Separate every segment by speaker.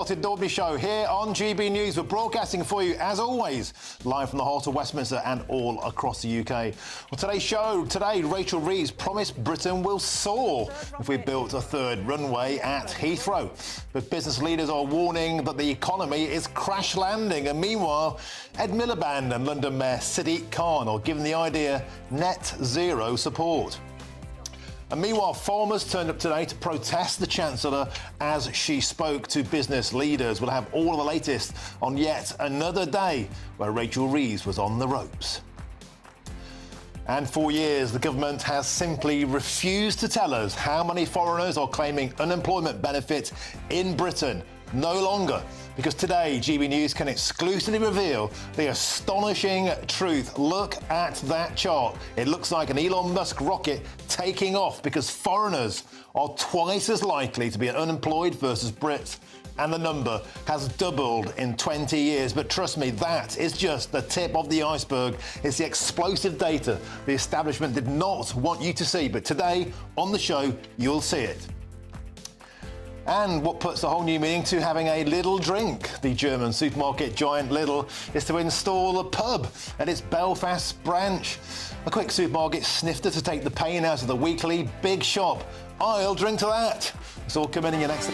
Speaker 1: The Daubney Show here on GB News. We're broadcasting for you, as always, live from the heart of Westminster and all across the UK. Well, today's show, Rachel Reeves promised Britain will soar if we built a third runway at Heathrow. But business leaders are warning that the economy is crash landing. And meanwhile, Ed Miliband and London Mayor Sadiq Khan are giving the idea net zero support. And meanwhile, farmers turned up today to protest the Chancellor as she spoke to business leaders. We'll have all of the latest on yet another day where Rachel Reeves was on the ropes. And for years, the government has simply refused to tell us how many foreigners are claiming unemployment benefits in Britain. No longer, because today GB News can exclusively reveal the astonishing truth. Look at that chart. It looks like an Elon Musk rocket taking off because foreigners are twice as likely to be unemployed versus Brits. And the number has doubled in 20 years. But trust me, that is just the tip of the iceberg. It's the explosive data the establishment did not want you to see. But today on the show, you'll see it. And what puts a whole new meaning to having a Lidl drink? The German supermarket giant Lidl is to install a pub at its Belfast branch. A quick supermarket snifter to take the pain out of the weekly big shop. I'll drink to that. It's all coming in your next...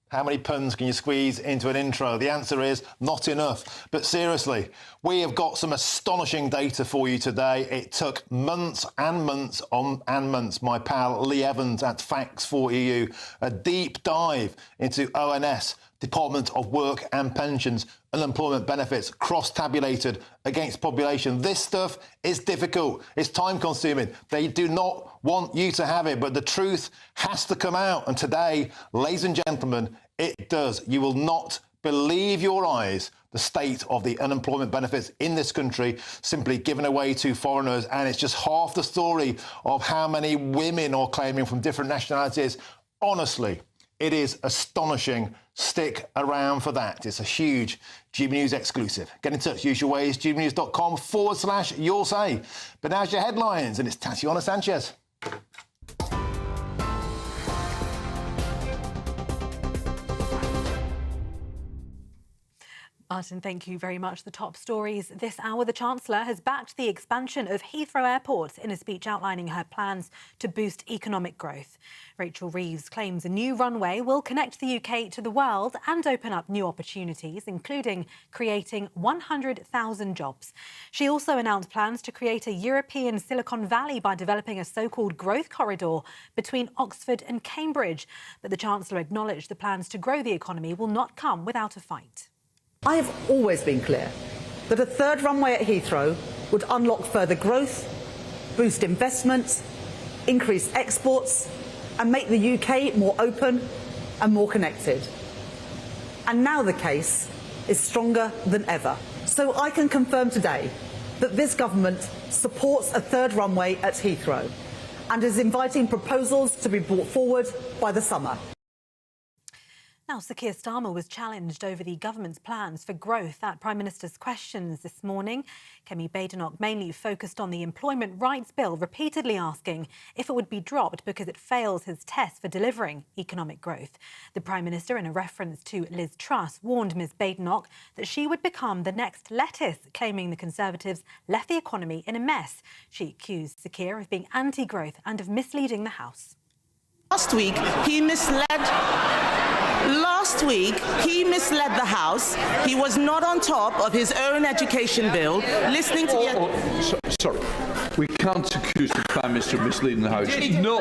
Speaker 1: How many puns can you squeeze into an intro? The answer is not enough. But seriously, we have got some astonishing data for you today. It took months and months and months. My pal Lee Evans at Facts4EU, a deep dive into ONS, Department of Work and Pensions, unemployment benefits, cross-tabulated against population. This stuff is difficult. It's time-consuming. They do not want you to have it, but the truth has to come out. And today, ladies and gentlemen, it does. You will not believe your eyes the state of the unemployment benefits in this country simply given away to foreigners. And it's just half the story of how many women are claiming from different nationalities. Honestly, it is astonishing. Stick around for that. It's a huge GB News exclusive. Get in touch, usual ways, gbnews.com/your say. But now's your headlines, and it's Tatiana Sanchez.
Speaker 2: Martin, thank you very much. The top stories this hour. The Chancellor has backed the expansion of Heathrow Airport in a speech outlining her plans to boost economic growth. Rachel Reeves claims a new runway will connect the UK to the world and open up new opportunities, including creating 100,000 jobs. She also announced plans to create a European Silicon Valley by developing a so-called growth corridor between Oxford and Cambridge. But the Chancellor acknowledged the plans to grow the economy will not come without a fight.
Speaker 3: I have always been clear that a third runway at Heathrow would unlock further growth, boost investment, increase exports and make the UK more open and more connected. And now the case is stronger than ever. So I can confirm today that this government supports a third runway at Heathrow and is inviting proposals to be brought forward by the summer.
Speaker 2: Now, Sir Keir Starmer was challenged over the government's plans for growth at Prime Minister's questions this morning. Kemi Badenoch mainly focused on the Employment Rights Bill, repeatedly asking if it would be dropped because it fails his test for delivering economic growth. The Prime Minister, in a reference to Liz Truss, warned Ms Badenoch that she would become the next lettuce, claiming the Conservatives left the economy in a mess. She accused Sir Keir of being anti-growth and of misleading the House.
Speaker 4: Last week, he misled the House. He was not on top of his own education bill, listening to...
Speaker 5: Sorry. We can't accuse the Prime Minister of misleading the House. No.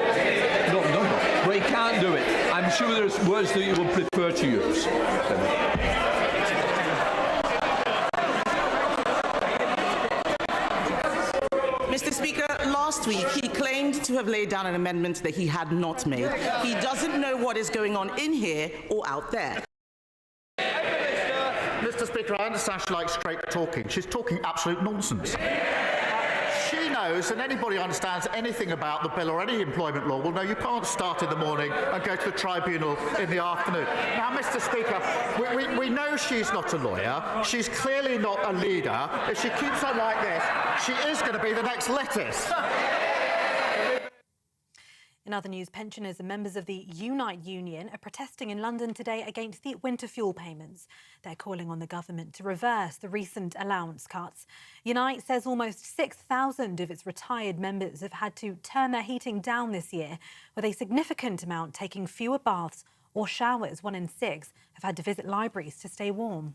Speaker 5: We can't do it. I'm sure there's words that you will prefer to use.
Speaker 4: Mr. Speaker, last week he claimed to have laid down an amendment that he had not made. He doesn't know what is going on in here or out there.
Speaker 6: Mr. Speaker, I understand she likes straight talking. She's talking absolute nonsense. She knows, and anybody who understands anything about the bill or any employment law will know you can't start in the morning and go to the tribunal in the afternoon. Now, Mr. Speaker, we know she's not a lawyer. She's clearly not a leader. If she keeps on like this, she is going to be the next lettuce.
Speaker 2: In other news, pensioners and members of the Unite union are protesting in London today against the winter fuel payments. They're calling on the government to reverse the recent allowance cuts. Unite says almost 6,000 of its retired members have had to turn their heating down this year, with a significant amount taking fewer baths or showers. 1 in 6 have had to visit libraries to stay warm.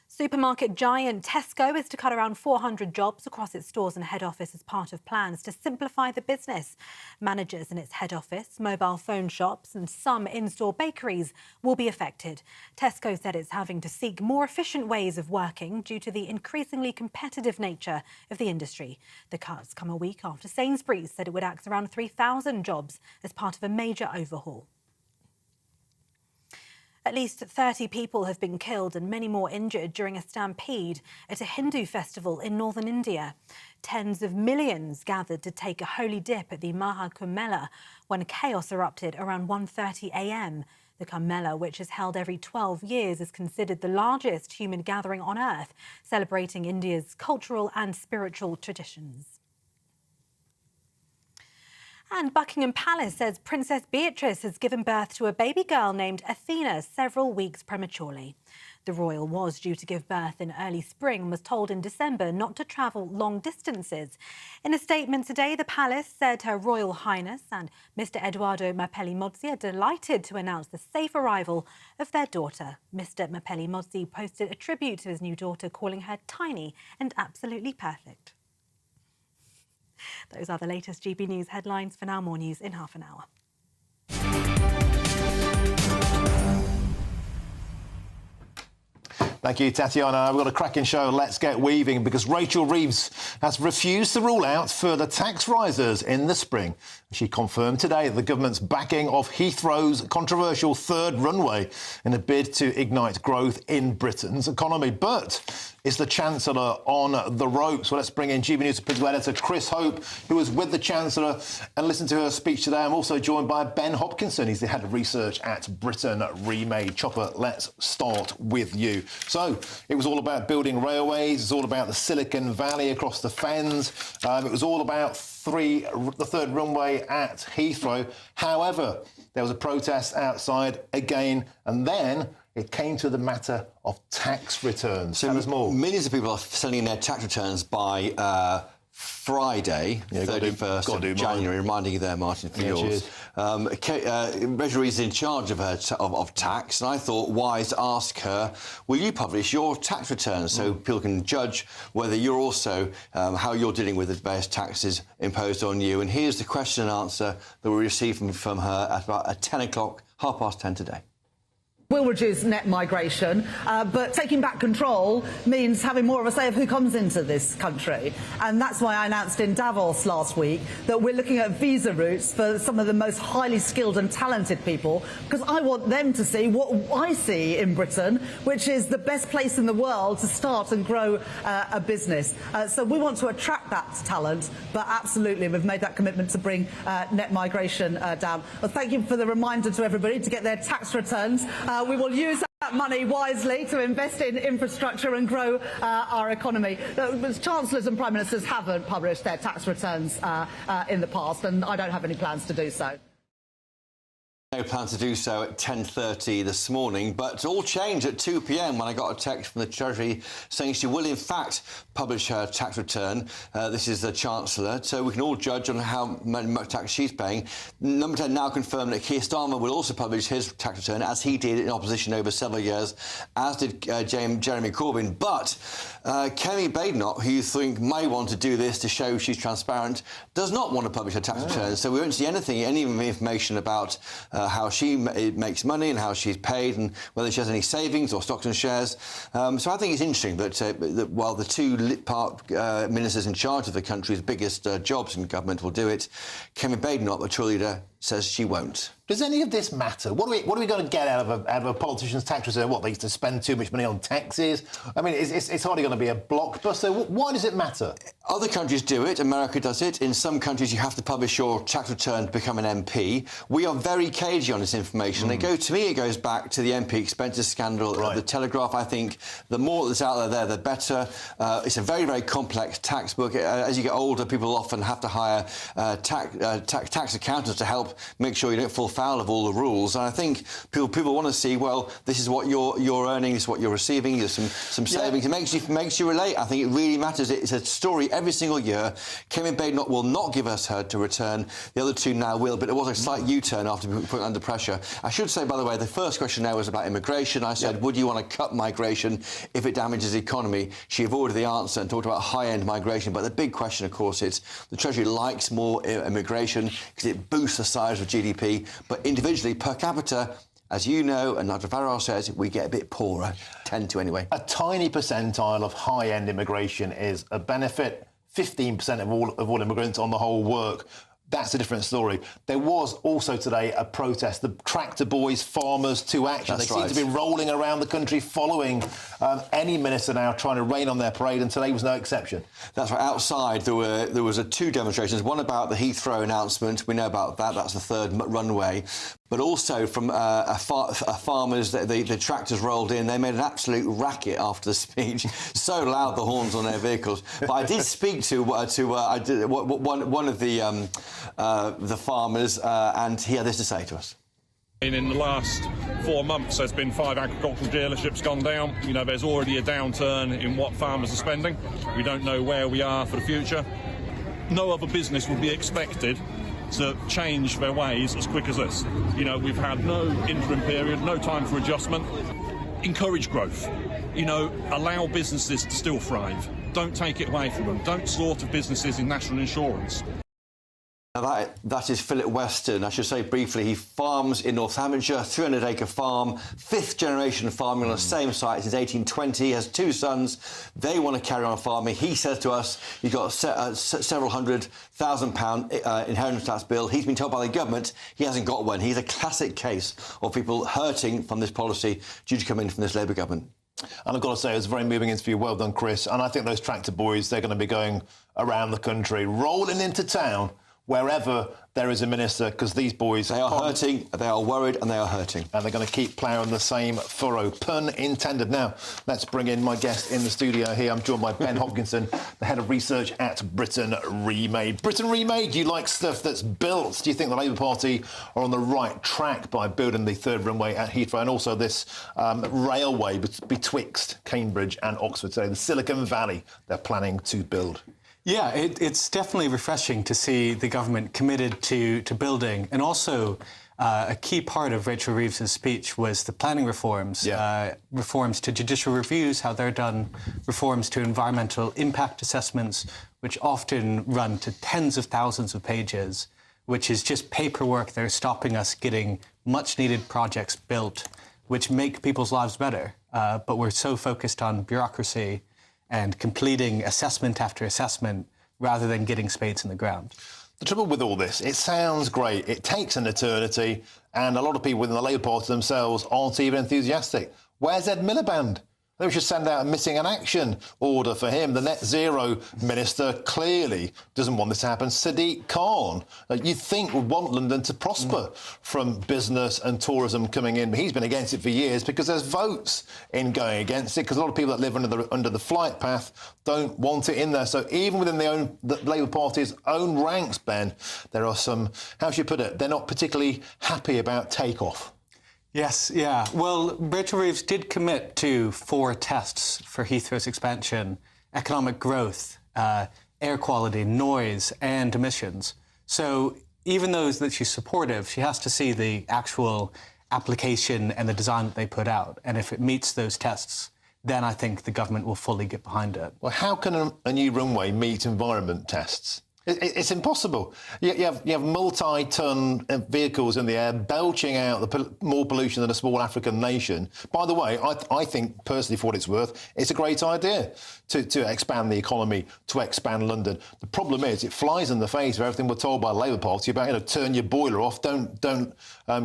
Speaker 2: Supermarket giant Tesco is to cut around 400 jobs across its stores and head office as part of plans to simplify the business. Managers in its head office, mobile phone shops and some in-store bakeries will be affected. Tesco said it's having to seek more efficient ways of working due to the increasingly competitive nature of the industry. The cuts come a week after Sainsbury's said it would axe around 3,000 jobs as part of a major overhaul. At least 30 people have been killed and many more injured during a stampede at a Hindu festival in northern India. Tens of millions gathered to take a holy dip at the Maha Kumbh Mela when chaos erupted around 1:30 a.m. The Kumbh Mela, which is held every 12 years, is considered the largest human gathering on earth, celebrating India's cultural and spiritual traditions. And Buckingham Palace says Princess Beatrice has given birth to a baby girl named Athena several weeks prematurely. The royal was due to give birth in early spring and was told in December not to travel long distances. In a statement today, the palace said Her Royal Highness and Mr Edoardo Mapelli-Mozzi are delighted to announce the safe arrival of their daughter. Mr Mapelli-Mozzi posted a tribute to his new daughter, calling her tiny and absolutely perfect. Those are the latest GB News headlines. For now, more news in half an hour.
Speaker 1: Thank you, Tatiana. We've got a cracking show. Let's get weaving, because Rachel Reeves has refused to rule out further tax rises in the spring. She confirmed today the government's backing of Heathrow's controversial third runway in a bid to ignite growth in Britain's economy. But is the Chancellor on the ropes? Well, let's bring in GB News political editor Chris Hope, who was with the Chancellor, and listen to her speech today. I'm also joined by Ben Hopkinson. He's the head of research at Britain Remade. Chopper, let's start with you. So it was all about building railways. It's all about the Silicon Valley across the fens. It was all about the third runway at Heathrow. However, there was a protest outside again, and then it came to the matter of tax returns. Tell us more.
Speaker 7: Millions of people are sending their tax returns by Friday, 31st of January, reminding you there, Martin, for yours. Rachel Reeves is in charge of tax, and I thought wise to ask her, will you publish your tax returns so people can judge whether you're also, how you're dealing with the various taxes imposed on you? And here's the question and answer that we received from her at about 10 o'clock, 10:30 today.
Speaker 3: Will reduce net migration, but taking back control means having more of a say of who comes into this country. And that's why I announced in Davos last week that we're looking at visa routes for some of the most highly skilled and talented people, because I want them to see what I see in Britain, which is the best place in the world to start and grow a business. So we want to attract that talent, but absolutely we've made that commitment to bring net migration down. Well, thank you for the reminder to everybody to get their tax returns. We will use that money wisely to invest in infrastructure and grow our economy. Chancellors and Prime Ministers haven't published their tax returns in the past, and I don't have any plans to do so.
Speaker 7: No plan to do so at 10:30 this morning, but all changed at 2 p.m. when I got a text from the Treasury saying she will in fact publish her tax return. This is the Chancellor, so we can all judge on how much tax she's paying. Number 10 now confirmed that Keir Starmer will also publish his tax return, as he did in opposition over several years, as did Jeremy Corbyn. But Kemi Badenoch, who you think may want to do this to show she's transparent, does not want to publish her tax return, so we won't see any information about how she makes money and how she's paid and whether she has any savings or stocks and shares. So I think it's interesting that while the two ministers in charge of the country's biggest jobs in government will do it, Kemi Badenoch, the Tory leader, says she won't.
Speaker 1: Does any of this matter? What are we going to get out of a politician's tax return? What, they used to spend too much money on taxes? I mean, it's hardly going to be a blockbuster. Why does it matter?
Speaker 7: Other countries do it. America does it. In some countries, you have to publish your tax return to become an MP. We are very cagey on this information. To me, it goes back to the MP expenses scandal of the Telegraph. I think the more that's out there, the better. It's a very, very complex tax book. As you get older, people often have to hire tax accountants to help make sure you don't fall foul of all the rules. And I think people want to see, well, this is what you're earning, this is what you're receiving, there's some savings. It makes you relate. I think it really matters. It's a story every single year. Kevin Bain will not give us her to return. The other two now will, but it was a slight U-turn after being put under pressure. I should say, by the way, the first question now was about immigration. I said, would you want to cut migration if it damages the economy? She avoided the answer and talked about high-end migration. But the big question, of course, is the Treasury likes more immigration because it boosts the size of GDP. But individually, per capita, as you know, and Nigel Farage says, we get a bit poorer, tend to anyway.
Speaker 1: A tiny percentile of high-end immigration is a benefit. 15% of all immigrants on the whole work. That's a different story. There was also today a protest. The tractor boys, farmers to action. They seem to be rolling around the country following any minister now trying to rain on their parade, and today was no exception.
Speaker 7: That's right. Outside, there was two demonstrations. One about the Heathrow announcement. We know about that. That's the third runway. But also from farmers, the tractors rolled in. They made an absolute racket after the speech. So loud, the horns on their vehicles. But I did speak to one of the farmers, and he had this to say to us.
Speaker 8: In the last 4 months, there's been 5 agricultural dealerships gone down. You know, there's already a downturn in what farmers are spending. We don't know where we are for the future. No other business would be expected to change their ways as quick as this. You know, we've had no interim period, no time for adjustment. Encourage growth. You know, allow businesses to still thrive. Don't take it away from them. Don't slaughter businesses in national insurance.
Speaker 7: Now that is Philip Weston. I should say briefly, he farms in Northamptonshire, 300-acre farm, 5th generation farming on the same site since 1820. He has 2 sons. They want to carry on farming. He says to us he's got several £100,000 inheritance tax bill. He's been told by the government he hasn't got one. He's a classic case of people hurting from this policy due to come in from this Labour government.
Speaker 1: And I've got to say, it was a very moving interview. Well done, Chris. And I think those tractor boys, they're going to be going around the country, rolling into town, wherever there is a minister, because these boys...
Speaker 7: They are hurting, they are worried, and they are hurting.
Speaker 1: And they're going to keep ploughing the same furrow. Pun intended. Now, let's bring in my guest in the studio here. I'm joined by Ben Hopkinson, the head of research at Britain Remade. Britain Remade, do you like stuff that's built? Do you think the Labour Party are on the right track by building the 3rd runway at Heathrow, and also this railway betwixt Cambridge and Oxford today, the Silicon Valley they're planning to build?
Speaker 9: Yeah, it's definitely refreshing to see the government committed to building. And also, a key part of Rachel Reeves's speech was the planning reforms, reforms to judicial reviews, how they're done, reforms to environmental impact assessments, which often run to tens of thousands of pages, which is just paperwork that are stopping us getting much-needed projects built, which make people's lives better. But we're so focused on bureaucracy and completing assessment after assessment rather than getting spades in the ground.
Speaker 1: The trouble with all this, it sounds great, it takes an eternity, and a lot of people within the Labour Party themselves aren't even enthusiastic. Where's Ed Miliband? They should send out a missing in action order for him. The net zero minister clearly doesn't want this to happen. Sadiq Khan, you'd think would want London to prosper from business and tourism coming in. But he's been against it for years because there's votes in going against it, because a lot of people that live under the flight path don't want it in there. So even within the Labour Party's own ranks, Ben, there are some, how should you put it, they're not particularly happy about takeoff.
Speaker 9: Yes, yeah. Well, Rachel Reeves did commit to 4 tests for Heathrow's expansion: economic growth, air quality, noise, and emissions. So even though that she's supportive, she has to see the actual application and the design that they put out. And if it meets those tests, then I think the government will fully get behind it.
Speaker 1: Well, how can a new runway meet environment tests? It's impossible. You have multi-ton vehicles in the air belching out more pollution than a small African nation. By the way, I think personally, for what it's worth, it's a great idea to expand the economy, to expand London. The problem is it flies in the face of everything we're told by the Labour Party about, turn your boiler off, don't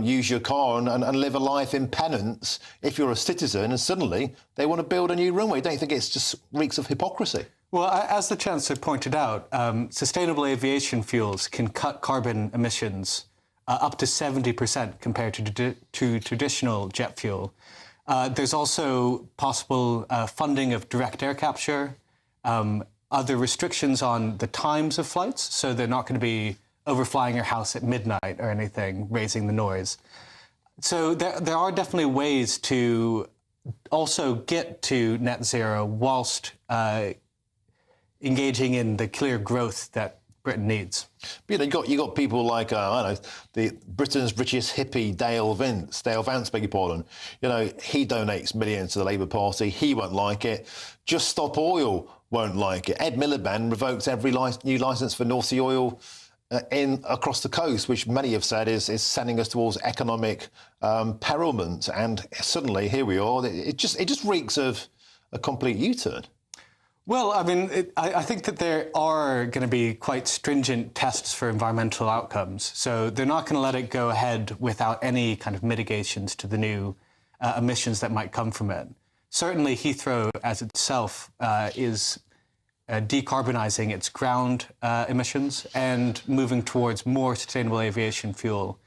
Speaker 1: use your car and live a life in penance if you're a citizen, and suddenly they want to build a new runway. Don't you think it's just reeks of hypocrisy?
Speaker 9: Well, as the Chancellor pointed out, sustainable aviation fuels can cut carbon emissions up to 70% compared to traditional jet fuel. There's also possible funding of direct air capture, other restrictions on the times of flights, so they're not going to be overflying your house at midnight or anything, raising the noise. So there are definitely ways to also get to net zero whilst engaging in the clear growth that Britain needs.
Speaker 1: But you got people like Britain's richest hippie, Dale Vance, beg your pardon. He donates millions to the Labour Party. He won't like it. Just Stop Oil won't like it. Ed Miliband revoked every new licence for North Sea oil across the coast, which many have said is sending us towards economic perilment. And suddenly here we are. It just reeks of a complete U-turn.
Speaker 9: Well, I mean, I think that there are going to be quite stringent tests for environmental outcomes. So they're not going to let it go ahead without any kind of mitigations to the new emissions that might come from it. Certainly, Heathrow as itself is decarbonising its ground emissions and moving towards more sustainable aviation fuel,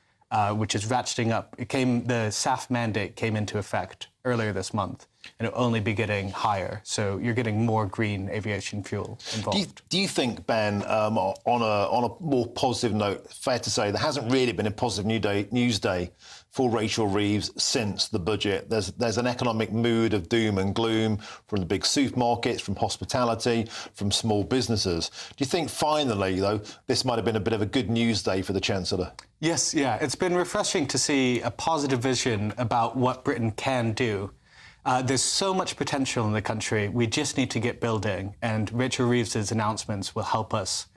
Speaker 9: which is ratcheting up. The SAF mandate came into effect earlier this month, and it'll only be getting higher. So you're getting more green aviation fuel involved.
Speaker 1: Do you think, Ben, on a more positive note, fair to say there hasn't really been a positive news day for Rachel Reeves since the budget? There's an economic mood of doom and gloom from the big supermarkets, from hospitality, from small businesses. Do you think finally, though, this might have been a bit of a good news day for the Chancellor?
Speaker 9: Yes, yeah. It's been refreshing to see a positive vision about what Britain can do. There's so much potential in the country. We just need to get building, and Rachel Reeves's announcements will help us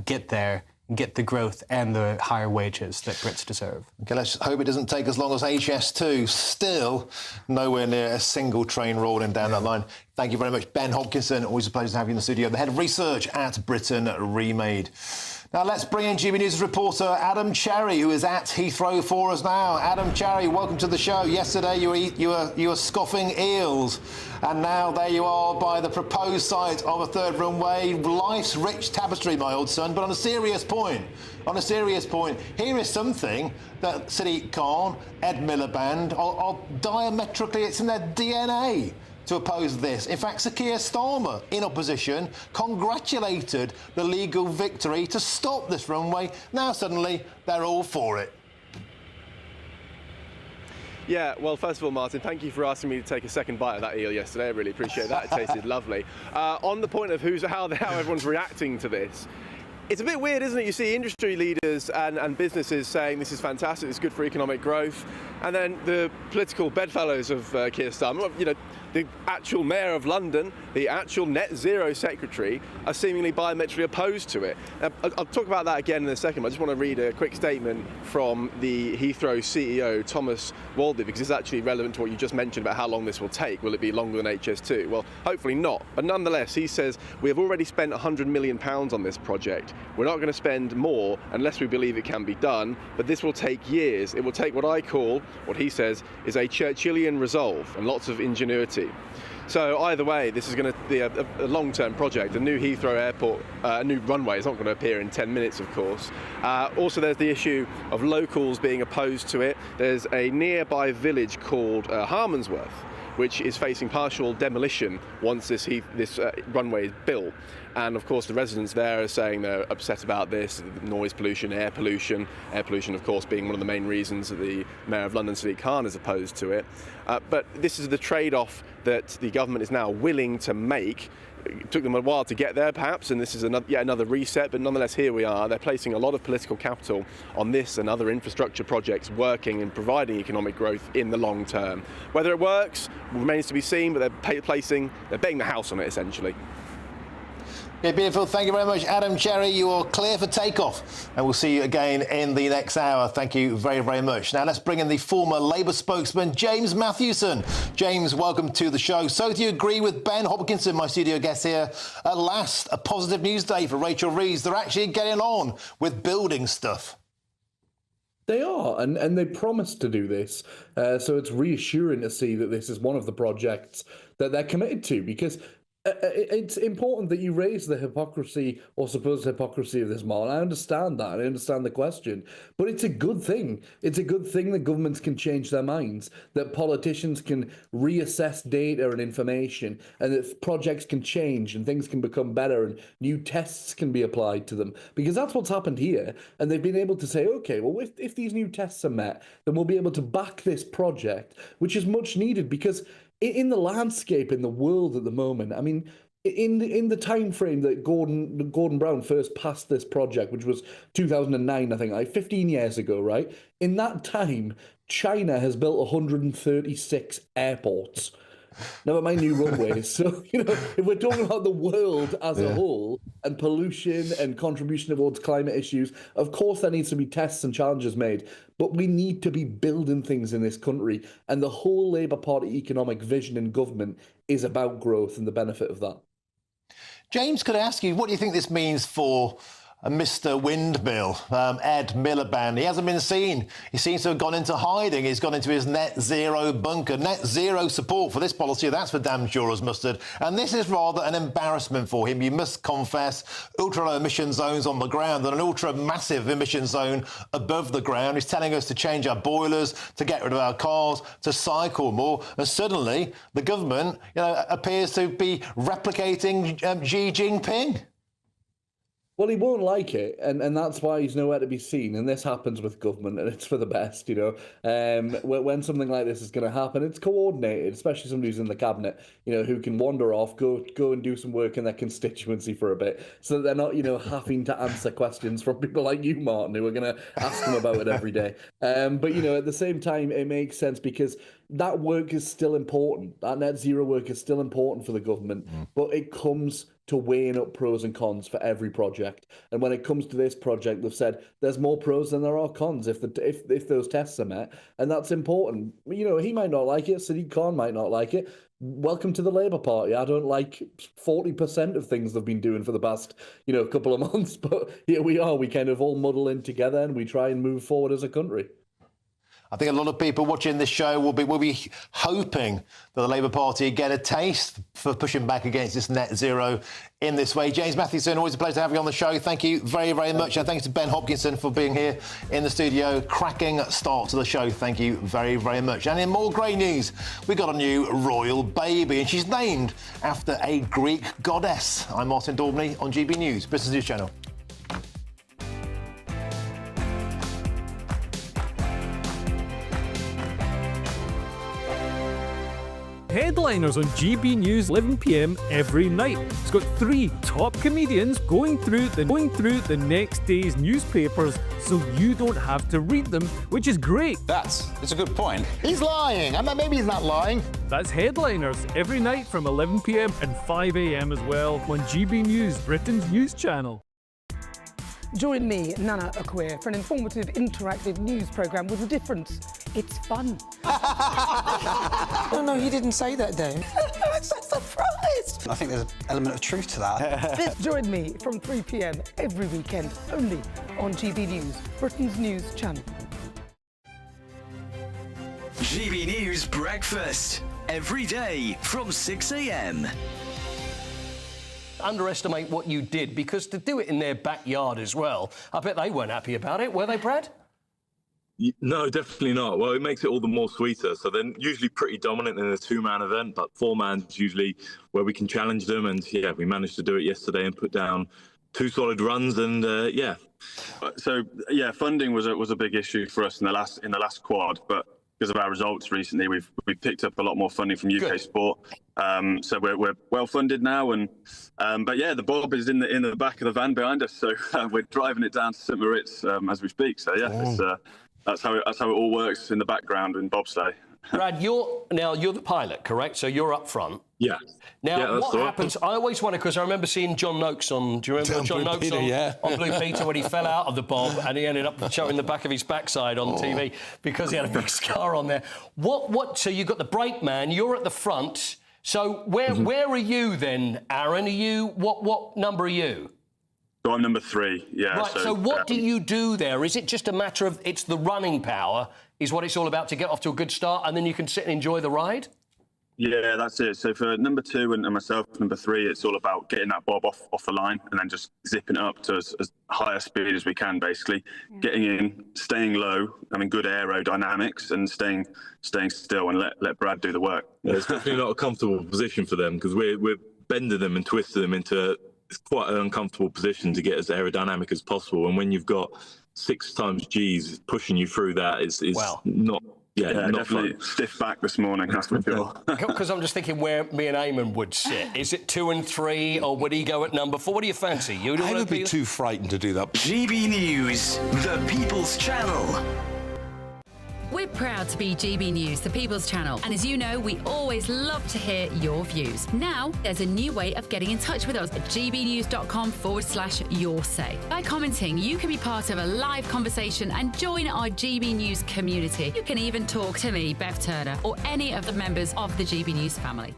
Speaker 9: get there, get the growth and the higher wages that Brits deserve.
Speaker 1: OK, let's hope it doesn't take as long as HS2. Still nowhere near a single train rolling down that line. Thank you very much, Ben Hopkinson. Always a pleasure to have you in the studio. The head of research at Britain Remade. Now let's bring in GB News reporter Adam Cherry, who is at Heathrow for us now. Adam Cherry, welcome to the show. Yesterday you were scoffing eels, and now there you are by the proposed site of a third runway. Life's rich tapestry, my old son. But on a serious point, here is something that Sadiq Khan, Ed Miliband are diametrically, it's in their DNA to oppose this. In fact, Sir Keir Starmer, in opposition, congratulated the legal victory to stop this runway. Now, suddenly, they're all for it.
Speaker 10: Yeah, well, first of all, Martin, thank you for asking me to take a second bite of that eel yesterday. I really appreciate that. It tasted lovely. On the point of how everyone's reacting to this, it's a bit weird, isn't it? You see industry leaders and businesses saying this is fantastic, it's good for economic growth, and then the political bedfellows of Keir Starmer, the actual Mayor of London, the actual net zero secretary, are seemingly diametrically opposed to it. I'll talk about that again in a second, but I just want to read a quick statement from the Heathrow CEO, Thomas Waldley, because it's actually relevant to what you just mentioned about how long this will take. Will it be longer than HS2? Well, hopefully not. But nonetheless, he says, we have already spent £100 million on this project. We're not going to spend more unless we believe it can be done, but this will take years. It will take what I call, what he says, is a Churchillian resolve and lots of ingenuity. So either way, this is going to be a long-term project. A new Heathrow Airport, a new runway is not going to appear in 10 minutes, of course. Also, there's the issue of locals being opposed to it. There's a nearby village called Harmondsworth, which is facing partial demolition once this runway is built. And of course the residents there are saying they're upset about this, noise pollution, air pollution, of course being one of the main reasons that the Mayor of London, Sadiq Khan, is opposed to it. But this is the trade-off that the government is now willing to make. It took them a while to get there, perhaps, and this is yet another reset, but nonetheless here we are. They're placing a lot of political capital on this and other infrastructure projects working and providing economic growth in the long term. Whether it works remains to be seen, but they're betting the house on it, essentially.
Speaker 1: Yeah, beautiful. Thank you very much, Adam Cherry. You are clear for takeoff, and we'll see you again in the next hour. Thank you very, very much. Now, let's bring in the former Labour spokesman, James Matthewson. James, welcome to the show. So, do you agree with Ben Hopkinson, my studio guest here? At last, a positive news day for Rachel Reeves. They're actually getting on with building stuff.
Speaker 11: They are, and they promised to do this. So it's reassuring to see that this is one of the projects that they're committed to, because it's important that you raise the hypocrisy or supposed hypocrisy of this model. I understand that. I understand the question. But it's a good thing. It's a good thing that governments can change their minds, that politicians can reassess data and information, and that projects can change and things can become better and new tests can be applied to them. Because that's what's happened here. And they've been able to say, OK, well, if these new tests are met, then we'll be able to back this project, which is much needed, because in the landscape in the world at the moment, I mean, in the time frame that Gordon Brown first passed this project, which was 2009, I think, like 15 years ago, right? In that time, China has built 136 airports. Never mind new runways. So, if we're talking about the world as a whole and pollution and contribution towards climate issues, of course there needs to be tests and challenges made. But we need to be building things in this country. And the whole Labour Party economic vision in government is about growth and the benefit of that.
Speaker 1: James, could I ask you, what do you think this means for Mr. Windmill, Ed Miliband? He hasn't been seen. He seems to have gone into hiding. He's gone into his net zero bunker. Net zero support for this policy, that's for damn sure as mustard. And this is rather an embarrassment for him. You must confess, ultra-low emission zones on the ground and an ultra-massive emission zone above the ground. He's telling us to change our boilers, to get rid of our cars, to cycle more. And suddenly, the government appears to be replicating Xi Jinping.
Speaker 11: Well, he won't like it, and that's why he's nowhere to be seen. And this happens with government, and it's for the best, When something like this is going to happen, it's coordinated, especially somebody who's in the cabinet, who can wander off, go and do some work in their constituency for a bit, so that they're not, having to answer questions from people like you, Martin, who are going to ask them about it every day. But, at the same time, it makes sense because that work is still important. That net zero work is still important for the government, but it comes to weighing up pros and cons for every project. And when it comes to this project, they've said there's more pros than there are cons if those tests are met, and that's important. He might not like it, Sadiq Khan might not like it. Welcome to the Labour Party. I don't like 40% of things they've been doing for the past, couple of months, but here we are. We kind of all muddle in together and we try and move forward as a country.
Speaker 1: I think a lot of people watching this show will be hoping that the Labour Party get a taste for pushing back against this net zero in this way. James Matthewson, always a pleasure to have you on the show. Thank you very, very much. And thanks to Ben Hopkinson for being here in the studio. Cracking start to the show. Thank you very, very much. And in more great news, we got a new royal baby, and she's named after a Greek goddess. I'm Martin Daubney on GB News, Britain's News Channel.
Speaker 12: Headliners on GB News 11 p.m. every night. It's got 3 top comedians going through the next day's newspapers, so you don't have to read them, which is great.
Speaker 13: It's a good point. He's lying. I mean, maybe he's not lying.
Speaker 12: That's Headliners every night from 11 p.m. and 5 a.m. as well on GB News, Britain's news channel.
Speaker 14: Join me, Nana Akwe, for an informative, interactive news programme with a difference. It's fun.
Speaker 15: No, he didn't say that, Dave.
Speaker 14: I'm so surprised.
Speaker 15: I think there's an element of truth to that.
Speaker 14: Join me from 3 p.m. every weekend, only on GB News, Britain's news channel.
Speaker 16: GB News Breakfast, every day from 6 a.m.
Speaker 17: Underestimate what you did, because to do it in their backyard as well, I bet they weren't happy about it, were they, Brad?
Speaker 18: No, definitely not. Well, it makes it all the more sweeter. So they're usually pretty dominant in a 2-man event, but 4-man's usually where we can challenge them. And yeah, we managed to do it yesterday and put down 2 solid runs. And yeah, so yeah, funding was a big issue for us in the last quad, but because of our results recently, we've picked up a lot more funding from UK Sport. So we're well funded now, and but yeah, the Bob is in the back of the van behind us, so we're driving it down to St Moritz as we speak. So yeah, it's, that's how it all works in the background in bobsleigh.
Speaker 17: Brad, you're the pilot, correct? So you're up front.
Speaker 18: Yeah.
Speaker 17: Now, what happens? I always wonder, because I remember seeing John Noakes on. Do you remember John Noakes on Blue Peter when he fell out of the bomb and he ended up showing the back of his backside on TV because he had a big scar on there? What? So you've got the brake man. You're at the front. So where are you then, Aaron? Are you what number are you?
Speaker 18: So I'm number 3. Yeah.
Speaker 17: Right. So what do you do there? Is it just a matter of it's the running power is what it's all about to get off to a good start, and then you can sit and enjoy the ride?
Speaker 18: Yeah, that's it. So for number 2 and myself, number 3, it's all about getting that bob off the line and then just zipping it up to as high a speed as we can, basically. Getting in, staying low, having good aerodynamics and staying still and let Brad do the work. Yeah, it's definitely not a comfortable position for them because we're bending them and twisting them into quite an uncomfortable position to get as aerodynamic as possible. And when you've got 6 times G's pushing you through that is not... Yeah, not
Speaker 8: definitely
Speaker 18: fun.
Speaker 8: stiff back this morning, that's for sure.
Speaker 17: Because I'm just thinking where me and Eamon would sit. Is it 2 and 3, or would he go at number 4? What do you fancy?
Speaker 19: I would be too frightened to do that.
Speaker 16: GB News, the People's Channel.
Speaker 20: We're proud to be GB News, the People's Channel. And as you know, we always love to hear your views. Now, there's a new way of getting in touch with us at gbnews.com/yoursay. By commenting, you can be part of a live conversation and join our GB News community. You can even talk to me, Bev Turner, or any of the members of the GB News family.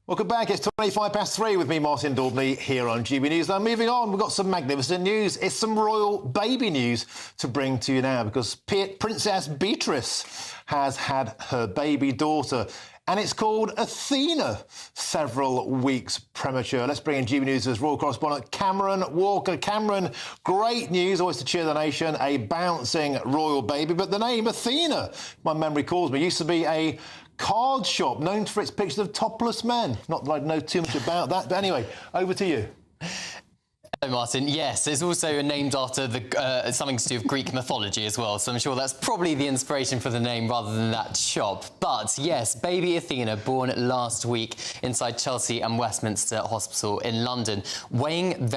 Speaker 1: Welcome back. It's 3 with me, Martin Daubney, here on GB News. Now, moving on, we've got some magnificent news. It's some royal baby news to bring to you now because Princess Beatrice has had her baby daughter, and it's called Athena, several weeks premature. Let's bring in GB News' royal correspondent, Cameron Walker. Cameron, great news, always to cheer the nation, a bouncing royal baby. But the name Athena, my memory calls me, used to be a card shop known for its pictures of topless men. Not that I know too much about that, but anyway, over to you.
Speaker 21: Hello, Martin. Yes, it's also named after something to do with Greek mythology as well, so I'm sure that's probably the inspiration for the name rather than that shop. But yes, baby Athena, born last week inside Chelsea and Westminster Hospital in London, weighing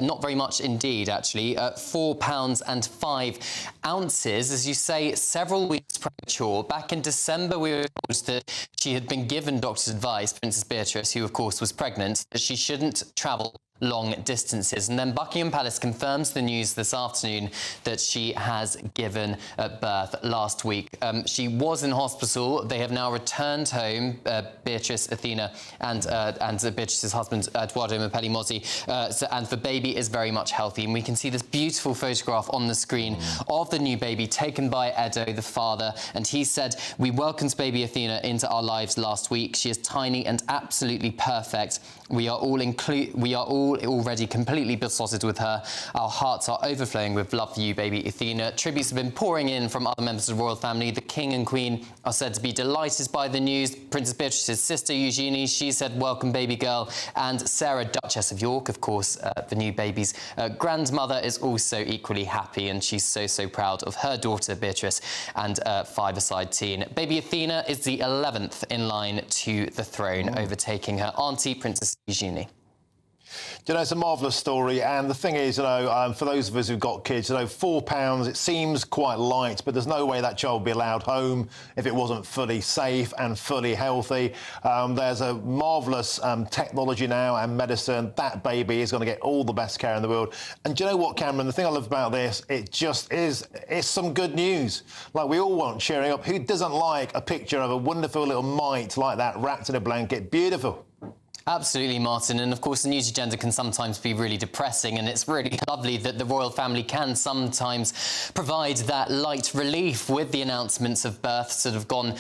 Speaker 21: not very much indeed, actually, £4 and 5 ounces, as you say, several weeks premature. Back in December, we were told that she had been given doctor's advice, Princess Beatrice, who of course was pregnant, that she shouldn't travel long distances. And then Buckingham Palace confirms the news this afternoon that she has given birth last week. She was in hospital. They have now returned home, Beatrice, Athena, and Beatrice's husband, Eduardo Mapelli-Mozzi, and the baby is very much healthy. And we can see this beautiful photograph on the screen of the new baby taken by Edo, the father. And he said, "We welcomed baby Athena into our lives last week. She is tiny and absolutely perfect. We are all already completely besotted with her. Our hearts are overflowing with love for you, baby Athena." Tributes have been pouring in from other members of the royal family. The King and Queen are said to be delighted by the news. Princess Beatrice's sister, Eugenie, she said, "Welcome, baby girl." And Sarah, Duchess of York, of course, the new baby's grandmother, is also equally happy, and she's so proud of her daughter, Beatrice, and five-a-side teen. Baby Athena is the 11th in line to the throne, overtaking her auntie, Princess Eugenie.
Speaker 1: You know, it's a marvellous story, and the thing is, for those of us who've got kids, £4, it seems quite light, but there's no way that child would be allowed home if it wasn't fully safe and fully healthy. There's a marvellous technology now and medicine. That baby is going to get all the best care in the world. And do you know what, Cameron? The thing I love about this, it's some good news. Like we all want cheering up. Who doesn't like a picture of a wonderful little mite like that wrapped in a blanket? Beautiful.
Speaker 21: Absolutely, Martin. And of course, the news agenda can sometimes be really depressing, and it's really lovely that the royal family can sometimes provide that light relief with the announcements of births that have gone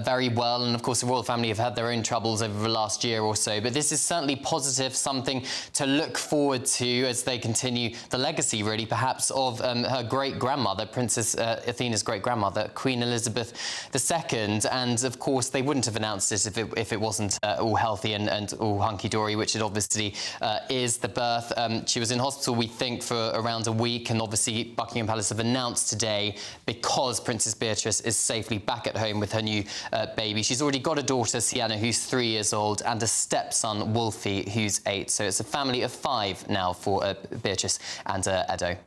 Speaker 21: very well. And of course, the royal family have had their own troubles over the last year or so. But this is certainly positive, something to look forward to as they continue the legacy, really, perhaps, of her great-grandmother, Princess Athena's great-grandmother, Queen Elizabeth II. And of course, they wouldn't have announced this if it wasn't all healthy and all all hunky-dory, which it obviously is, the birth. She was in hospital, we think, for around a week, and obviously Buckingham Palace have announced today, because Princess Beatrice is safely back at home with her new baby. She's already got a daughter, Sienna, who's 3 years old, and a stepson, Wolfie, who's 8. So it's a family of 5 now for Beatrice and Edo.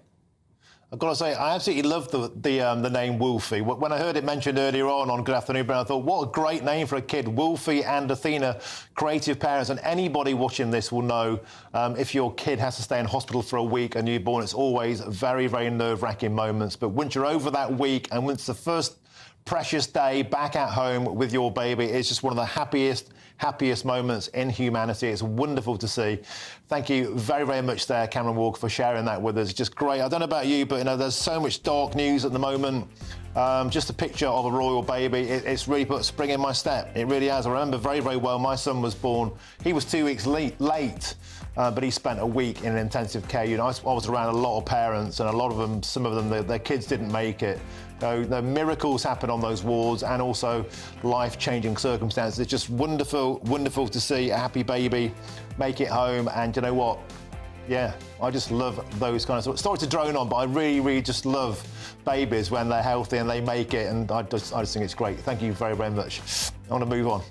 Speaker 1: I've got to say, I absolutely love the name Wolfie. When I heard it mentioned earlier on Good Afternoon Britain, I thought, what a great name for a kid. Wolfie and Athena, creative parents, and anybody watching this will know if your kid has to stay in hospital for a week, a newborn, it's always very, very nerve-wracking moments. But once you're over that week and once the first precious day back at home with your baby, it's just one of the happiest moments in humanity. It's wonderful to see. Thank you very, very much there, Cameron Walker, for sharing that with us. It's just great. I don't know about you, but, there's so much dark news at the moment. Just a picture of a royal baby, it's really put a spring in my step. It really has. I remember very, very well, my son was born. He was 2 weeks late, but he spent a week in an intensive care unit. I was around a lot of parents, and a lot of them, some of them, their kids didn't make it. The miracles happen on those wards, and also life-changing circumstances. It's just wonderful, wonderful to see a happy baby make it home. And you know what? Yeah, I just love those kind of stories. Sorry to drone on, but I really, really just love babies when they're healthy and they make it, and I just think it's great. Thank you very, very much. I want to move on.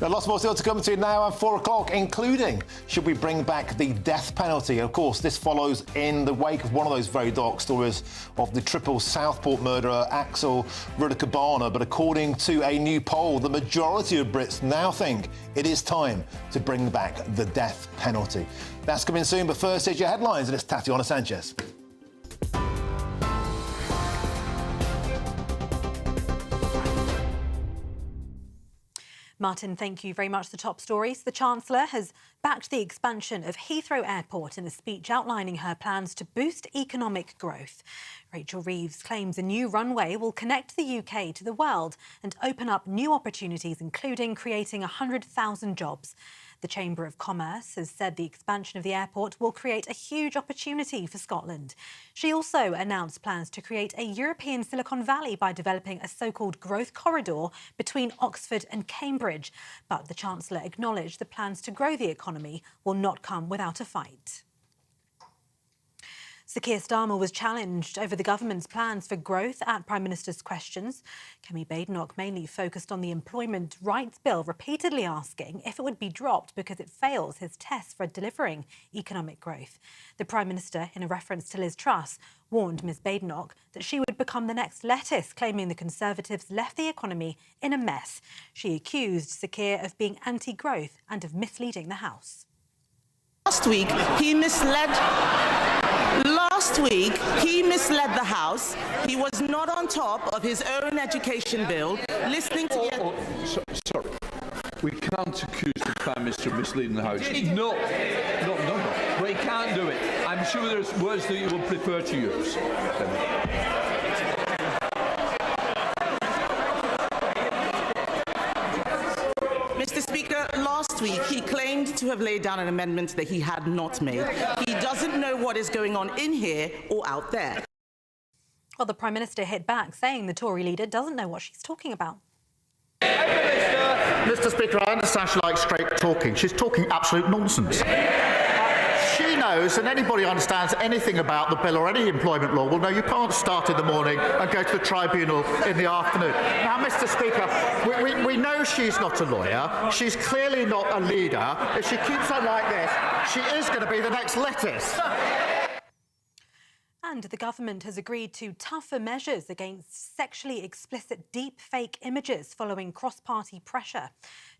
Speaker 1: Now, lots more still to come to now at 4 o'clock, including should we bring back the death penalty? Of course, this follows in the wake of one of those very dark stories of the triple Southport murderer, Axel Rudakabana. But according to a new poll, the majority of Brits now think it is time to bring back the death penalty. That's coming soon, but first, here's your headlines, and it's Tatiana Sanchez.
Speaker 2: Martin, thank you very much. The top stories. The Chancellor has backed the expansion of Heathrow Airport in a speech outlining her plans to boost economic growth. Rachel Reeves claims a new runway will connect the UK to the world and open up new opportunities, including creating 100,000 jobs. The Chamber of Commerce has said the expansion of the airport will create a huge opportunity for Scotland. She also announced plans to create a European Silicon Valley by developing a so-called growth corridor between Oxford and Cambridge. But the Chancellor acknowledged the plans to grow the economy will not come without a fight. Sir Keir Starmer was challenged over the government's plans for growth at Prime Minister's questions. Kemi Badenoch mainly focused on the Employment Rights Bill, repeatedly asking if it would be dropped because it fails his test for delivering economic growth. The Prime Minister, in a reference to Liz Truss, warned Ms Badenoch that she would become the next lettuce, claiming the Conservatives left the economy in a mess. She accused Sir Keir of being anti-growth and of misleading the House.
Speaker 4: Last week, he misled the House. He was not on top of his own education bill, listening to
Speaker 5: Sorry. We can't accuse the Prime Minister of misleading the House. No. We can't do it. I'm sure there's words that you would prefer to use.
Speaker 4: Mr. Speaker, last week he claimed to have laid down an amendment that he had not made. He doesn't know what is going on in here or out there.
Speaker 2: Well, the Prime Minister hit back, saying the Tory leader doesn't know what she's talking about.
Speaker 6: Mr. Speaker, I understand she likes straight talking. She's talking absolute nonsense. She knows, and anybody who understands anything about the bill or any employment law will know you can't start in the morning and go to the tribunal in the afternoon. Now, Mr. Speaker, we know she's not a lawyer. She's clearly not a leader. If she keeps on like this, she is going to be the next lettuce.
Speaker 2: And the government has agreed to tougher measures against sexually explicit deep-fake images following cross-party pressure.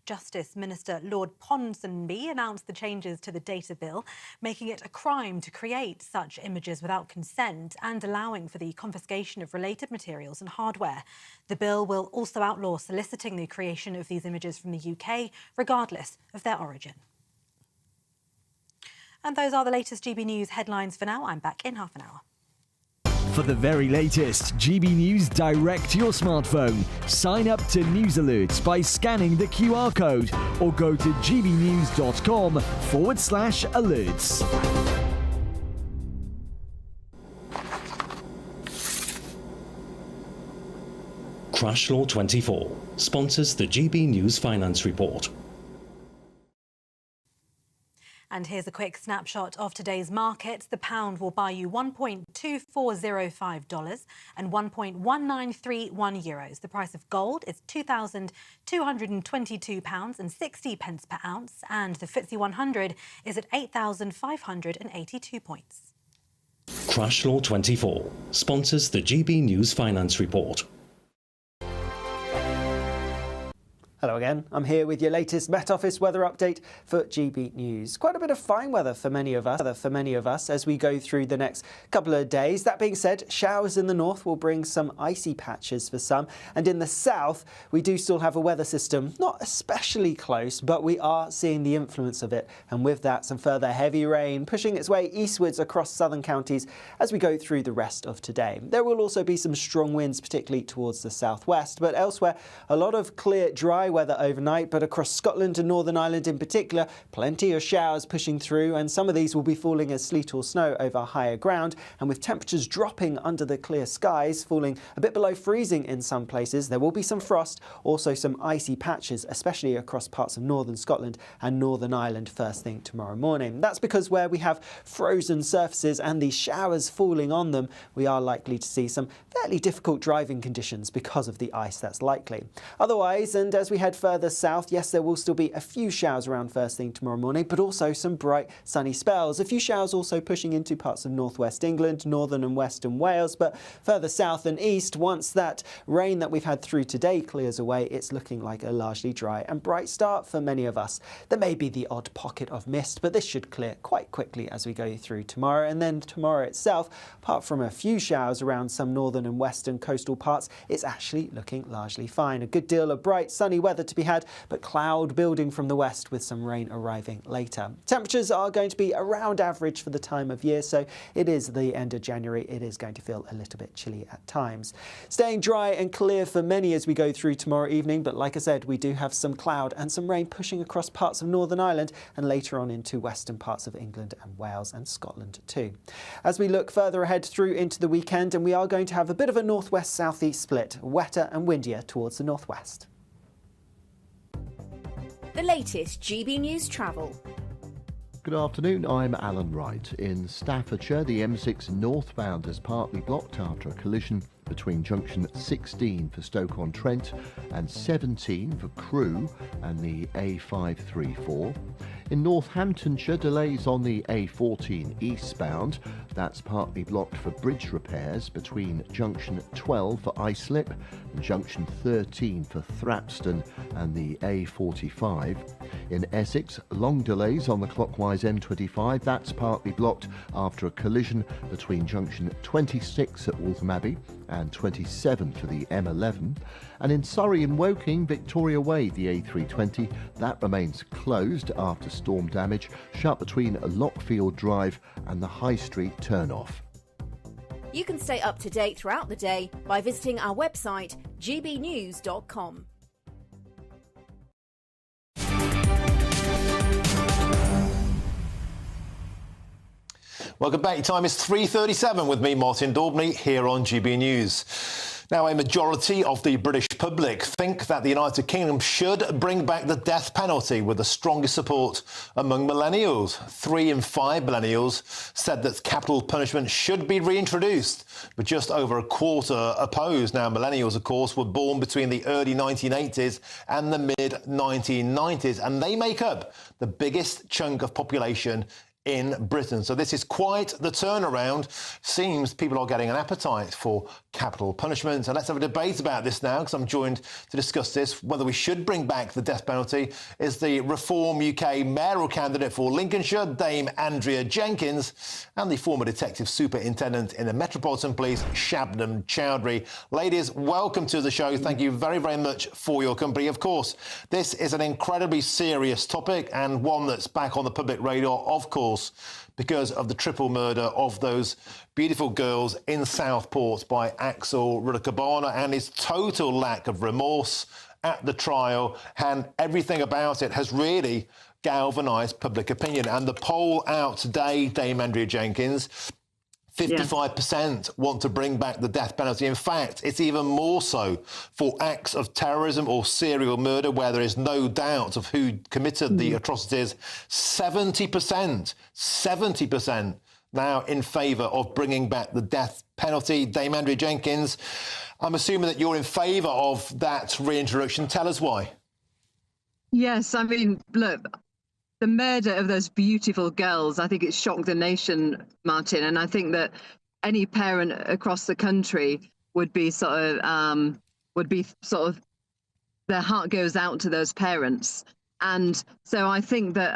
Speaker 2: Justice Minister Lord Ponsonby announced the changes to the data bill, making it a crime to create such images without consent and allowing for the confiscation of related materials and hardware. The bill will also outlaw soliciting the creation of these images from the UK, regardless of their origin. And those are the latest GB News headlines for now. I'm back in half an hour.
Speaker 22: For the very latest GB News direct to your smartphone, sign up to News Alerts by scanning the QR code or go to gbnews.com/alerts.
Speaker 23: Crash Law 24 sponsors the GB News Finance Report.
Speaker 2: And here's a quick snapshot of today's markets. The pound will buy you $1.2405 and 1.1931 euros. The price of gold is £2,222.60 per ounce, and the FTSE 100 is at 8,582 points.
Speaker 3: Crash Law 24 sponsors the GB News Finance Report.
Speaker 7: Hello again, I'm here with your latest Met Office weather update for GB News. Quite a bit of fine weather for many of us as we go through the next couple of days. That being said, showers in the north will bring some icy patches for some, and in the south we do still have a weather system, not especially close, but we are seeing the influence of it, and with that some further heavy rain pushing its way eastwards across southern counties as we go through the rest of today. There will also be some strong winds, particularly towards the southwest, but elsewhere a lot of clear, dry weather overnight, but across Scotland and Northern Ireland in particular, plenty of showers pushing through, and some of these will be falling as sleet or snow over higher ground, and with temperatures dropping under the clear skies, falling a bit below freezing in some places. There will be some frost, also some icy patches, especially across parts of northern Scotland and Northern Ireland first thing tomorrow morning. That's because where we have frozen surfaces and these showers falling on them, we are likely to see some fairly difficult driving conditions because of the ice that's likely. Otherwise, and as we head further south, yes, there will still be a few showers around first thing tomorrow morning, but also some bright sunny spells. A few showers also pushing into parts of northwest England, northern and western Wales, but further south and east, once that rain that we've had through today clears away, it's looking like a largely dry and bright start for many of us. There may be the odd pocket of mist, but this should clear quite quickly as we go through tomorrow. And then tomorrow itself, apart from a few showers around some northern and western coastal parts, it's actually looking largely fine. A good deal of bright sunny weather to be had, but cloud building from the west with some rain arriving later. Temperatures are going to be around average for the time of year, so it is the end of January. It is going to feel a little bit chilly at times. Staying dry and clear for many as we go through tomorrow evening, but like I said, we do have some cloud and some rain pushing across parts of Northern Ireland and later on into western parts of England and Wales and Scotland too. As we look further ahead through into the weekend, and we are going to have a bit of a northwest-southeast split, wetter and windier towards the northwest.
Speaker 23: The latest GB News travel.
Speaker 24: Good afternoon, I'm Alan Wright. In Staffordshire, the M6 northbound is partly blocked after a collision between junction 16 for Stoke-on-Trent and 17 for Crewe and the A534. In Northamptonshire, delays on the A14 eastbound. That's partly blocked for bridge repairs between junction 12 for Islip and junction 13 for Thrapston and the A45. In Essex, long delays on the clockwise M25. That's partly blocked after a collision between junction 26 at Waltham Abbey and 27 for the M11. And in Surrey and Woking, Victoria Way, the A320, that remains closed after storm damage, shut between Lockfield Drive and the High Street turnoff.
Speaker 23: You can stay up to date throughout the day by visiting our website gbnews.com.
Speaker 1: Welcome back. Your time is 3:37 with me, Martin Daubney, here on GB News. Now, a majority of the British public think that the United Kingdom should bring back the death penalty, with the strongest support among millennials. 3 in 5 millennials said that capital punishment should be reintroduced, but just over a quarter opposed. Now, millennials, of course, were born between the early 1980s and the mid-1990s, and they make up the biggest chunk of population in Britain. So this is quite the turnaround. Seems people are getting an appetite for capital punishment. And let's have a debate about this now, because I'm joined to discuss this. Whether we should bring back the death penalty is the Reform UK mayoral candidate for Lincolnshire, Dame Andrea Jenkins, and the former detective superintendent in the Metropolitan Police, Shabnam Chowdhury. Ladies, welcome to the show. Thank you very, very much for your company. Of course, this is an incredibly serious topic, and one that's back on the public radar, of course, because of the triple murder of those beautiful girls in Southport by Axel Rudakabana and his total lack of remorse at the trial, and everything about it has really galvanised public opinion. And the poll out today, Dame Andrea Jenkins, 55% want to bring back the death penalty. In fact, it's even more so for acts of terrorism or serial murder where there is no doubt of who committed the atrocities. 70% now in favour of bringing back the death penalty. Dame Andrea Jenkins, I'm assuming that you're in favour of that reintroduction. Tell us why.
Speaker 9: Yes, I mean, look, the murder of those beautiful girls, I think it shocked the nation, Martin, and I think that any parent across the country would be sort of their heart goes out to those parents. And so I think that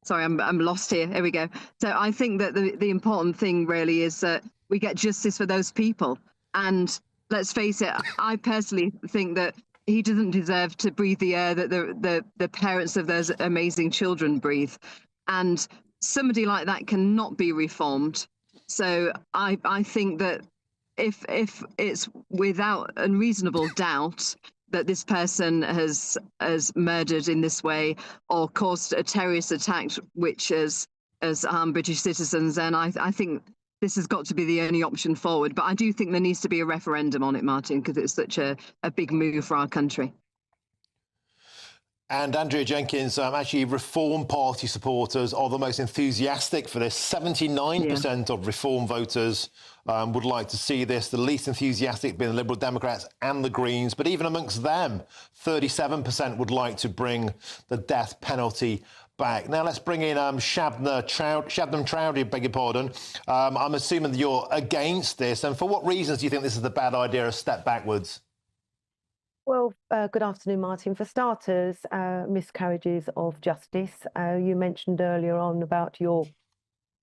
Speaker 9: sorry, I'm lost here. Here we go. So I think that the important thing really is that we get justice for those people. And let's face it, I personally think that he doesn't deserve to breathe the air that the parents of those amazing children breathe. And somebody like that cannot be reformed. So I think that if it's without unreasonable doubt that this person has murdered in this way or caused a terrorist attack which has harmed British citizens, then I think this has got to be the only option forward. But I do think there needs to be a referendum on it, Martin, because it's such a big move for our country.
Speaker 1: And Andrea Jenkins, actually Reform Party supporters are the most enthusiastic for this. 79% of Reform voters would like to see this. The least enthusiastic being the Liberal Democrats and the Greens. But even amongst them, 37% would like to bring the death penalty back. Now let's bring in Shabnam Chowdhury, beg your pardon. I'm assuming that you're against this. And for what reasons do you think this is a bad idea, a step backwards?
Speaker 10: Well, good afternoon, Martin. For starters, miscarriages of justice. You mentioned earlier on about your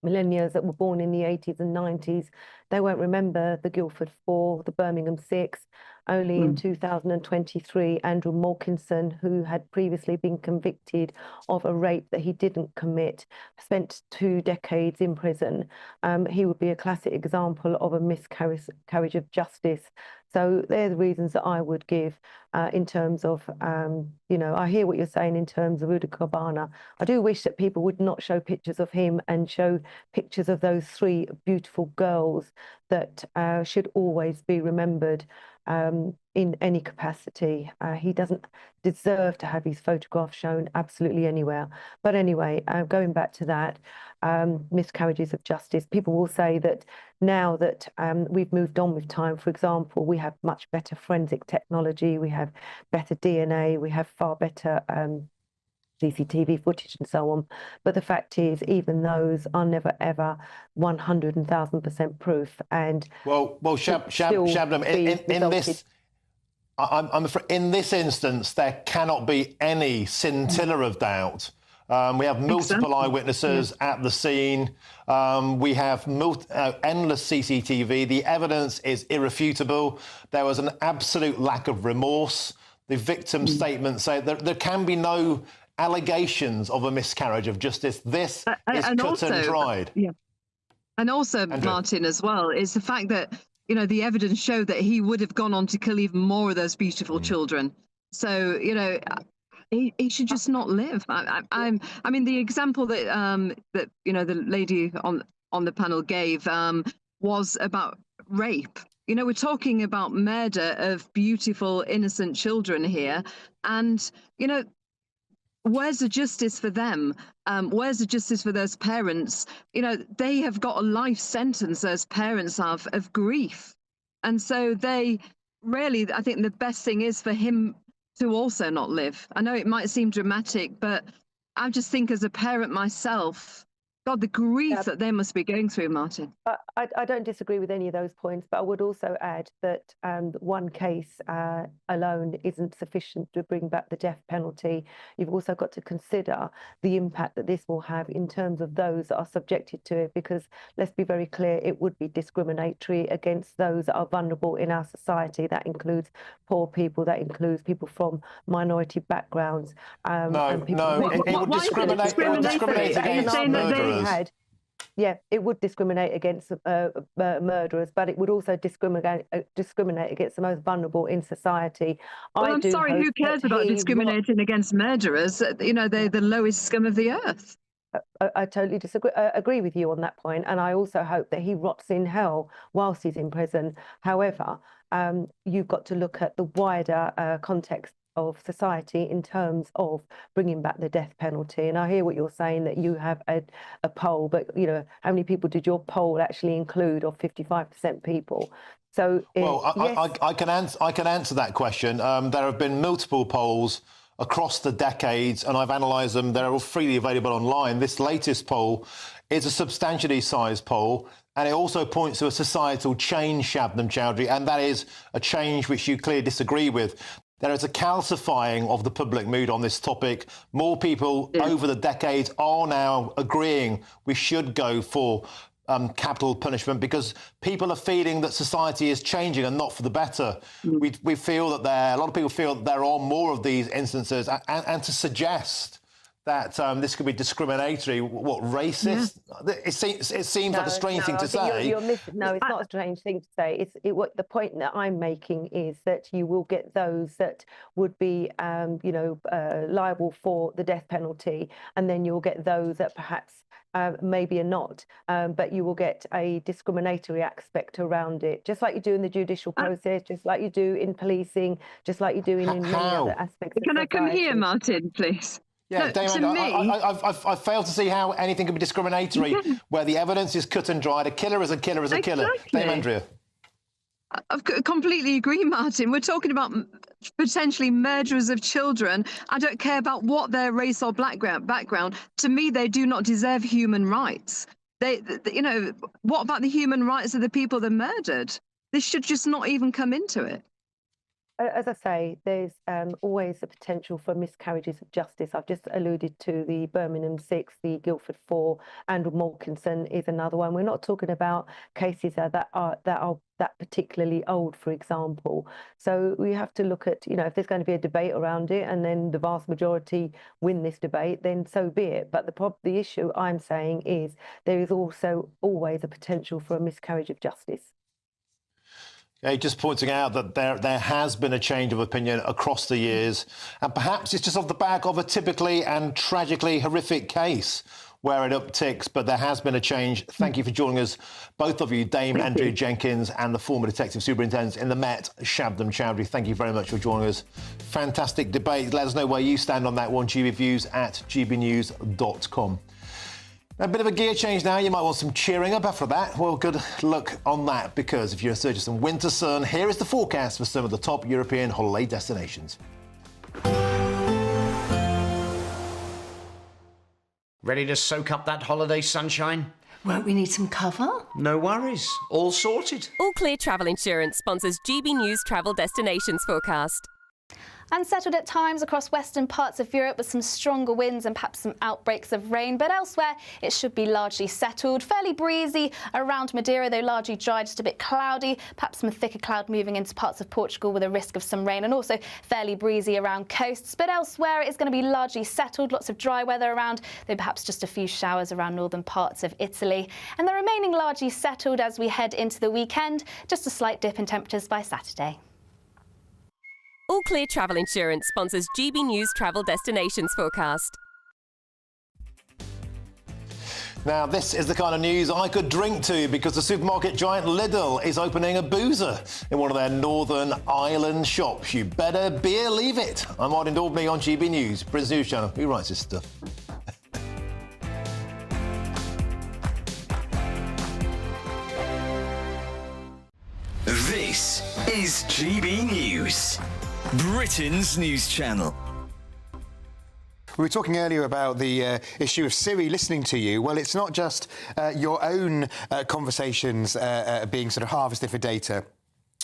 Speaker 10: millennials that were born in the 80s and 90s. They won't remember the Guildford 4, the Birmingham 6. Only in 2023, Andrew Morkinson, who had previously been convicted of a rape that he didn't commit, spent 2 decades in prison. He would be a classic example of a miscarriage of justice. So they're the reasons that I would give in terms of, you know, I hear what you're saying in terms of Uda Kobana. I do wish that people would not show pictures of him and show pictures of those 3 beautiful girls that should always be remembered in any capacity. He doesn't deserve to have his photograph shown absolutely anywhere. But anyway, going back to that, miscarriages of justice, people will say that now that we've moved on with time, for example, we have much better forensic technology, we have better DNA, we have far better CCTV footage and so on. But the fact is, even those are never ever 1,000% proof. And
Speaker 1: Shabnam, in this, I'm afraid in this instance, there cannot be any scintilla of doubt. We have multiple eyewitnesses at the scene. We have endless CCTV. The evidence is irrefutable. There was an absolute lack of remorse. The victim's statements say that there can be no allegations of a miscarriage of justice. This is cut and dried.
Speaker 9: Yeah. And also, Andrew, Martin, as well, is the fact that, you know, the evidence showed that he would have gone on to kill even more of those beautiful children. So, you know, he should just not live. I mean, the example that that, you know, the lady on the panel gave was about rape. You know, we're talking about murder of beautiful, innocent children here, and you know, where's the justice for them? Where's the justice for those parents? You know, they have got a life sentence, those parents have, of grief. And so they really, I think the best thing is for him to also not live. I know it might seem dramatic, but I just think as a parent myself, God, the grief that they must be going through, Martin.
Speaker 10: I don't disagree with any of those points, but I would also add that one case alone isn't sufficient to bring back the death penalty. You've also got to consider the impact that this will have in terms of those that are subjected to it, because let's be very clear, it would be discriminatory against those that are vulnerable in our society. That includes poor people, that includes people from minority backgrounds.
Speaker 1: It would discriminate against murderers.
Speaker 10: Yeah, it would discriminate against murderers, but it would also discriminate against the most vulnerable in society.
Speaker 9: Well, I'm sorry, who cares about discriminating against murderers? You know, they're the lowest scum of the earth.
Speaker 10: I totally agree with you on that point, and I also hope that he rots in hell whilst he's in prison. However, you've got to look at the wider context of society in terms of bringing back the death penalty. And I hear what you're saying, that you have a poll, but you know, how many people did your poll actually include of 55% people? So,
Speaker 1: well,
Speaker 10: yes.
Speaker 1: I can answer that question. There have been multiple polls across the decades, and I've analysed them. They're all freely available online. This latest poll is a substantially sized poll, and it also points to a societal change, Shabnam Chowdhury, and that is a change which you clearly disagree with. There is a calcifying of the public mood on this topic. More people over the decades are now agreeing we should go for capital punishment, because people are feeling that society is changing and not for the better. We feel that a lot of people feel that there are more of these instances, and to suggest that this could be discriminatory, racist? Yeah. It seems like a strange thing to say.
Speaker 10: No, it's not a strange thing to say. The point that I'm making is that you will get those that would be, liable for the death penalty, and then you'll get those that perhaps maybe are not, but you will get a discriminatory aspect around it, just like you do in the judicial process, just like you do in policing, just like you do in many other aspects of society.
Speaker 9: Can I come here, Martin, please?
Speaker 1: Yeah,
Speaker 9: no,
Speaker 1: Damon, I fail to see how anything can be discriminatory where the evidence is cut and dried. A killer is a killer is a killer. Dame Andrea.
Speaker 9: I completely agree, Martin. We're talking about potentially murderers of children. I don't care about what their race or background. To me, they do not deserve human rights. What about the human rights of the people that murdered? This should just not even come into it.
Speaker 10: As I say, there's always the potential for miscarriages of justice. I've just alluded to the Birmingham 6, the Guildford 4, Andrew Morkinson is another one. We're not talking about cases that are that particularly old, for example. So we have to look at, if there's going to be a debate around it and then the vast majority win this debate, then so be it. But the issue I'm saying is there is also always a potential for a miscarriage of justice.
Speaker 1: Yeah, just pointing out that there has been a change of opinion across the years, and perhaps it's just off the back of a typically and tragically horrific case where it upticks, but there has been a change. Thank you for joining us, both of you, Dame Andrea Jenkins and the former Detective Superintendent in the Met, Shabnam Chowdhury. Thank you very much for joining us. Fantastic debate. Let us know where you stand on that one, gbviews@gbnews.com. A bit of a gear change now. You might want some cheering up after that. Well, good luck on that, because if you're in search of some winter sun, here is the forecast for some of the top European holiday destinations.
Speaker 11: Ready to soak up that holiday sunshine?
Speaker 12: Won't we need some cover?
Speaker 11: No worries. All sorted.
Speaker 13: All Clear Travel Insurance sponsors GB News Travel Destinations Forecast.
Speaker 15: Unsettled at times across western parts of Europe with some stronger winds and perhaps some outbreaks of rain, but elsewhere it should be largely settled. Fairly breezy around Madeira, though largely dry, just a bit cloudy. Perhaps some thicker cloud moving into parts of Portugal with a risk of some rain, and also fairly breezy around coasts. But elsewhere it's going to be largely settled, lots of dry weather around, though perhaps just a few showers around northern parts of Italy. And the remaining largely settled as we head into the weekend, just a slight dip in temperatures by Saturday.
Speaker 13: All Clear Travel Insurance sponsors GB News Travel Destinations Forecast.
Speaker 1: Now, this is the kind of news I could drink to, because the supermarket giant Lidl is opening a boozer in one of their Northern Ireland shops. You better believe it. I'm Martin Daubney on GB News, Britain's news channel. Who writes this stuff?
Speaker 16: This is GB News, Britain's news channel.
Speaker 25: We were talking earlier about the issue of Siri listening to you. Well, it's not just your own conversations being sort of harvested for data,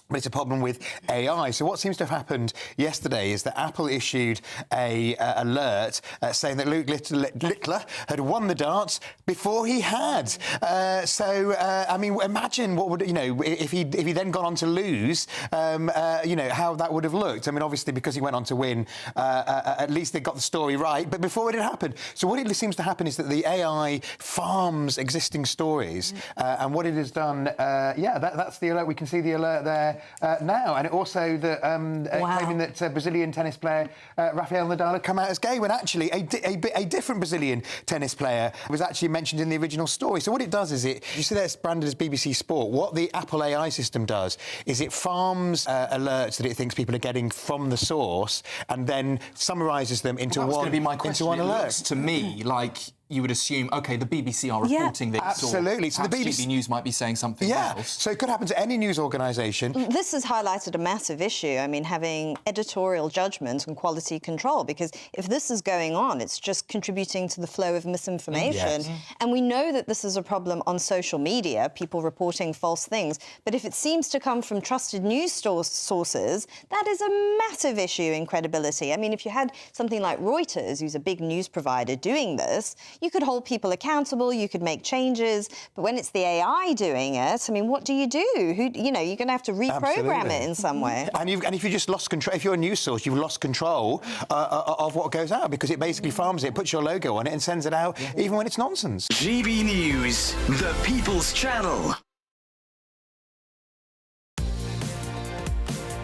Speaker 25: but it's a problem with AI. So what seems to have happened yesterday is that Apple issued a alert saying that Luke Littler had won the darts before he had. I mean, imagine what would, if he then gone on to lose, how that would have looked. I mean, obviously, because he went on to win, at least they got the story right, but before it had happened. So what it seems to happen is that the AI farms existing stories, and what it has done, that's the alert. We can see the alert there. there now. And also claiming that Brazilian tennis player Rafael Nadal had come out as gay, when actually a different Brazilian tennis player was actually mentioned in the original story. So what it does is you see that's branded as BBC Sport. What the Apple AI system does is it farms alerts that it thinks people are getting from the source and then summarises them into
Speaker 8: one. That was going to be my
Speaker 25: into
Speaker 8: question.
Speaker 25: one
Speaker 8: It
Speaker 25: alert.
Speaker 8: looks to me like you would assume, OK, the BBC are reporting this.
Speaker 25: Absolutely.
Speaker 8: So the BBC News might be saying something else.
Speaker 25: So it could happen to any news organisation.
Speaker 12: This has highlighted a massive issue. I mean, having editorial judgment and quality control, because if this is going on, it's just contributing to the flow of misinformation.
Speaker 25: Yes.
Speaker 12: And we know that this is a problem on social media, people reporting false things. But if it seems to come from trusted news sources, that is a massive issue in credibility. I mean, if you had something like Reuters, who's a big news provider, doing this, you could hold people accountable, you could make changes, but when it's the AI doing it, I mean, what do? You're going to have to reprogram it in some way.
Speaker 25: And if you just lost control, if you're a news source, you've lost control of what goes out, because it basically farms it, puts your logo on it and sends it out, even when it's nonsense.
Speaker 16: GB News, the People's Channel.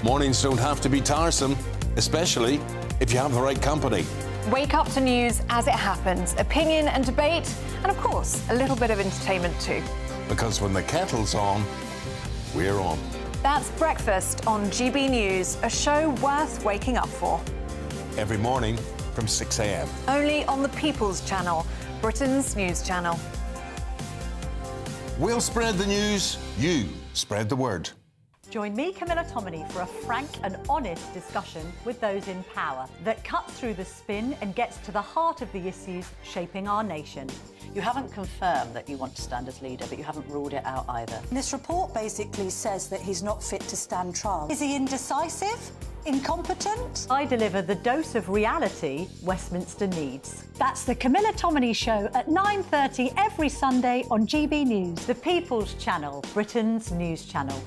Speaker 19: Mornings don't have to be tiresome, especially if you have the right company.
Speaker 14: Wake up to news as it happens, opinion and debate, and of course, a little bit of entertainment too.
Speaker 19: Because when the kettle's on, we're on.
Speaker 14: That's Breakfast on GB News, a show worth waking up for.
Speaker 19: Every morning from 6 a.m.
Speaker 14: Only on the People's Channel, Britain's news channel.
Speaker 19: We'll spread the news, you spread the word.
Speaker 17: Join me, Camilla Tominey, for a frank and honest discussion with those in power that cuts through the spin and gets to the heart of the issues shaping our nation.
Speaker 18: You haven't confirmed that you want to stand as leader, but you haven't ruled it out either.
Speaker 26: This report basically says that he's not fit to stand trial. Is he indecisive? Incompetent?
Speaker 17: I deliver the dose of reality Westminster needs. That's the Camilla Tominey Show at 9:30 every Sunday on GB News, the People's Channel, Britain's news channel.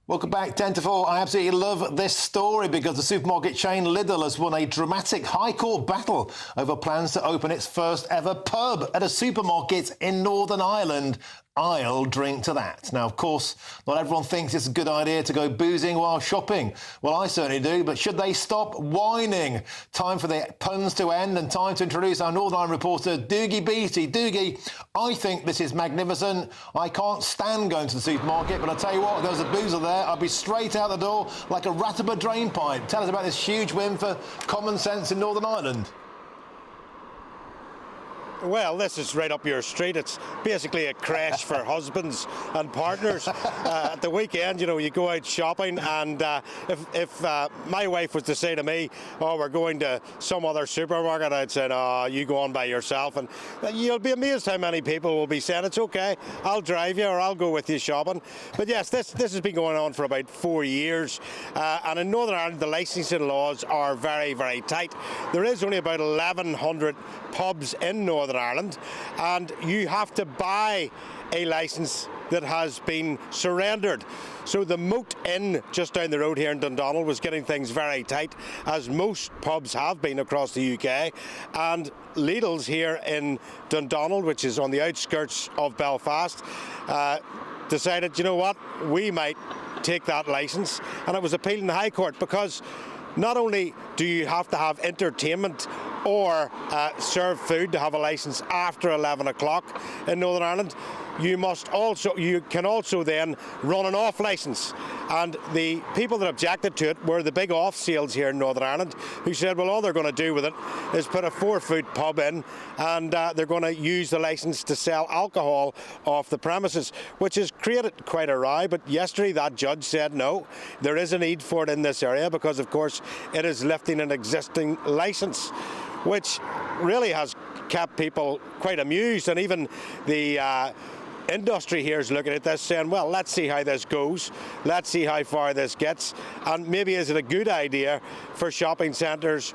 Speaker 1: Welcome back, 10 to 4. I absolutely love this story because the supermarket chain Lidl has won a dramatic High Court battle over plans to open its first ever pub at a supermarket in Northern Ireland. I'll drink to that. Now, of course, not everyone thinks it's a good idea to go boozing while shopping. Well, I certainly do, but should they stop whining? Time for the puns to end and time to introduce our Northern Ireland reporter, Doogie Beattie. Doogie, I think this is magnificent. I can't stand going to the supermarket, but I'll tell you what, if there was a boozer there, I'd be straight out the door like a rat up a drain pipe. Tell us about this huge win for common sense in Northern Ireland.
Speaker 27: Well, this is right up your street. It's basically a creche for husbands and partners. At the weekend, you go out shopping, and if my wife was to say to me, "Oh, we're going to some other supermarket," I'd say, "Oh, you go on by yourself." And you'll be amazed how many people will be saying, "It's okay, I'll drive you, or I'll go with you shopping." But yes, this has been going on for about 4 years, and in Northern Ireland, the licensing laws are very, very tight. There is only about 1,100 pubs in Northern Ireland, and you have to buy a licence that has been surrendered. So the Moat Inn just down the road here in Dundonald was getting things very tight, as most pubs have been across the UK, and Lidl's here in Dundonald, which is on the outskirts of Belfast, decided, you know what, we might take that licence, and it was appealed in the High Court, because not only do you have to have entertainment or serve food to have a licence after 11 o'clock in Northern Ireland, you can also then run an off licence. And the people that objected to it were the big off sales here in Northern Ireland, who said, well, all they're going to do with it is put a 4-foot pub in, and they're going to use the licence to sell alcohol off the premises, which has created quite a row. But yesterday that judge said no, there is a need for it in this area, because of course it is lifting an existing licence, which really has kept people quite amused. And even the industry here is looking at this saying, well, let's see how this goes, let's see how far this gets, and maybe is it a good idea for shopping centres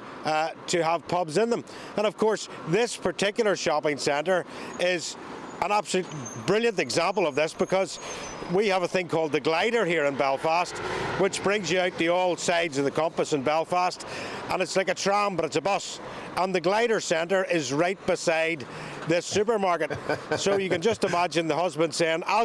Speaker 27: to have pubs in them. And of course this particular shopping centre is an absolute brilliant example of this, because we have a thing called the glider here in Belfast, which brings you out to all sides of the compass in Belfast, and it's like a tram, but it's a bus. And the glider centre is right beside this supermarket. So you can just imagine the husband saying, I'll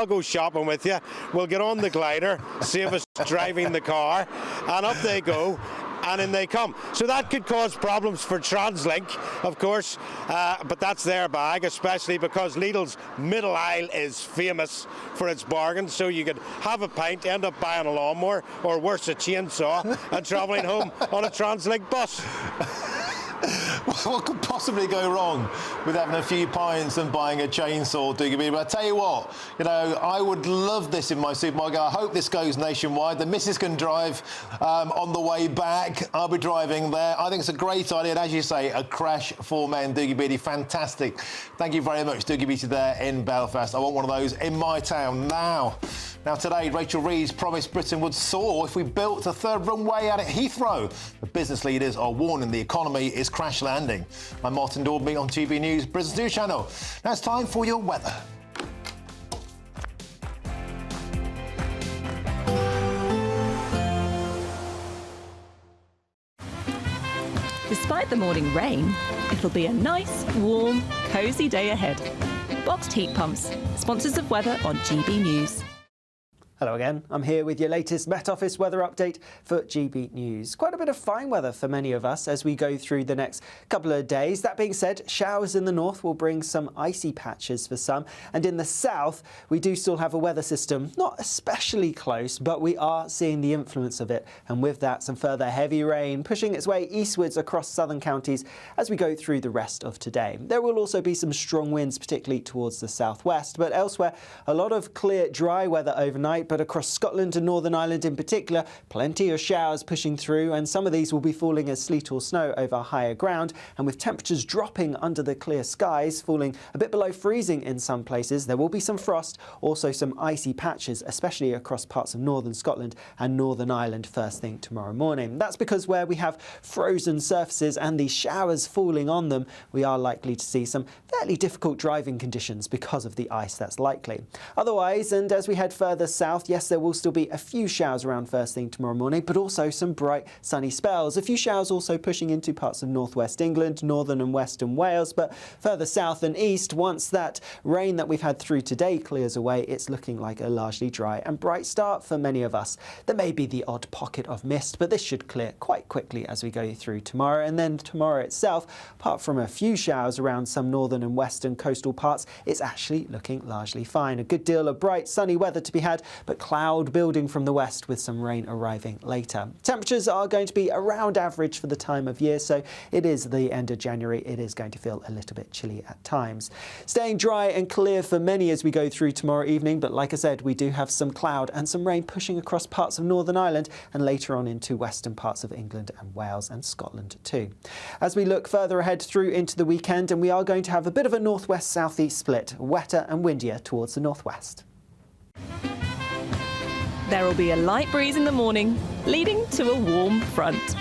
Speaker 27: go shopping with you, we'll get on the glider, save us driving the car, and up they go. And in they come. So that could cause problems for TransLink, of course, but that's their bag, especially because Lidl's middle aisle is famous for its bargains. So you could have a pint, end up buying a lawnmower, or worse, a chainsaw, and travelling home on a TransLink bus.
Speaker 1: What could possibly go wrong with having a few pints and buying a chainsaw, Dougie? But I tell you what, I would love this in my supermarket. I hope this goes nationwide. The missus can drive on the way back. I'll be driving there. I think it's a great idea. And as you say, a crash for men, Dougie Beattie. Fantastic. Thank you very much, Dougie Beattie, there in Belfast. I want one of those in my town now. Now, today, Rachel Reeves promised Britain would soar if we built a third runway out at Heathrow. The business leaders are warning the economy is crash landing. I'm Martin Daubney on GB News, Britain's News Channel. Now it's time for your weather.
Speaker 13: Despite the morning rain, it'll be a nice, warm, cosy day ahead. Boxed heat pumps, sponsors of weather on GB News.
Speaker 7: Hello again, I'm here with your latest Met Office weather update for GB News. Quite a bit of fine weather for many of us as we go through the next couple of days. That being said, showers in the north will bring some icy patches for some, and in the south we do still have a weather system, not especially close, but we are seeing the influence of it, and with that some further heavy rain pushing its way eastwards across southern counties as we go through the rest of today. There will also be some strong winds, particularly towards the southwest, but elsewhere a lot of clear, dry weather overnight. But across Scotland and Northern Ireland in particular, plenty of showers pushing through, and some of these will be falling as sleet or snow over higher ground, and with temperatures dropping under the clear skies, falling a bit below freezing in some places. There will be some frost, also some icy patches, especially across parts of northern Scotland and Northern Ireland first thing tomorrow morning. That's because where we have frozen surfaces and these showers falling on them, we are likely to see some fairly difficult driving conditions because of the ice that's likely. Otherwise, and as we head further south, yes, there will still be a few showers around first thing tomorrow morning, but also some bright sunny spells. A few showers also pushing into parts of northwest England, northern and western Wales, but further south and east, once that rain that we've had through today clears away, it's looking like a largely dry and bright start for many of us. There may be the odd pocket of mist, but this should clear quite quickly as we go through tomorrow. And then tomorrow itself, apart from a few showers around some northern and western coastal parts, it's actually looking largely fine. A good deal of bright sunny weather to be had, but cloud building from the west with some rain arriving later. Temperatures are going to be around average for the time of year, so it is the end of January. It is going to feel a little bit chilly at times. Staying dry and clear for many as we go through tomorrow evening, but like I said, we do have some cloud and some rain pushing across parts of Northern Ireland and later on into western parts of England and Wales and Scotland too. As we look further ahead through into the weekend, and we are going to have a bit of a northwest-southeast split, wetter and windier towards the northwest.
Speaker 13: There will be a light breeze in the morning, leading to a warm front.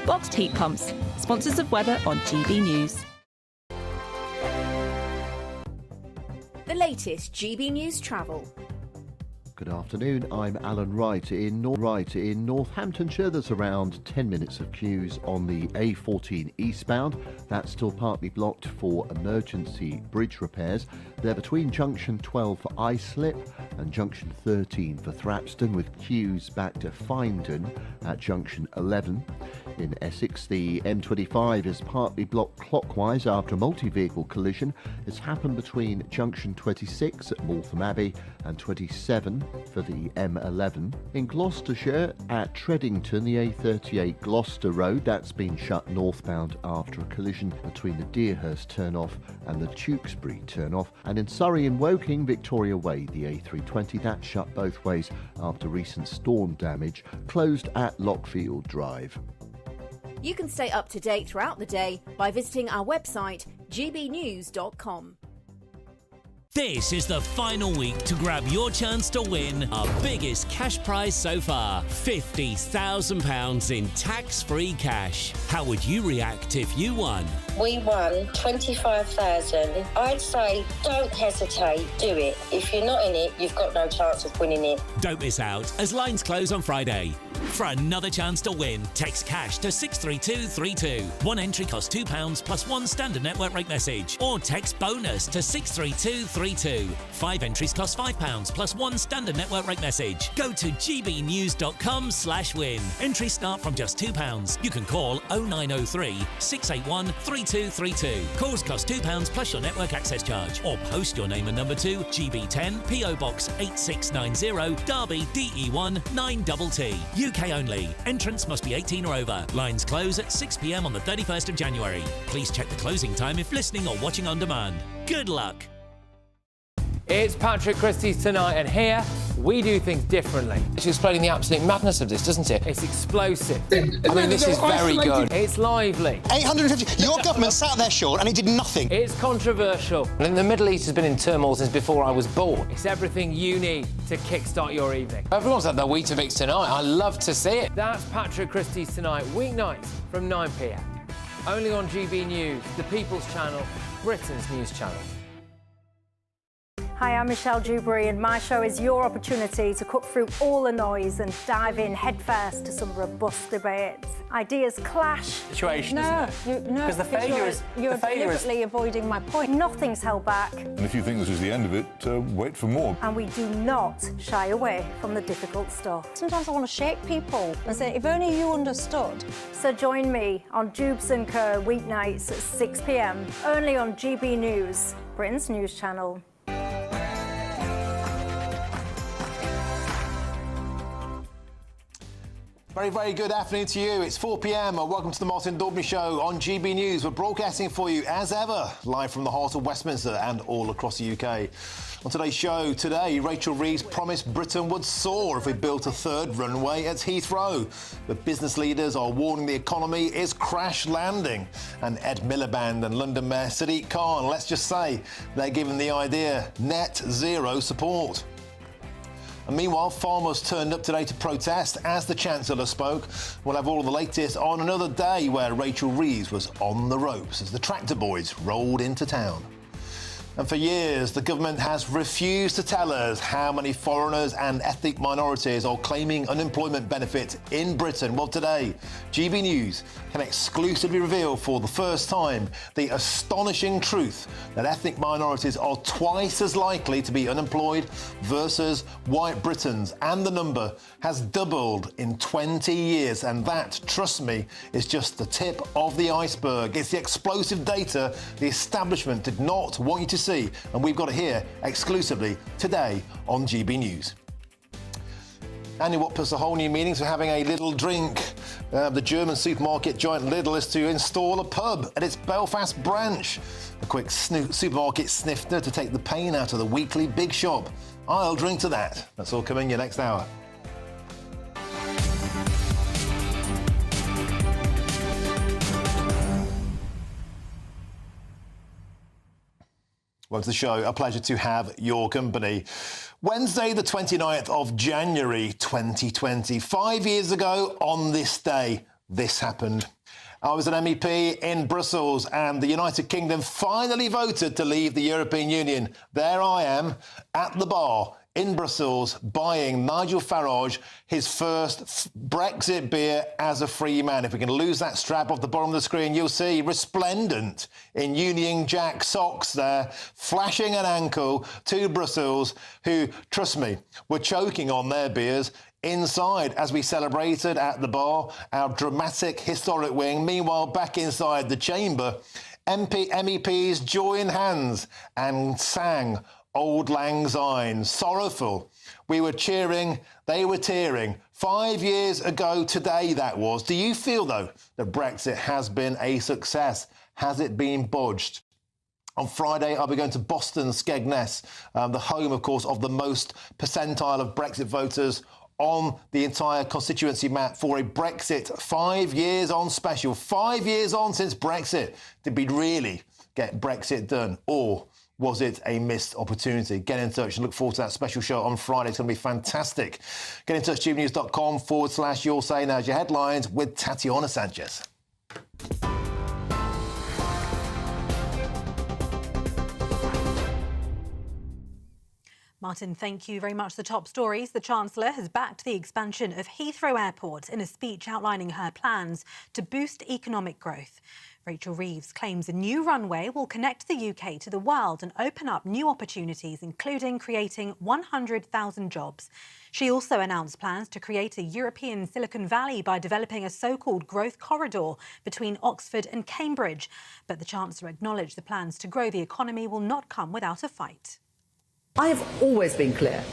Speaker 13: Boxed heat pumps, sponsors of weather on GB News.
Speaker 23: The latest GB News travel.
Speaker 24: Good afternoon, I'm Alan Wright. In Northamptonshire, there's around 10 minutes of queues on the A14 eastbound. That's still partly blocked for emergency bridge repairs. They're between junction 12 for Islip and junction 13 for Thrapston, with queues back to Findon at junction 11. In Essex, the M25 is partly blocked clockwise after a multi-vehicle collision. It's happened between junction 26 at Waltham Abbey and 27 for the M11. In Gloucestershire, at Treddington, the A38 Gloucester Road, that's been shut northbound after a collision between the Deerhurst turn-off and the Tewkesbury turn-off. And in Surrey and Woking, Victoria Way, the A320, that's shut both ways after recent storm damage, closed at Lockfield Drive.
Speaker 23: You can stay up to date throughout the day by visiting our website, gbnews.com.
Speaker 2: This is the final week to grab your chance to win our biggest cash prize so far, £50,000 in tax-free cash. How would you react if you won?
Speaker 4: We won 25,000. I'd say don't hesitate, do it. If you're not in it, you've got no chance of winning it.
Speaker 2: Don't miss out as lines close on Friday. For another chance to win, text cash to 63232. One entry costs £2 plus one standard network rate message. Or text bonus to 63232. 5 entries cost £5 plus one standard network rate message. Go to gbnews.com/win. Entries start from just £2. You can call 0903 681 3232. Calls cost £2 plus your network access charge. Or post your name and number to GB10 PO Box 8690 Derby DE1 9TT. UK only. Entrance must be 18 or over. Lines close at 6 p.m. on the 31st of January. Please check the closing time if listening or watching on demand. Good luck.
Speaker 5: It's Patrick Christie's Tonight, and here we do things differently.
Speaker 6: It's explaining the absolute madness of this, doesn't it?
Speaker 5: It's explosive.
Speaker 6: I mean, this is very good.
Speaker 5: It's lively.
Speaker 6: 850. Your government sat there, Sean, and it did nothing.
Speaker 5: It's controversial.
Speaker 6: And the Middle East has been in turmoil since before I was born.
Speaker 5: It's everything you need to kickstart your evening.
Speaker 6: Everyone's had their Weetabix tonight. I love to see it.
Speaker 5: That's Patrick Christie's Tonight, weeknights from 9 p.m. Only on GB News, the People's Channel, Britain's news channel.
Speaker 20: Hi, I'm Michelle Dewberry, and my show is your opportunity to cut through all the noise and dive in headfirst to some robust debates. Ideas clash.
Speaker 6: Situation,
Speaker 20: no,
Speaker 6: isn't it?
Speaker 20: No,
Speaker 6: Because the failure is
Speaker 20: you're deliberately avoiding my point. Nothing's held back,
Speaker 21: And if you think this is the end of it, wait for more.
Speaker 20: and we do not shy away from the difficult stuff.
Speaker 26: Sometimes I want to shake people and say, if only you understood.
Speaker 20: So join me on Dubes & Co. weeknights at 6 p.m. only on GB News, Britain's news channel.
Speaker 1: Very, very good afternoon to you. It's 4 p.m. Welcome to the Martin Daubney Show on GB News. We're broadcasting for you, as ever, live from the heart of Westminster and all across the UK. On today's show, today, Rachel Reeves promised Britain would soar if we built a third runway at Heathrow. But business leaders are warning the economy is crash landing. And Ed Miliband and London Mayor Sadiq Khan, let's just say, they're giving the idea net zero support. And meanwhile, farmers turned up today to protest as the Chancellor spoke. We'll have all of the latest on another day where Rachel Reeves was on the ropes as the tractor boys rolled into town. And for years, the government has refused to tell us how many foreigners and ethnic minorities are claiming unemployment benefits in Britain. Well, today, GB News can exclusively reveal for the first time the astonishing truth that ethnic minorities are twice as likely to be unemployed versus white Britons. And the number has doubled in 20 years. And that, trust me, is just the tip of the iceberg. It's the explosive data the establishment did not want you to see. And we've got it here exclusively today on GB News. And what puts a whole new meaning to having a little drink? The German supermarket giant Lidl is to install a pub at its Belfast branch. A quick supermarket snifter to take the pain out of the weekly big shop. I'll drink to that. That's all coming your next hour. Welcome to the show. A pleasure to have your company. Wednesday, the 29th of January 2020. 5 years ago on this day, this happened. I was an MEP in Brussels and the United Kingdom finally voted to leave the European Union. There I am at the bar in Brussels buying Nigel Farage his first Brexit beer as a free man. If we can lose that strap off the bottom of the screen, you'll see resplendent in Union Jack socks there, flashing an ankle to Brussels, who, trust me, were choking on their beers inside as we celebrated at the bar our dramatic historic wing. Meanwhile, back inside the chamber, MEPs joined hands and sang Auld Lang Syne. Sorrowful. We were cheering, they were tearing. 5 years ago today, that was. Do you feel, though, that Brexit has been a success? Has it been bodged? On Friday, I'll be going to Boston, Skegness, the home, of course, of the most percentile of Brexit voters on the entire constituency map for a Brexit 5 years on special. 5 years on since Brexit. Did we really get Brexit done? Or Was it a missed opportunity? Get in touch and look forward to that special show on Friday. It's going to be fantastic. Get in touch, gbnews.com/You'll Say. Now, your headlines with Tatiana Sanchez.
Speaker 3: Martin, thank you very much. The top stories. The Chancellor has backed the expansion of Heathrow Airport in a speech outlining her plans to boost economic growth. Rachel Reeves claims a new runway will connect the UK to the world and open up new opportunities, including creating 100,000 jobs. She also announced plans to create a European Silicon Valley by developing a so-called growth corridor between Oxford and Cambridge. But the Chancellor acknowledged the plans to grow the economy will not come without a fight.
Speaker 8: I have always been clear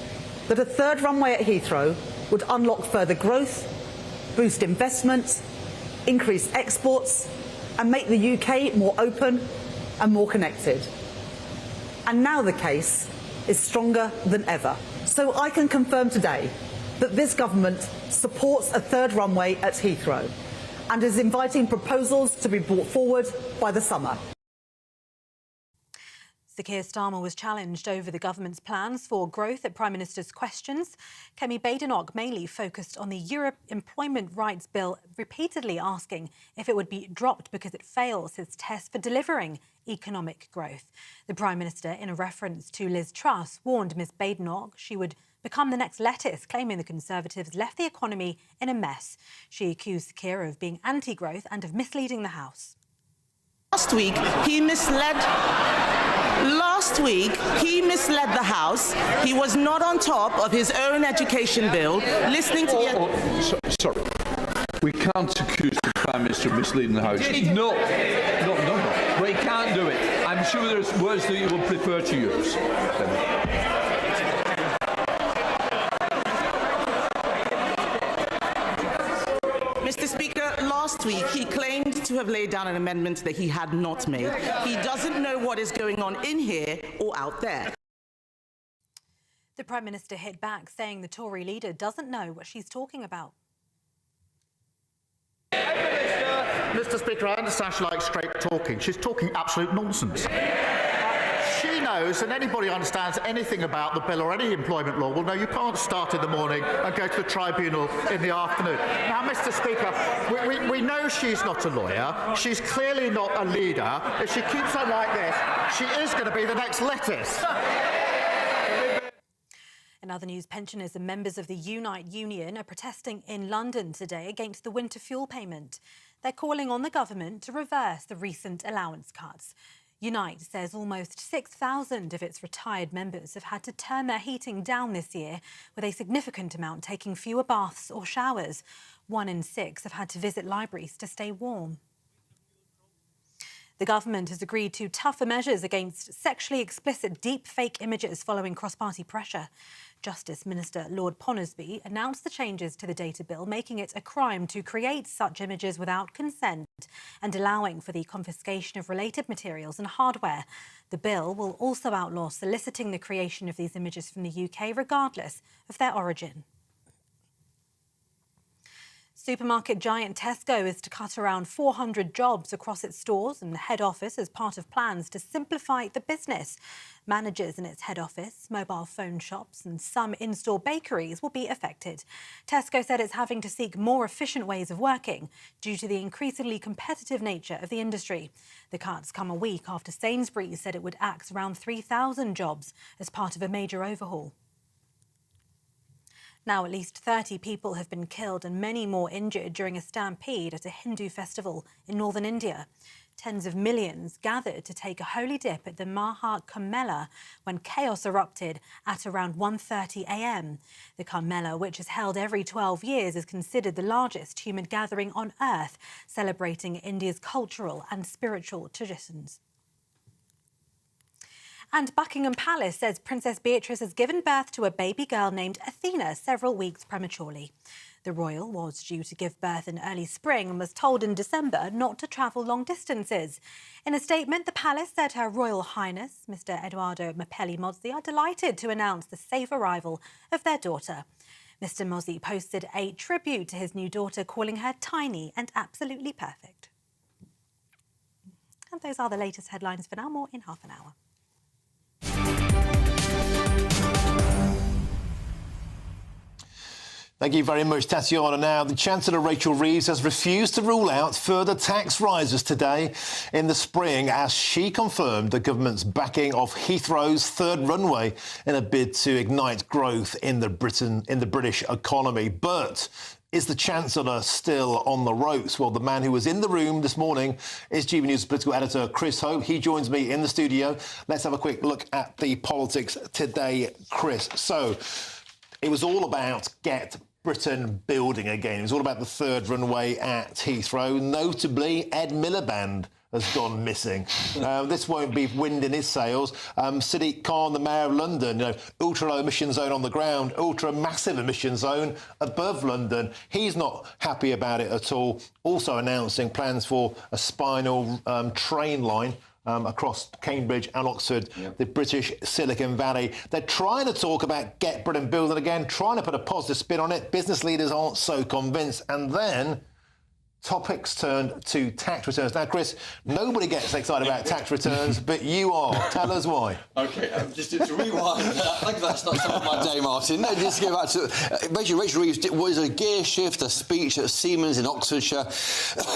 Speaker 8: that a third runway at Heathrow would unlock further growth, boost investment, increase exports and make the UK more open and more connected. And now the case is stronger than ever. So I can confirm today that this government supports a third runway at Heathrow and is inviting proposals to be brought forward by the summer.
Speaker 3: Sir Keir Starmer was challenged over the government's plans for growth at Prime Minister's questions. Kemi Badenoch mainly focused on the Europe Employment Rights Bill, repeatedly asking if it would be dropped because it fails its test for delivering economic growth. The Prime Minister, in a reference to Liz Truss, warned Ms Badenoch she would become the next lettuce, claiming the Conservatives left the economy in a mess. She accused Keir of being anti-growth and of misleading the House.
Speaker 9: Last week, he misled the House. He was not on top of his own education bill, listening to
Speaker 21: Sorry. We can't accuse the Prime Minister of misleading the House. No. We can't do it. I'm sure there's words that you would prefer to use.
Speaker 9: Mr. Speaker, last week he claimed to have laid down an amendment that he had not made. He doesn't know what is going on in here or out there.
Speaker 3: The Prime Minister hit back, saying the Tory leader doesn't know what she's talking about.
Speaker 10: Mr. Speaker, I understand she likes straight talking. She's talking absolute nonsense. She knows, and anybody who understands anything about the bill or any employment law will know you can't start in the morning and go to the tribunal in the afternoon. Now, Mr. Speaker, we know she's not a lawyer. She's clearly not a leader. If she keeps on like this, she is going to be the next lettuce.
Speaker 3: In other news, pensioners and members of the Unite union are protesting in London today against the winter fuel payment. They're calling on the government to reverse the recent allowance cuts. Unite says almost 6,000 of its retired members have had to turn their heating down this year, with a significant amount taking fewer baths or showers. 1 in 6 have had to visit libraries to stay warm. The government has agreed to tougher measures against sexually explicit deep-fake images following cross-party pressure. Justice Minister Lord Ponersby announced the changes to the data bill, making it a crime to create such images without consent and allowing for the confiscation of related materials and hardware. The bill will also outlaw soliciting the creation of these images from the UK, regardless of their origin. Supermarket giant Tesco is to cut around 400 jobs across its stores and head office as part of plans to simplify the business. Managers in its head office, mobile phone shops and some in-store bakeries will be affected. Tesco said it's having to seek more efficient ways of working due to the increasingly competitive nature of the industry. The cuts come a week after Sainsbury's said it would axe around 3,000 jobs as part of a major overhaul. Now, at least 30 people have been killed and many more injured during a stampede at a Hindu festival in northern India. Tens of millions gathered to take a holy dip at the Maha Kumbh Mela when chaos erupted at around 1:30 a.m. The Kumbh Mela, which is held every 12 years, is considered the largest human gathering on earth, celebrating India's cultural and spiritual traditions. And Buckingham Palace says Princess Beatrice has given birth to a baby girl named Athena several weeks prematurely. The royal was due to give birth in early spring and was told in December not to travel long distances. In a statement, the palace said Her Royal Highness, Mr Edoardo Mapelli Mozzi, are delighted to announce the safe arrival of their daughter. Mr Mozzi posted a tribute to his new daughter, calling her tiny and absolutely perfect. And those are the latest headlines for now. More in half an hour.
Speaker 1: Thank you very much, Tatiana. Now, the Chancellor Rachel Reeves has refused to rule out further tax rises today in the spring as she confirmed the government's backing of Heathrow's third runway in a bid to ignite growth in the British economy. But is the Chancellor still on the ropes? Well, the man who was in the room this morning is GB News political editor Chris Hope. He joins me in the studio. Let's have a quick look at the politics today, Chris. So, it was all about get Britain building again. It was all about the third runway at Heathrow. Notably, Ed Miliband has gone missing. This won't be wind in his sails. Sadiq Khan, the Mayor of London, ultra-low emission zone on the ground, ultra-massive emission zone above London. He's not happy about it at all. Also announcing plans for a spinal train line across Cambridge and Oxford, the British Silicon Valley. They're trying to talk about Get Britain Building again, trying to put a positive spin on it. Business leaders aren't so convinced. And then topics turned to tax returns. Now, Chris, nobody gets excited about tax returns, but you are. Tell us why.
Speaker 11: OK, just to rewind, that's not some of my day, Martin. No, just go back to Rachel Reeves was a gear shift, a speech at Siemens in Oxfordshire,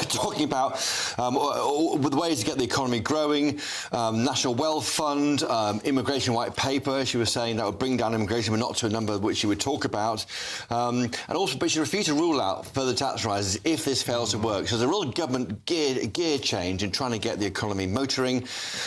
Speaker 11: talking about the ways to get the economy growing, National Wealth Fund, immigration white paper. She was saying that would bring down immigration, but not to a number which she would talk about. And also, but she refused to rule out further tax rises if this fails to work. So there's a real government gear change in trying to get the economy motoring.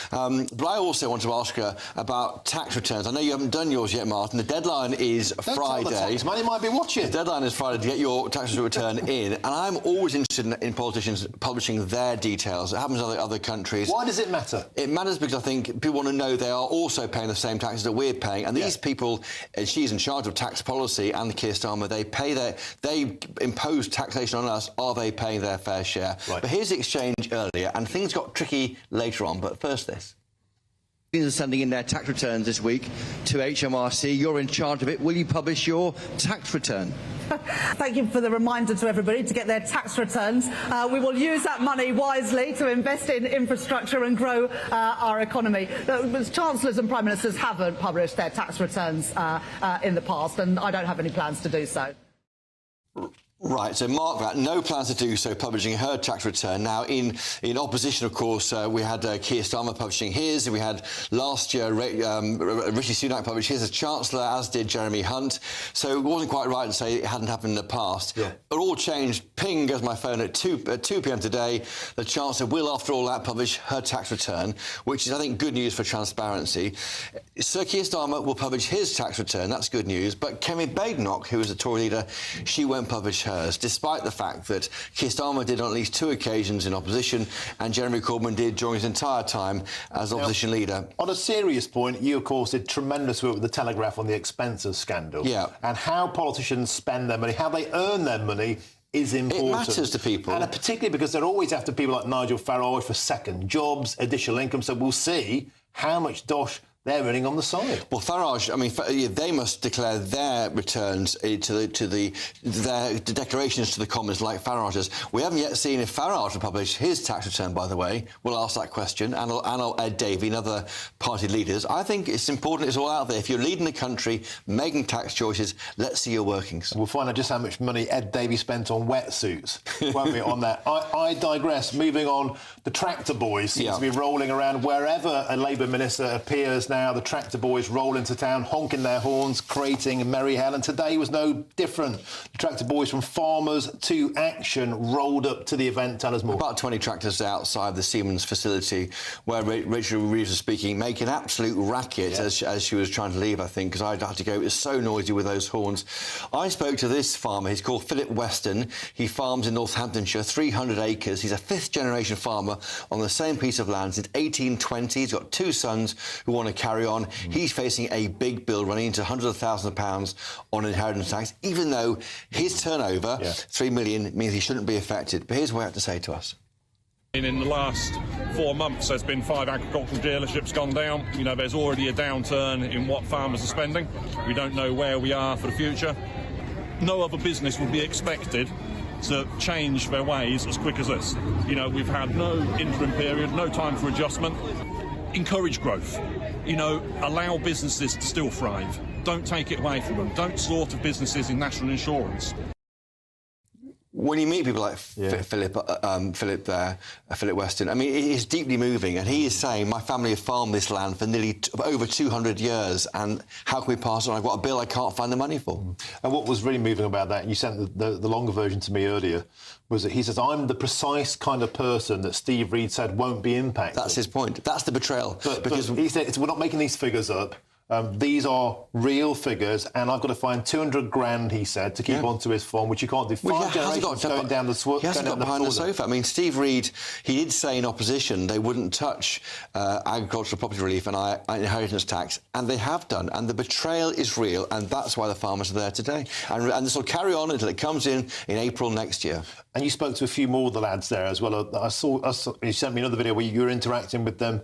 Speaker 11: But I also want to ask her about tax returns. I know you haven't done yours yet, Martin. The deadline is Friday.
Speaker 1: Tell the tax man, he might be watching.
Speaker 11: The deadline is Friday to get your tax return in. And I'm always interested in politicians publishing their details. It happens in other countries.
Speaker 1: Why does it matter?
Speaker 11: It matters because I think people want to know they are also paying the same taxes that we're paying. And these people, she's in charge of tax policy, and Keir Starmer, they impose taxation on us. Are they paying their fair share? Right. But here's the exchange earlier, and things got tricky later on. But first, this. Are sending in their tax returns this week to HMRC. You're in charge of it. Will you publish your tax return?
Speaker 8: Thank you for the reminder to everybody to get their tax returns. We will use that money wisely to invest in infrastructure and grow our economy. Chancellors and Prime Ministers haven't published their tax returns in the past, and I don't have any plans to do so.
Speaker 11: Right, so mark that. No plans to do so, publishing her tax return. Now, in opposition, of course, we had Keir Starmer publishing his. We had last year Rishi Sunak publish his as Chancellor, as did Jeremy Hunt. So it wasn't quite right to say it hadn't happened in the past. Yeah. It all changed. Ping goes my phone at 2 p.m. today. The Chancellor will, after all that, publish her tax return, which is, I think, good news for transparency. Sir Keir Starmer will publish his tax return. That's good news. But Kemi Badenoch, who is the Tory leader, she won't publish hers, despite the fact that Keir Starmer did on at least 2 occasions in opposition, and Jeremy Corbyn did during his entire time as opposition leader.
Speaker 1: On a serious point, you, of course, did tremendous work with the Telegraph on the expenses scandal. Yeah. And how politicians spend their money, how they earn their money, is important.
Speaker 11: It matters to people.
Speaker 1: And particularly because they're always after people like Nigel Farage for second jobs, additional income. So we'll see how much dosh they're earning on the side.
Speaker 11: Well, Farage, I mean, they must declare their returns their declarations to the Commons like Farage's. We haven't yet seen if Farage will publish his tax return, by the way. We'll ask that question, and Ed Davey and other party leaders. I think it's important it's all out there. If you're leading the country, making tax choices, let's see your workings.
Speaker 1: We'll find out just how much money Ed Davey spent on wetsuits, won't we, on that? I digress. Moving on, the tractor boys seem to be rolling around wherever a Labour minister appears. Now the tractor boys roll into town, honking their horns, creating merry hell, and today was no different. The tractor boys from Farmers to Action rolled up to the event. Tell us more.
Speaker 11: About 20 tractors outside the Siemens facility where Rachel Reeves was speaking, making absolute racket as she was trying to leave, I think, because I'd had to go. It was so noisy with those horns. I spoke to this farmer. He's called Philip Weston. He farms in Northamptonshire, 300 acres. He's a fifth-generation farmer on the same piece of land since 1820. He's got 2 sons who want to carry on. He's facing a big bill running into hundreds of thousands of pounds on inheritance tax, even though his turnover, 3 million, means he shouldn't be affected. But here's what he had to say to us.
Speaker 12: In the last 4 months, there's been 5 agricultural dealerships gone down. You know, there's already a downturn in what farmers are spending. We don't know where we are for the future. No other business would be expected to change their ways as quick as this. You know, we've had no interim period, no time for adjustment. Encourage growth. You know, allow businesses to still thrive. Don't take it away from them. Don't slaughter businesses in national insurance.
Speaker 11: When you meet people like Philip Weston, I mean, it is deeply moving, and he is saying, my family have farmed this land for nearly over 200 years, and how can we pass it on? I've got a bill I can't find the money for.
Speaker 1: And what was really moving about that, and you sent the longer version to me earlier, was that he says, I'm the precise kind of person that Steve Reed said won't be impacted.
Speaker 11: That's his point. That's the betrayal.
Speaker 1: But he said, we're not making these figures up. These are real figures, and I've got to find 200 grand, he said, to keep onto his farm, which you can't do. Five generations going down the
Speaker 11: He hasn't got behind the sofa. I mean, Steve Reed, he did say in opposition they wouldn't touch agricultural property relief and inheritance tax, and they have done. And the betrayal is real, and that's why the farmers are there today. And this will carry on until it comes in April next year.
Speaker 1: And you spoke to a few more of the lads there as well. I saw you sent me another video where you were interacting with them.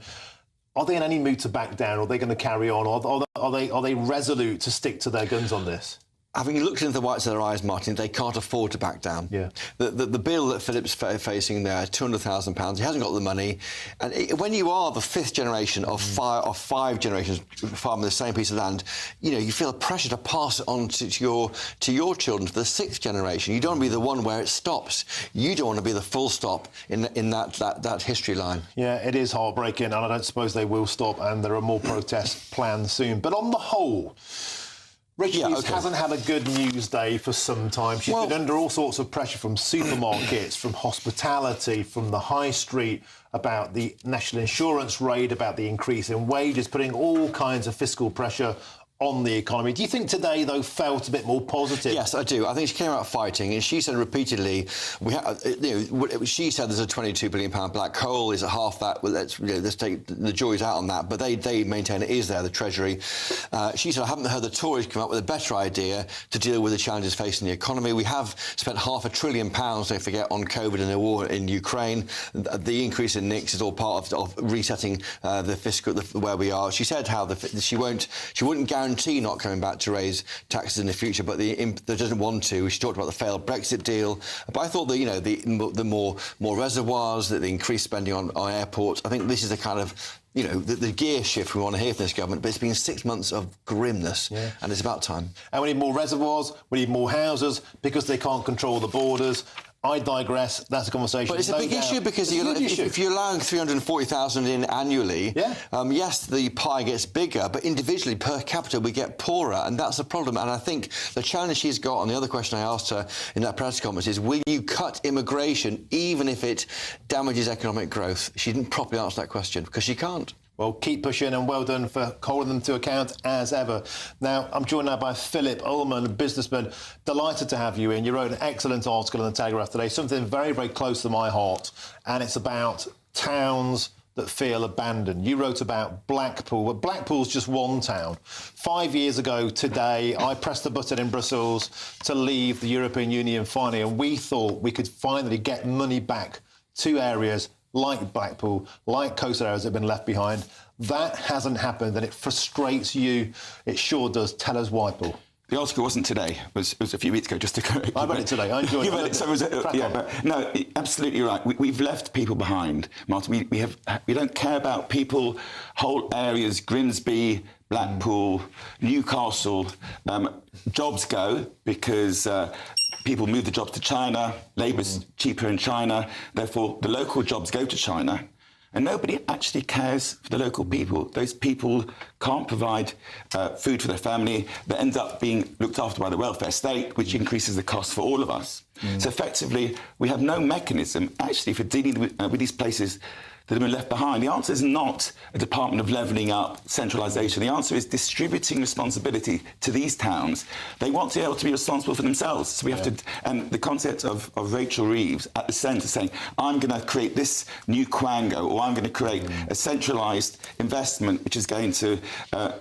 Speaker 1: Are they in any mood to back down? Or are they going to carry on? Or are they resolute to stick to their guns on this?
Speaker 11: Having looked into the whites of their eyes, Martin, they can't afford to back down.
Speaker 1: Yeah.
Speaker 11: The bill that Philip's facing there, £200,000, he hasn't got the money. And when you are the fifth generation of five generations farming the same piece of land, you know, you feel a pressure to pass it on to your children, to the sixth generation. You don't want to be the one where it stops. You don't want to be the full stop in that history line.
Speaker 1: Yeah, it is heartbreaking, and I don't suppose they will stop, and there are more protests planned soon. But on the whole, Rachel hasn't had a good news day for some time. She's been under all sorts of pressure from supermarkets, from hospitality, from the high street, about the national insurance raid, about the increase in wages, putting all kinds of fiscal pressure on the economy. Do you think today, though, felt a bit more positive?
Speaker 11: Yes, I do. I think she came out fighting, and she said repeatedly, she said there's a £22 billion black hole, is it half that? Well, let's take the jury's out on that, but they maintain it is there, the Treasury. She said, I haven't heard the Tories come up with a better idea to deal with the challenges facing the economy. We have spent £500 billion, don't forget, on COVID and the war in Ukraine. The increase in NICs is all part of resetting the fiscal, where we are. She said how she wouldn't guarantee not coming back to raise taxes in the future, but that doesn't want to. She talked about the failed Brexit deal, but I thought that the more reservoirs, the increased spending on airports. I think this is the kind of the gear shift we want to hear from this government. But it's been 6 months of grimness, and it's about time.
Speaker 1: And we need more reservoirs. We need more houses because they can't control the borders. I digress. That's a conversation.
Speaker 11: But it's a big issue because if you're allowing 340,000 in annually, yes, the pie gets bigger, but individually, per capita, we get poorer, and that's the problem. And I think the challenge she's got, and the other question I asked her in that press conference is, will you cut immigration even if it damages economic growth? She didn't properly answer that question because she can't.
Speaker 1: Well, keep pushing, and well done for holding them to account as ever. Now, I'm joined now by Philip Ullman, a businessman. Delighted to have you in. You wrote an excellent article in the Telegraph today, something very, very close to my heart, and it's about towns that feel abandoned. You wrote about Blackpool, but Blackpool's just one town. 5 years ago today, I pressed the button in Brussels to leave the European Union finally, and we thought we could finally get money back to areas like Blackpool, like coastal areas that have been left behind. That hasn't happened, and it frustrates you. It sure does. Tell us why, Paul.
Speaker 14: The article wasn't today. It was a few weeks ago, just to correct you.
Speaker 1: I read it today. I enjoyed it.
Speaker 14: So but no, absolutely right. We've left people behind, Martin. We don't care about people, whole areas, Grimsby, Blackpool, Newcastle. Jobs go because people move the jobs to China, labour's cheaper in China, therefore the local jobs go to China, and nobody actually cares for the local people. Those people can't provide food for their family. That ends up being looked after by the welfare state, which increases the cost for all of us. So effectively, we have no mechanism actually for dealing with these places that have been left behind. The answer is not a Department of Levelling Up, centralisation. The answer is distributing responsibility to these towns. They want to be able to be responsible for themselves. So we have to, and the concept of Rachel Reeves at the centre saying, I'm going to create this new quango, or I'm going to create a centralised investment which is going to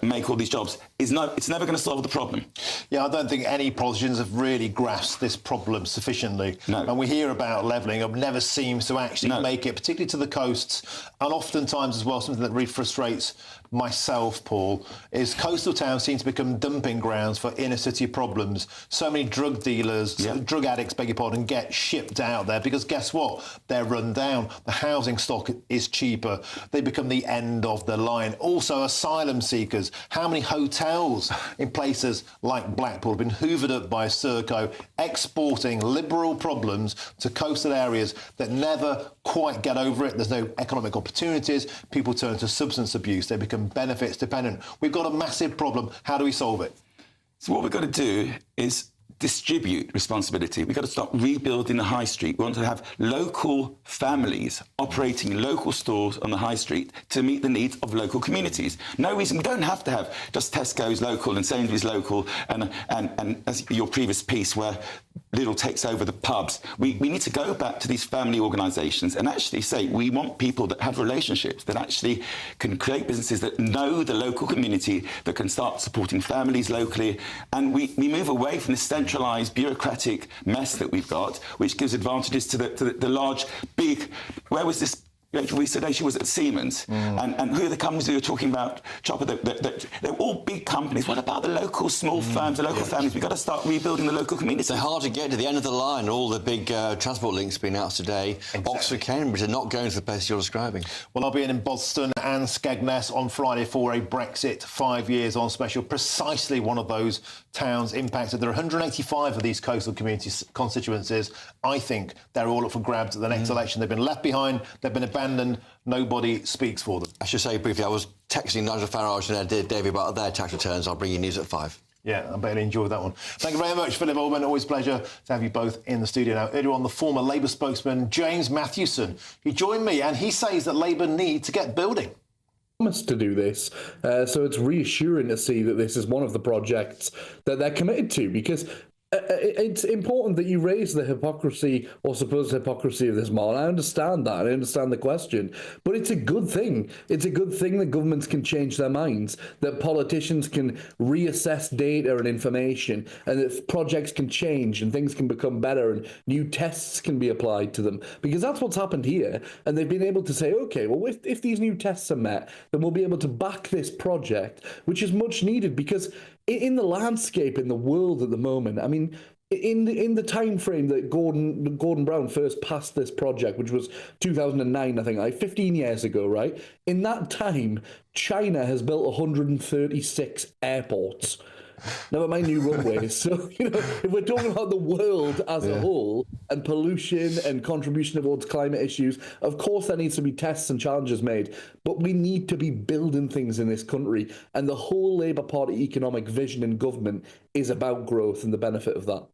Speaker 14: make all these jobs, it's never going to solve the problem.
Speaker 1: Yeah, I don't think any politicians have really grasped this problem sufficiently.
Speaker 14: No.
Speaker 1: And we hear about levelling up, never seems to actually make it, particularly to the coasts, and oftentimes as well, something that really frustrates myself, Paul, is coastal towns seem to become dumping grounds for inner city problems. So many drug dealers, drug addicts, beg your pardon, get shipped out there because guess what? They're run down. The housing stock is cheaper. They become the end of the line. Also, asylum seekers. How many hotels in places like Blackpool have been hoovered up by Serco, exporting liberal problems to coastal areas that never quite get over it? There's no economic opportunities. People turn to substance abuse. They become benefits dependent. We've got a massive problem. How do we solve it?
Speaker 14: So what we've got to do is distribute responsibility. We've got to start rebuilding the high street. We want to have local families operating local stores on the high street to meet the needs of local communities. No reason, we don't have to have just Tesco's local and Sainsbury's local and as your previous piece where Lidl takes over the pubs. We need to go back to these family organisations and actually say we want people that have relationships, that actually can create businesses that know the local community, that can start supporting families locally. And we move away from the centralised bureaucratic mess that we've got, which gives advantages to the large, big... Where was this? Recently, she was at Siemens, and who are the companies that you're talking about, Chopper? They're all big companies. What about the local small firms, the local families? We've got to start rebuilding the local community.
Speaker 11: It's hard to get to the end of the line. All the big transport links being announced today. Exactly. Oxford, Cambridge are not going to the place you're describing. Well,
Speaker 1: I'll be in Boston and Skegness on Friday for a Brexit 5 years on special. Precisely one of those towns impacted. There are 185 of these coastal community constituencies. I think they're all up for grabs at the next election. They've been left behind. They've been abandoned. Nobody speaks for them.
Speaker 11: I should say briefly, I was texting Nigel Farage and Davey about their tax returns. I'll bring you news at 5.
Speaker 1: Yeah, I bet you enjoyed that one. Thank you very much, Philip Ullman. Always a pleasure to have you both in the studio now. Earlier on, the former Labour spokesman, James Matthewson, he joined me and he says that Labour need to get building.
Speaker 15: To do this, so it's reassuring to see that this is one of the projects that they're committed to, because it's important that you raise the hypocrisy or supposed hypocrisy of this model. I understand that. I understand the question. But it's a good thing. It's a good thing that governments can change their minds, that politicians can reassess data and information, and that projects can change and things can become better and new tests can be applied to them. Because that's what's happened here. And they've been able to say, OK, well, if these new tests are met, then we'll be able to back this project, which is much needed because in the landscape, in the world at the moment, I mean, in the time frame that Gordon Brown first passed this project, which was 2009, I think, like 15 years ago, right? In that time, China has built 136 airports. Never mind new runways. So, if we're talking about the world as a whole and pollution and contribution towards climate issues, of course there needs to be tests and challenges made, but we need to be building things in this country. And the whole Labour Party economic vision in government is about growth and the benefit of that.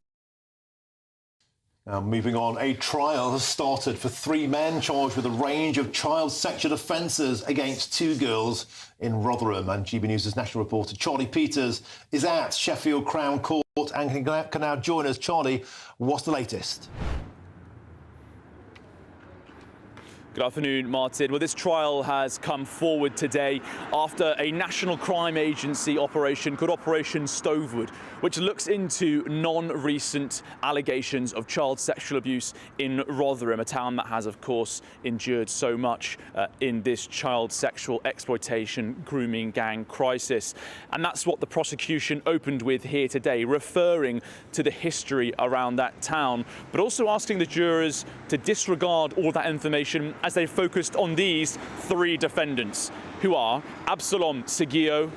Speaker 1: Now, moving on, a trial has started for 3 men charged with a range of child sexual offences against 2 girls in Rotherham. And GB News' national reporter Charlie Peters is at Sheffield Crown Court and can now join us. Charlie, what's the latest?
Speaker 16: Good afternoon, Martin. Well, this trial has come forward today after a National Crime Agency operation called Operation Stovewood, which looks into non-recent allegations of child sexual abuse in Rotherham, a town that has, of course, endured so much in this child sexual exploitation grooming gang crisis. And that's what the prosecution opened with here today, referring to the history around that town, but also asking the jurors to disregard all that information as they focused on these 3 defendants, who are Absalom Seguio,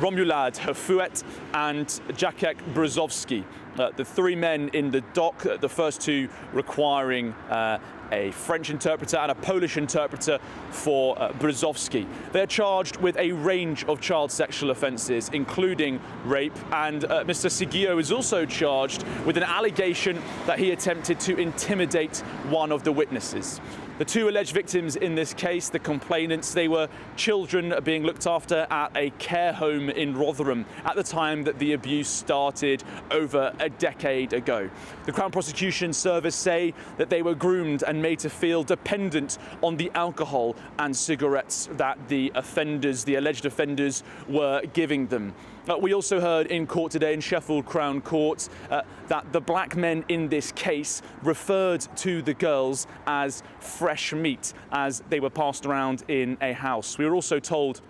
Speaker 16: Romulad Hafouet and Jacek Brzozowski. The 3 men in the dock, the first 2 requiring a French interpreter and a Polish interpreter for Brzozowski. They're charged with a range of child sexual offences, including rape, and Mr. Seguio is also charged with an allegation that he attempted to intimidate one of the witnesses. The 2 alleged victims in this case, the complainants, they were children being looked after at a care home in Rotherham at the time that the abuse started over a decade ago. The Crown Prosecution Service say that they were groomed and made to feel dependent on the alcohol and cigarettes that the offenders, the alleged offenders, were giving them. We also heard in court today in Sheffield Crown Court that the black men in this case referred to the girls as fresh meat as they were passed around in a house. We were also told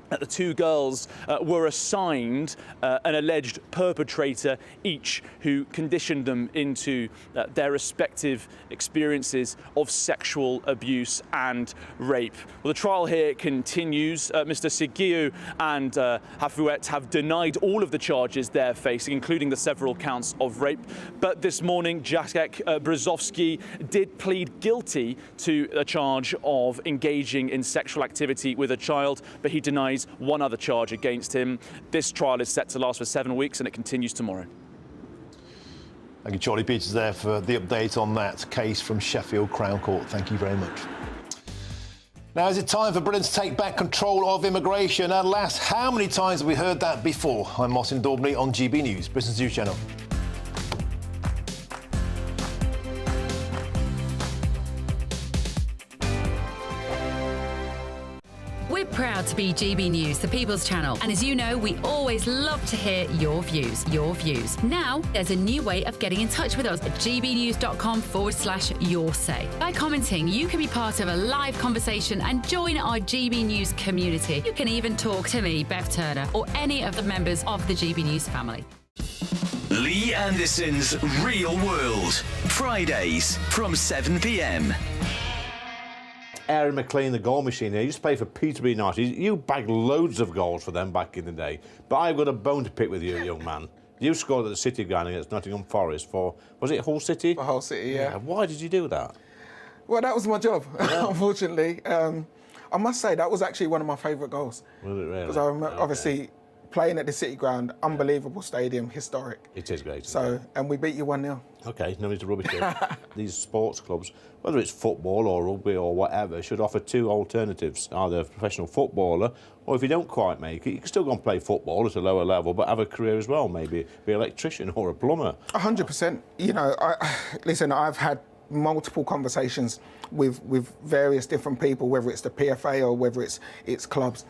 Speaker 16: that the two girls were assigned an alleged perpetrator each, who conditioned them into their respective experiences of sexual abuse and rape. Well, the trial here continues. Mr. Sigiu and Hafouet have denied all of the charges they're facing, including the several counts of rape. But this morning, Jacek Brzozowski did plead guilty to a charge of engaging in sexual activity with a child, but he denies one other charge against him. This trial is set to last for 7 weeks and it continues tomorrow.
Speaker 1: Thank you, Charlie Peters, there for the update on that case from Sheffield Crown Court. Thank you very much. Now, is it time for Britain to take back control of immigration? Alas, how many times have we heard that before? I'm Martin Daubney on GB News, Britain's news channel.
Speaker 7: We're proud to be GB News, the People's Channel. And as you know, we always love to hear your views, Now, there's a new way of getting in touch with us at gbnews.com/your say. By commenting, you can be part of a live conversation and join our GB News community. You can even talk to me, Bev Turner, or any of the members of the GB News family.
Speaker 17: Lee Anderson's Real World, Fridays from 7 p.m.
Speaker 18: Aaron McLean, the goal machine here. He used to play for Peterborough United. You bagged loads of goals for them back in the day. But I've got a bone to pick with you, young man. You scored at the City ground against Nottingham Forest for, was it Hull City?
Speaker 19: For Hull City, yeah.
Speaker 18: Why did you do that?
Speaker 19: Well, that was my job, unfortunately. I must say, that was actually one of my favourite goals.
Speaker 18: Was it really?
Speaker 19: Because I remember, obviously, playing at the City ground, unbelievable stadium, historic.
Speaker 18: It is great.
Speaker 19: So, and we beat you 1-0.
Speaker 18: OK, no need to rub it in. These sports clubs, whether it's football or rugby or whatever, should offer two alternatives, either a professional footballer, or if you don't quite make it, you can still go and play football at a lower level, but have a career as well, maybe be an electrician or a plumber.
Speaker 19: 100%. You know, listen, I've had multiple conversations with various different people, whether it's the PFA or whether it's clubs.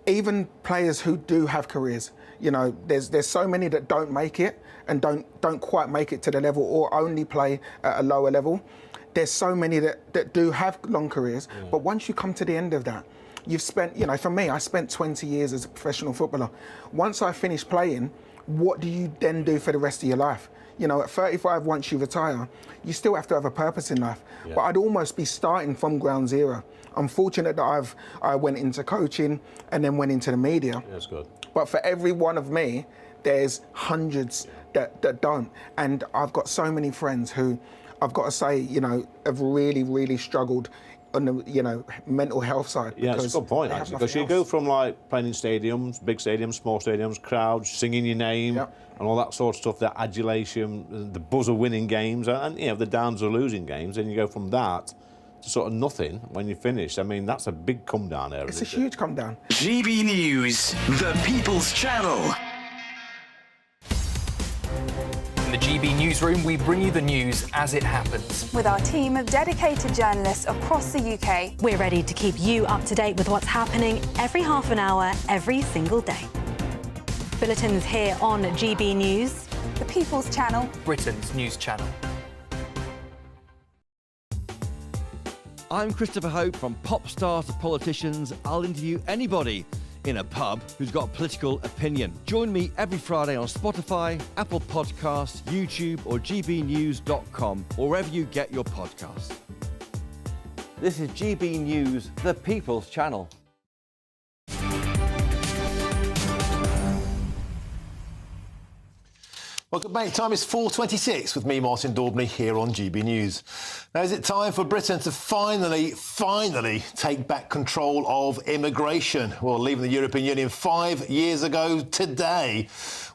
Speaker 19: Even players who do have careers, you know, there's so many that don't make it and don't quite make it to the level or only play at a lower level. There's so many that do have long careers, but once you come to the end of that, you've spent, you know, for me, I spent 20 years as a professional footballer. Once I finished playing, what do you then do for the rest of your life? You know, at 35, once you retire, you still have to have a purpose in life. Yeah. But I'd almost be starting from ground zero. I'm fortunate that I went into coaching and then went into the media.
Speaker 18: Yeah, that's good.
Speaker 19: But for every one of me, there's hundreds that don't. And I've got so many friends who, I've got to say, you know, have really, really struggled on the, you know, mental health side.
Speaker 18: Yeah, it's a good point, actually, because you go from, like, playing in stadiums, big stadiums, small stadiums, crowds, singing your name, and all that sort of stuff, that adulation, the buzz of winning games, and you know, the downs of losing games, and you go from that to sort of nothing when you finish. I mean, that's a big come down there.
Speaker 19: It's a huge come down.
Speaker 17: GB News, the People's Channel.
Speaker 22: In the GB Newsroom, we bring you the news as it happens.
Speaker 25: With our team of dedicated journalists across the UK.
Speaker 3: We're ready to keep you up to date with what's happening every half an hour, every single day. Bulletins here on GB News.
Speaker 25: The People's Channel.
Speaker 22: Britain's news channel.
Speaker 27: I'm Christopher Hope. From pop stars to politicians, I'll interview anybody in a pub who's got a political opinion. Join me every Friday on Spotify, Apple Podcasts, YouTube or gbnews.com, or wherever you get your podcasts. This is GB News, the People's Channel.
Speaker 1: Welcome back. Time is 4:26 with me, Martin Daubney, here on GB News. Now, is it time for Britain to finally take back control of immigration? Well, leaving the European Union 5 years ago today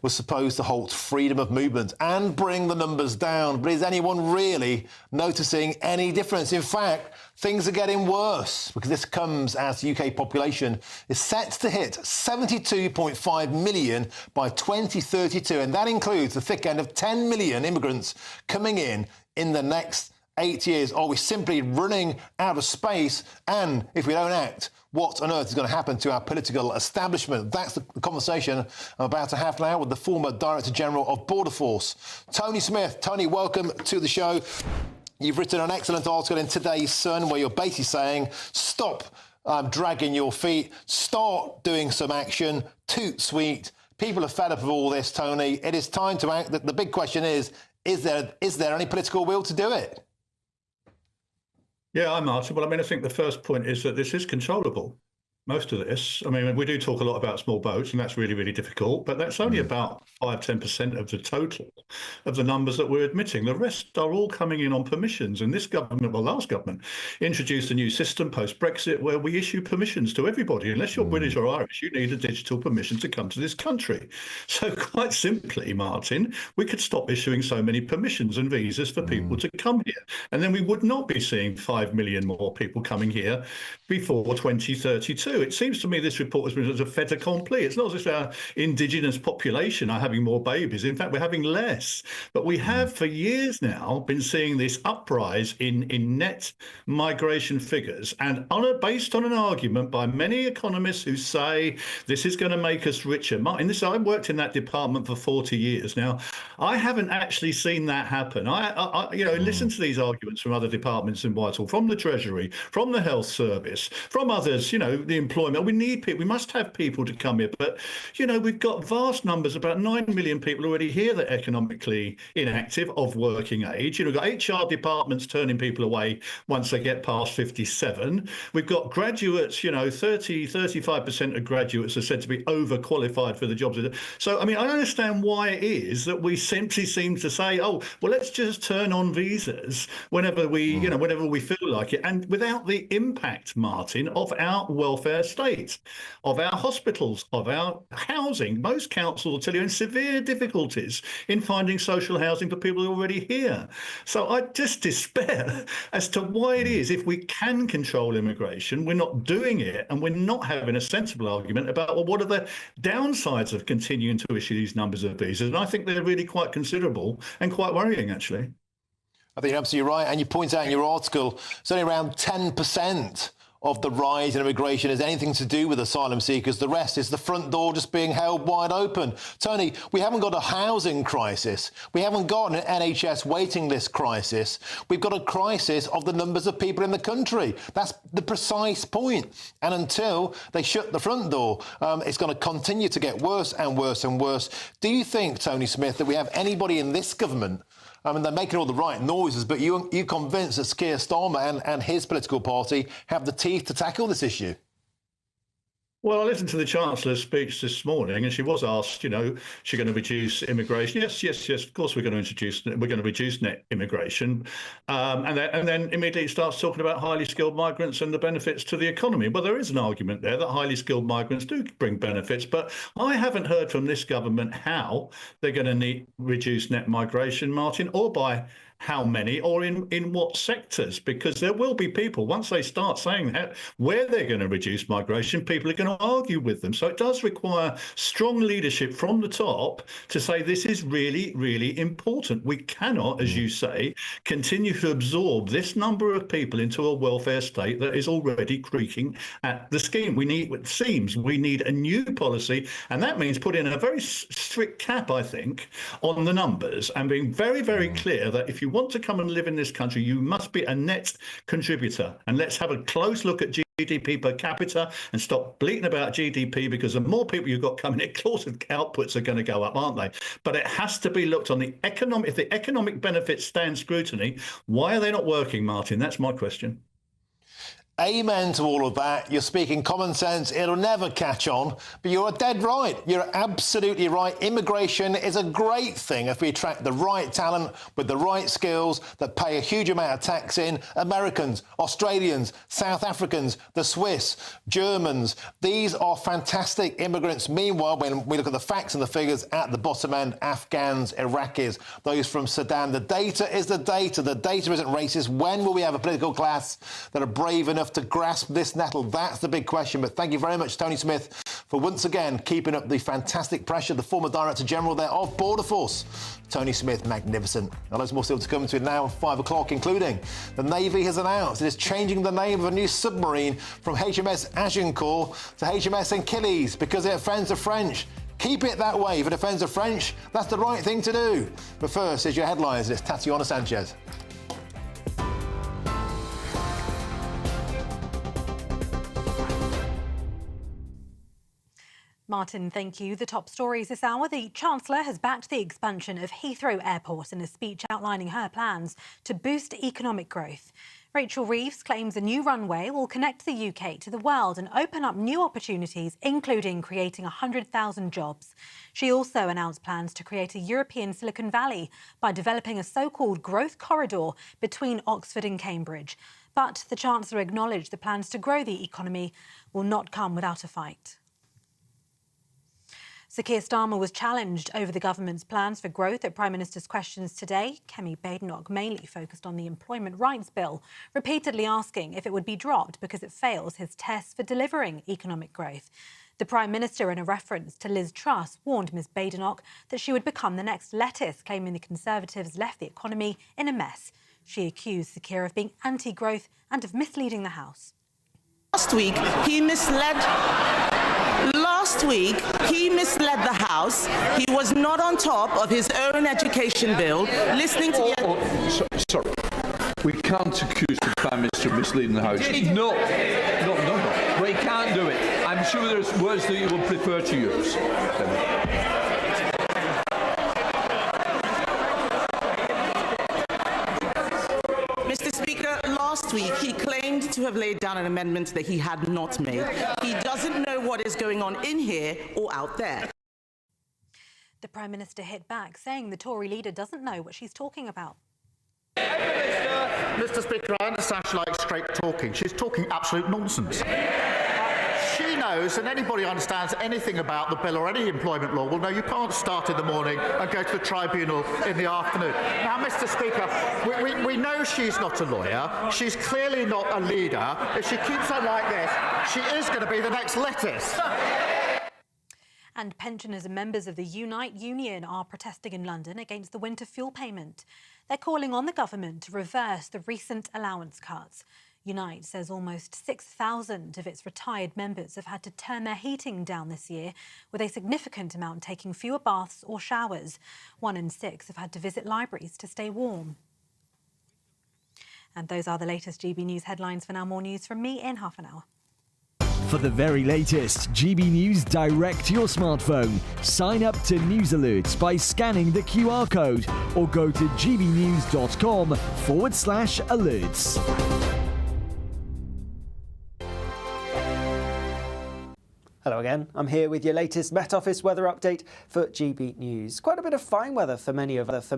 Speaker 1: was supposed to halt freedom of movement and bring the numbers down. But is anyone really noticing any difference? In fact, things are getting worse, because this comes as the UK population is set to hit 72.5 million by 2032, and that includes the thick end of 10 million immigrants coming in the next 8 years. Are we simply running out of space? And if we don't act, what on earth is going to happen to our political establishment? That's the conversation I'm about to have now with the former Director General of Border Force, Tony Smith. Tony, welcome to the show. You've written an excellent article in today's Sun where you're basically saying, stop dragging your feet. Start doing some action. Toot sweet. People are fed up of all this, Tony. It is time to act. The big question is there any political will to do it?
Speaker 2: Yeah, I'm Martin. Well, I mean, I think the first point is that this is controllable. Most of this, I mean, we do talk a lot about small boats, and that's really, really difficult, but that's only about 5-10% of the total of the numbers that we're admitting. The rest are all coming in on permissions, and this government, well, last government, introduced a new system post-Brexit where we issue permissions to everybody. Unless you're British or Irish, you need a digital permission to come to this country. So quite simply, Martin, we could stop issuing so many permissions and visas for people to come here, and then we would not be seeing 5 million more people coming here before 2032. It seems to me this report has been as a fait accompli. It's not as if our indigenous population are having more babies. In fact, we're having less. But we have for years now been seeing this uprise in net migration figures, and based on an argument by many economists who say this is going to make us richer. Martin, I've worked in that department for 40 years now. I haven't actually seen that happen. I listen to these arguments from other departments in Whitehall, from the Treasury, from the Health Service, from others, the employment. We need people. We must have people to come here. But, we've got vast numbers, about 9 million people already here that are economically inactive, of working age. We've got HR departments turning people away once they get past 57. We've got graduates, 35% of graduates are said to be overqualified for the jobs. So, I mean, I understand why it is that we simply seem to say, oh, well, let's just turn on visas whenever we, whenever we feel like it. And without the impact, Martin, of our welfare state, of our hospitals, of our housing. Most councils will tell you in severe difficulties in finding social housing for people who are already here. So I just despair as to why it is, if we can control immigration, we're not doing it, and we're not having a sensible argument about, well, what are the downsides of continuing to issue these numbers of visas? And I think they're really quite considerable and quite worrying, actually.
Speaker 1: I think you're absolutely right. And you point out in your article, it's only around 10% of the rise in immigration has anything to do with asylum seekers. The rest is the front door just being held wide open. Tony, we haven't got a housing crisis. We haven't got an NHS waiting list crisis. We've got a crisis of the numbers of people in the country. That's the precise point. And until they shut the front door, it's going to continue to get worse and worse and worse. Do you think, Tony Smith, that we have anybody in this government, I mean, they're making all the right noises, but you convinced that Keir Starmer and his political party have the teeth to tackle this issue?
Speaker 2: Well, I listened to the Chancellor's speech this morning, and she was asked, she's going to reduce immigration. Yes, of course we're going to reduce net immigration. And then immediately starts talking about highly skilled migrants and the benefits to the economy. Well, there is an argument there that highly skilled migrants do bring benefits, but I haven't heard from this government how they're going to reduce net migration, Martin, or by how many, or in what sectors, because there will be people, once they start saying that, where they're going to reduce migration, people are going to argue with them. So it does require strong leadership from the top to say this is really, really important. We cannot, as you say, continue to absorb this number of people into a welfare state that is already creaking at the scheme. We need a new policy, and that means putting a very strict cap, I think, on the numbers, and being very, very clear that if you want to come and live in this country, you must be a net contributor. And let's have a close look at GDP per capita and stop bleating about GDP, because the more people you've got coming in, of course, outputs are going to go up, aren't they? But it has to be looked on the economic. If the economic benefits stand scrutiny, why are they not working, Martin? That's my question.
Speaker 1: Amen to all of that. You're speaking common sense. It'll never catch on, but you're dead right. You're absolutely right. Immigration is a great thing if we attract the right talent with the right skills that pay a huge amount of tax in. Americans, Australians, South Africans, the Swiss, Germans. These are fantastic immigrants. Meanwhile, when we look at the facts and the figures at the bottom end, Afghans, Iraqis, those from Sudan, the data is the data. The data isn't racist. When will we have a political class that are brave enough to grasp this nettle? That's the big question. But thank you very much, Tony Smith, for once again keeping up the fantastic pressure. The former Director General there of Border Force, Tony Smith, magnificent. Now, loads more still to come to now at 5 o'clock, including the Navy has announced it is changing the name of a new submarine from HMS Agincourt to HMS Achilles because it offends the French. Keep it that way. If it offends the French, that's the right thing to do. But first, here's your headlines. It's Tatiana Sanchez.
Speaker 3: Martin, thank you. The top stories this hour. The Chancellor has backed the expansion of Heathrow Airport in a speech outlining her plans to boost economic growth. Rachel Reeves claims a new runway will connect the UK to the world and open up new opportunities, including creating 100,000 jobs. She also announced plans to create a European Silicon Valley by developing a so-called growth corridor between Oxford and Cambridge. But the Chancellor acknowledged the plans to grow the economy will not come without a fight. Sir Keir Starmer was challenged over the government's plans for growth at Prime Minister's questions today. Kemi Badenoch mainly focused on the Employment Rights Bill, repeatedly asking if it would be dropped because it fails his tests for delivering economic growth. The Prime Minister, in a reference to Liz Truss, warned Ms Badenoch that she would become the next lettuce, claiming the Conservatives left the economy in a mess. She accused Sir Keir of being anti-growth and of misleading the House.
Speaker 9: Last week, he misled the House. He was not on top of his own education bill, listening to
Speaker 21: Sorry. We can't accuse the Prime Minister of misleading the House. No. We can't do it. I'm sure there's words that you would prefer to use.
Speaker 9: Mr. Speaker, last week he claimed to have laid down an amendment that he had not made. He doesn't know what is going on in here or out there.
Speaker 3: The Prime Minister hit back, saying the Tory leader doesn't know what she's talking about.
Speaker 10: Mr. Speaker, I understand she likes straight talking. She's talking absolute nonsense. She knows, and anybody who understands anything about the bill or any employment law will know you can't start in the morning and go to the tribunal in the afternoon. Now, Mr. Speaker, we know she's not a lawyer. She's clearly not a leader. If she keeps on like this, she is going to be the next lettuce.
Speaker 3: And pensioners and members of the Unite union are protesting in London against the winter fuel payment. They're calling on the government to reverse the recent allowance cuts. Unite says almost 6,000 of its retired members have had to turn their heating down this year, with a significant amount taking fewer baths or showers. 1 in 6 have had to visit libraries to stay warm. And those are the latest GB News headlines. For now, more news from me in half an hour.
Speaker 4: For the very latest GB News direct to your smartphone, sign up to News Alerts by scanning the QR code or go to gbnews.com/alerts.
Speaker 5: Hello again, I'm here with your latest Met Office weather update for GB News. Quite a bit of fine weather for many of us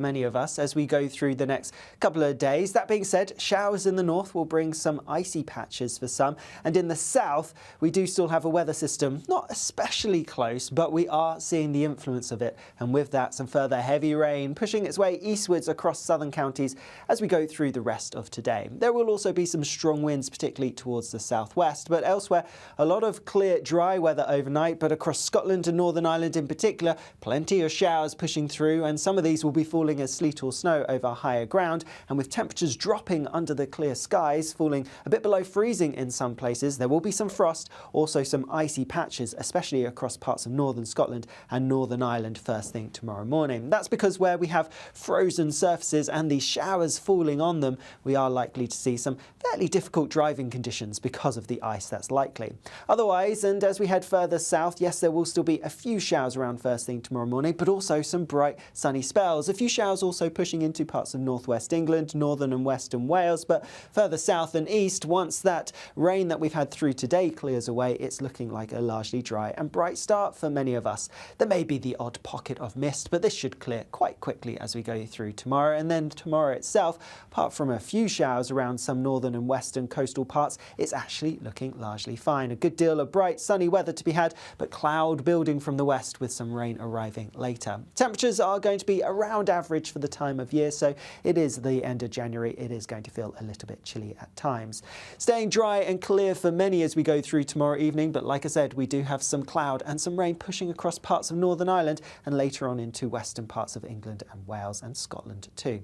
Speaker 5: as we go through the next couple of days. That being said, showers in the north will bring some icy patches for some, and in the south we do still have a weather system, not especially close, but we are seeing the influence of it, and with that some further heavy rain pushing its way eastwards across southern counties as we go through the rest of today. There will also be some strong winds, particularly towards the southwest, but elsewhere a lot of clear, dry weather overnight, but across Scotland and Northern Ireland in particular, plenty of showers pushing through, and some of these will be falling as sleet or snow over higher ground, and with temperatures dropping under the clear skies, falling a bit below freezing in some places. There will be some frost, also some icy patches, especially across parts of northern Scotland and Northern Ireland first thing tomorrow morning. That's because where we have frozen surfaces and these showers falling on them, we are likely to see some fairly difficult driving conditions because of the ice that's likely. Otherwise, and as we head further south, yes, there will still be a few showers around first thing tomorrow morning, but also some bright sunny spells. A few showers also pushing into parts of northwest England, northern and western Wales, but further south and east, once that rain that we've had through today clears away, it's looking like a largely dry and bright start for many of us. There may be the odd pocket of mist, but this should clear quite quickly as we go through tomorrow. And then tomorrow itself, apart from a few showers around some northern and western coastal parts, it's actually looking largely fine. A good deal of bright sunny weather to be had, but cloud building from the west with some rain arriving later. Temperatures are going to be around average for the time of year, so it is the end of January. It is going to feel a little bit chilly at times. Staying dry and clear for many as we go through tomorrow evening, but like I said, we do have some cloud and some rain pushing across parts of Northern Ireland and later on into western parts of England and Wales and Scotland too.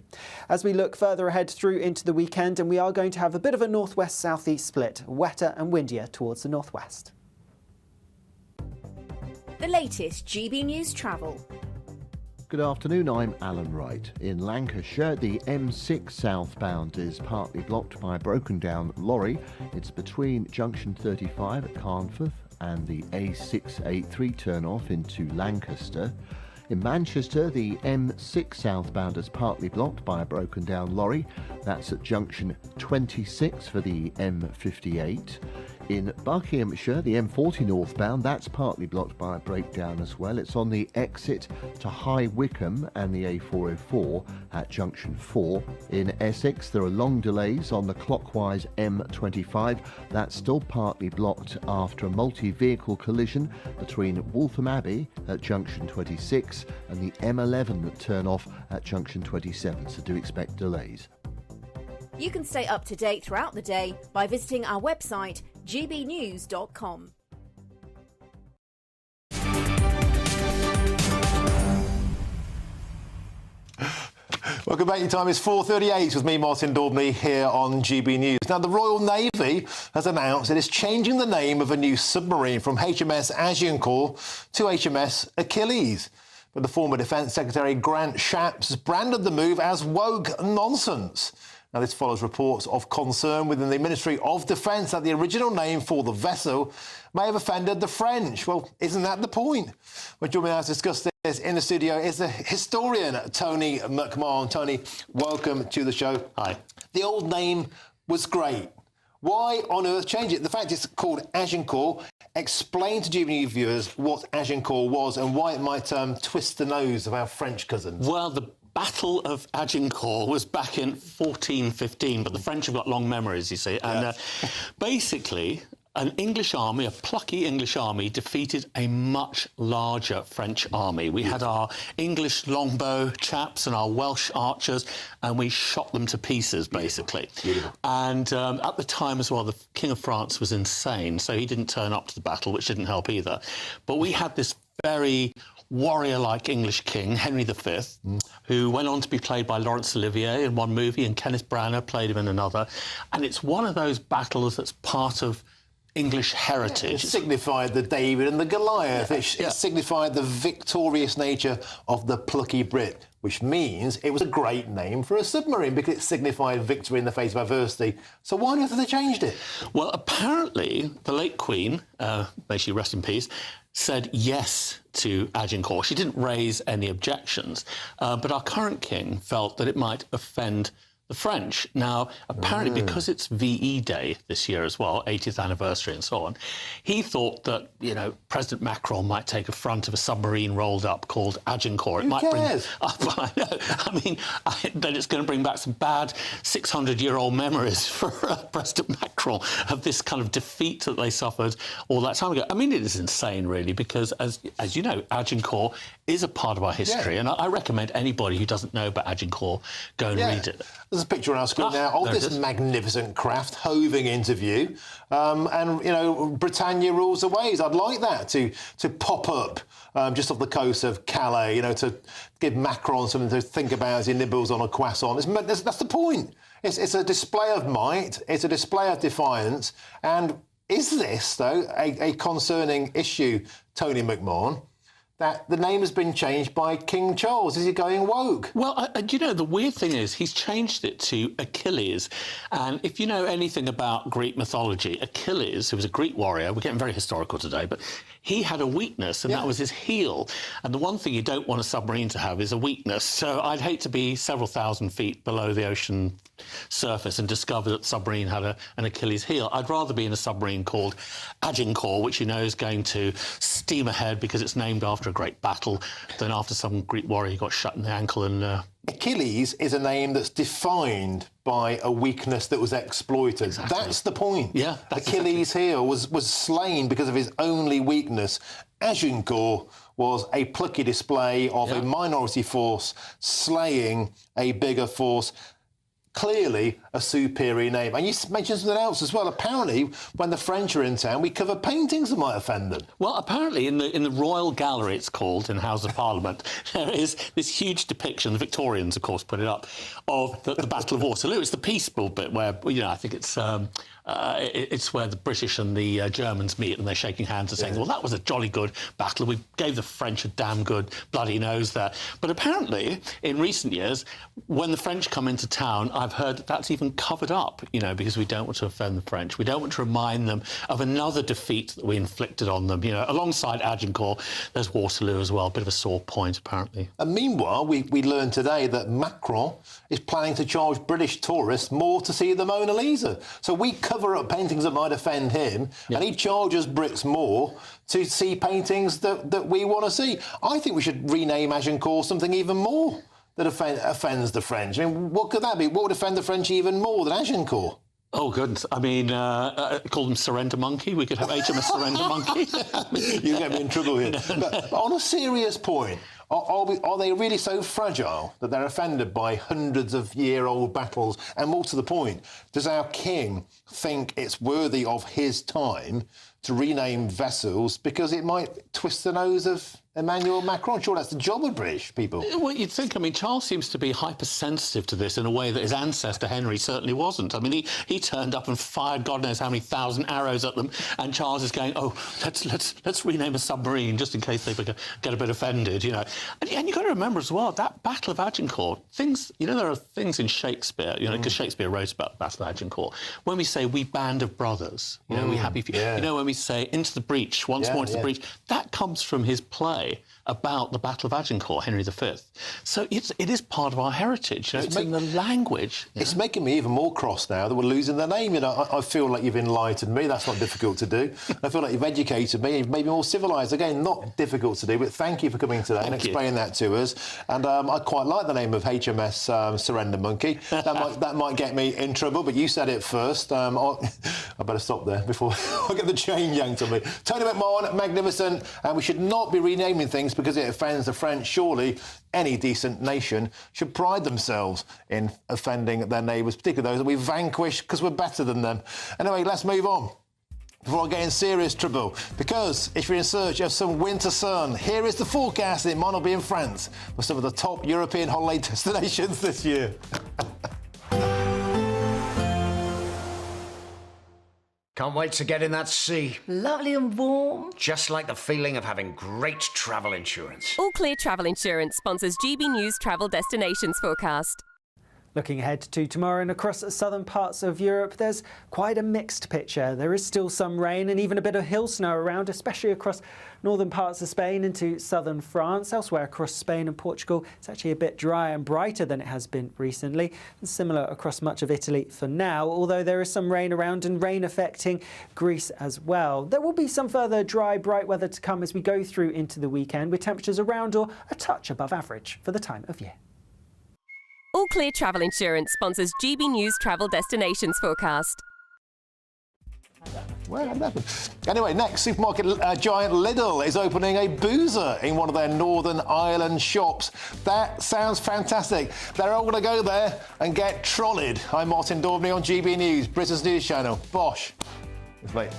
Speaker 5: As we look further ahead through into the weekend, and we are going to have a bit of a northwest-southeast split, wetter and windier towards the northwest.
Speaker 6: The latest GB News travel.
Speaker 13: Good afternoon, I'm Alan Wright. In Lancashire, the M6 southbound is partly blocked by a broken down lorry. It's between junction 35 at Carnforth and the A683 turn-off into Lancaster. In Manchester, the M6 southbound is partly blocked by a broken-down lorry. That's at junction 26 for the M58. In Buckinghamshire, the M40 northbound, that's partly blocked by a breakdown as well. It's on the exit to High Wycombe and the A404 at junction 4. In Essex, there are long delays on the clockwise M25. That's still partly blocked after a multi-vehicle collision between Waltham Abbey at junction 26 and the M11 turn-off at junction 27, so do expect delays.
Speaker 6: You can stay up to date throughout the day by visiting our website, gbnews.com.
Speaker 1: Welcome back. Your time is 4:38 with me, Martin Daubney, here on GB News. Now, the Royal Navy has announced it is changing the name of a new submarine from HMS Agincourt to HMS Achilles. But the former Defence Secretary Grant Shapps branded the move as woke nonsense. Now, this follows reports of concern within the Ministry of Defence that the original name for the vessel may have offended the French. Well, isn't that the point? Well, joining me now to discuss this in the studio is the historian Tony McMahon. Tony, welcome to the show.
Speaker 8: Hi.
Speaker 1: The old name was great. Why on earth change it? The fact it's called Agincourt. Explain to GB viewers what Agincourt was and why it might twist the nose of our French cousins.
Speaker 8: Well, the Battle of Agincourt was back in 1415, but the French have got long memories, you see. And basically, an English army, a plucky English army, defeated a much larger French army. We had our English longbow chaps and our Welsh archers, and we shot them to pieces, basically. Beautiful. And at the time as well, the King of France was insane, so he didn't turn up to the battle, which didn't help either. But we had this very warrior-like English king, Henry V, who went on to be played by Laurence Olivier in one movie, and Kenneth Branagh played him in another. And it's one of those battles that's part of English heritage.
Speaker 1: It signified the David and the Goliath. It signified the victorious nature of the plucky Brit, which means it was a great name for a submarine because it signified victory in the face of adversity. So why on earth have they changed it?
Speaker 8: Well, apparently the late Queen, may she rest in peace, said yes to Agincourt. She didn't raise any objections, but our current king felt that it might offend the French. Now, apparently, because it's VE Day this year as well, 80th anniversary and so on, he thought that, you know, President Macron might take a front of a submarine rolled up called Agincourt.
Speaker 1: Who cares?
Speaker 8: I know. I mean, then it's going to bring back some bad 600-year-old memories for President Macron of this kind of defeat that they suffered all that time ago. I mean, it is insane, really, because, as you know, Agincourt is a part of our history, and I recommend anybody who doesn't know about Agincourt go and read it.
Speaker 1: There's a picture on our screen now of this magnificent craft hoving into view, and you know, Britannia rules the waves. I'd like that to pop up just off the coast of Calais. You know, to give Macron something to think about as he nibbles on a croissant. That's the point. It's a display of might. It's a display of defiance. And is this though a concerning issue, Tony McMahon, that the name has been changed by King Charles? Is he going woke?
Speaker 8: Well, you know, the weird thing is he's changed it to Achilles. And if you know anything about Greek mythology, Achilles, who was a Greek warrior, we're getting very historical today, but he had a weakness, and that was his heel. And the one thing you don't want a submarine to have is a weakness. So I'd hate to be several thousand feet below the ocean surface and discover that the submarine had an Achilles heel. I'd rather be in a submarine called Agincourt, which you know is going to steam ahead because it's named after a great battle, than after some Greek warrior who got shut in the ankle. And
Speaker 1: Achilles is a name that's defined by a weakness that was exploited.
Speaker 8: Exactly.
Speaker 1: That's the point.
Speaker 8: Yeah,
Speaker 1: Achilles' heel was slain because of his only weakness. Agincourt was a plucky display of a minority force slaying a bigger force. Clearly a superior name. And you mentioned something else as well. Apparently, when the French are in town, we cover paintings that might offend them.
Speaker 8: Well, apparently in the Royal Gallery, it's called, in the House of Parliament, there is this huge depiction, the Victorians, of course, put it up, of the Battle of Waterloo. It's the peaceful bit where, you know, I think it's it's where the British and the Germans meet and they're shaking hands and saying, well, that was a jolly good battle. We gave the French a damn good bloody nose there. But apparently, in recent years, when the French come into town, I've heard that's even covered up, you know, because we don't want to offend the French. We don't want to remind them of another defeat that we inflicted on them. You know, alongside Agincourt, there's Waterloo as well, a bit of a sore point, apparently.
Speaker 1: And meanwhile, we learned today that Macron is planning to charge British tourists more to see the Mona Lisa. So we cover up paintings that might offend him, and he charges Brits more to see paintings that we want to see. I think we should rename Agincourt something even more that offends the French. I mean, what could that be? What would offend the French even more than Agincourt?
Speaker 8: Oh, goodness. I mean, call them Surrender Monkey. We could have HMS Surrender Monkey.
Speaker 1: You get me in trouble here. But on a serious point, are they really so fragile that they're offended by hundreds of year-old battles? And more to the point, does our king think it's worthy of his time to rename vessels because it might twist the nose of Emmanuel Macron? Sure, that's the job of British people.
Speaker 8: Well, you'd think. I mean, Charles seems to be hypersensitive to this in a way that his ancestor Henry certainly wasn't. I mean, he turned up and fired God knows how many thousand arrows at them, and Charles is going, oh, let's rename a submarine just in case they get a bit offended, you know. And you've got to remember as well, that Battle of Agincourt, things, you know, there are things in Shakespeare, you know, because Shakespeare wrote about the Battle of Agincourt. When we say, we band of brothers, you know, we happy few, you know, when we say into the breach, once more into the breach, that comes from his play about the Battle of Agincourt, Henry V. So it is part of our heritage. You know, it's in the language.
Speaker 1: It's making me even more cross now that we're losing their name. You know, I feel like you've enlightened me. That's not difficult to do. I feel like you've educated me. You've made me more civilised. Again, not difficult to do, but thank you for coming today and explaining that to us. And I quite like the name of HMS Surrender Monkey. That might get me in trouble, but you said it first. I better stop there before I get the chain yanked on me. Tony McMahon, magnificent. And we should not be renaming things because it offends the French. Surely any decent nation should pride themselves in offending their neighbours, particularly those that we vanquish because we're better than them. Anyway, let's move on before I get in serious trouble, because if you're in search of some winter sun, here is the forecast. It might not be in France for some of the top European holiday destinations this year.
Speaker 11: Can't wait to get in that sea.
Speaker 12: Lovely and warm.
Speaker 11: Just like the feeling of having great travel insurance.
Speaker 14: All Clear Travel Insurance sponsors GB News Travel Destinations Forecast.
Speaker 5: Looking ahead to tomorrow and across southern parts of Europe, there's quite a mixed picture. There is still some rain and even a bit of hill snow around, especially across northern parts of Spain into southern France. Elsewhere across Spain and Portugal, it's actually a bit drier and brighter than it has been recently. And similar across much of Italy for now, although there is some rain around and rain affecting Greece as well. There will be some further dry, bright weather to come as we go through into the weekend, with temperatures around or a touch above average for the time of year.
Speaker 14: All Clear Travel Insurance sponsors GB News Travel Destinations Forecast.
Speaker 1: Well, anyway, next, supermarket giant Lidl is opening a boozer in one of their Northern Ireland shops. That sounds fantastic. They're all going to go there and get trolleyed. I'm Martin Daubney on GB News, Britain's news channel. Bosh. It's late.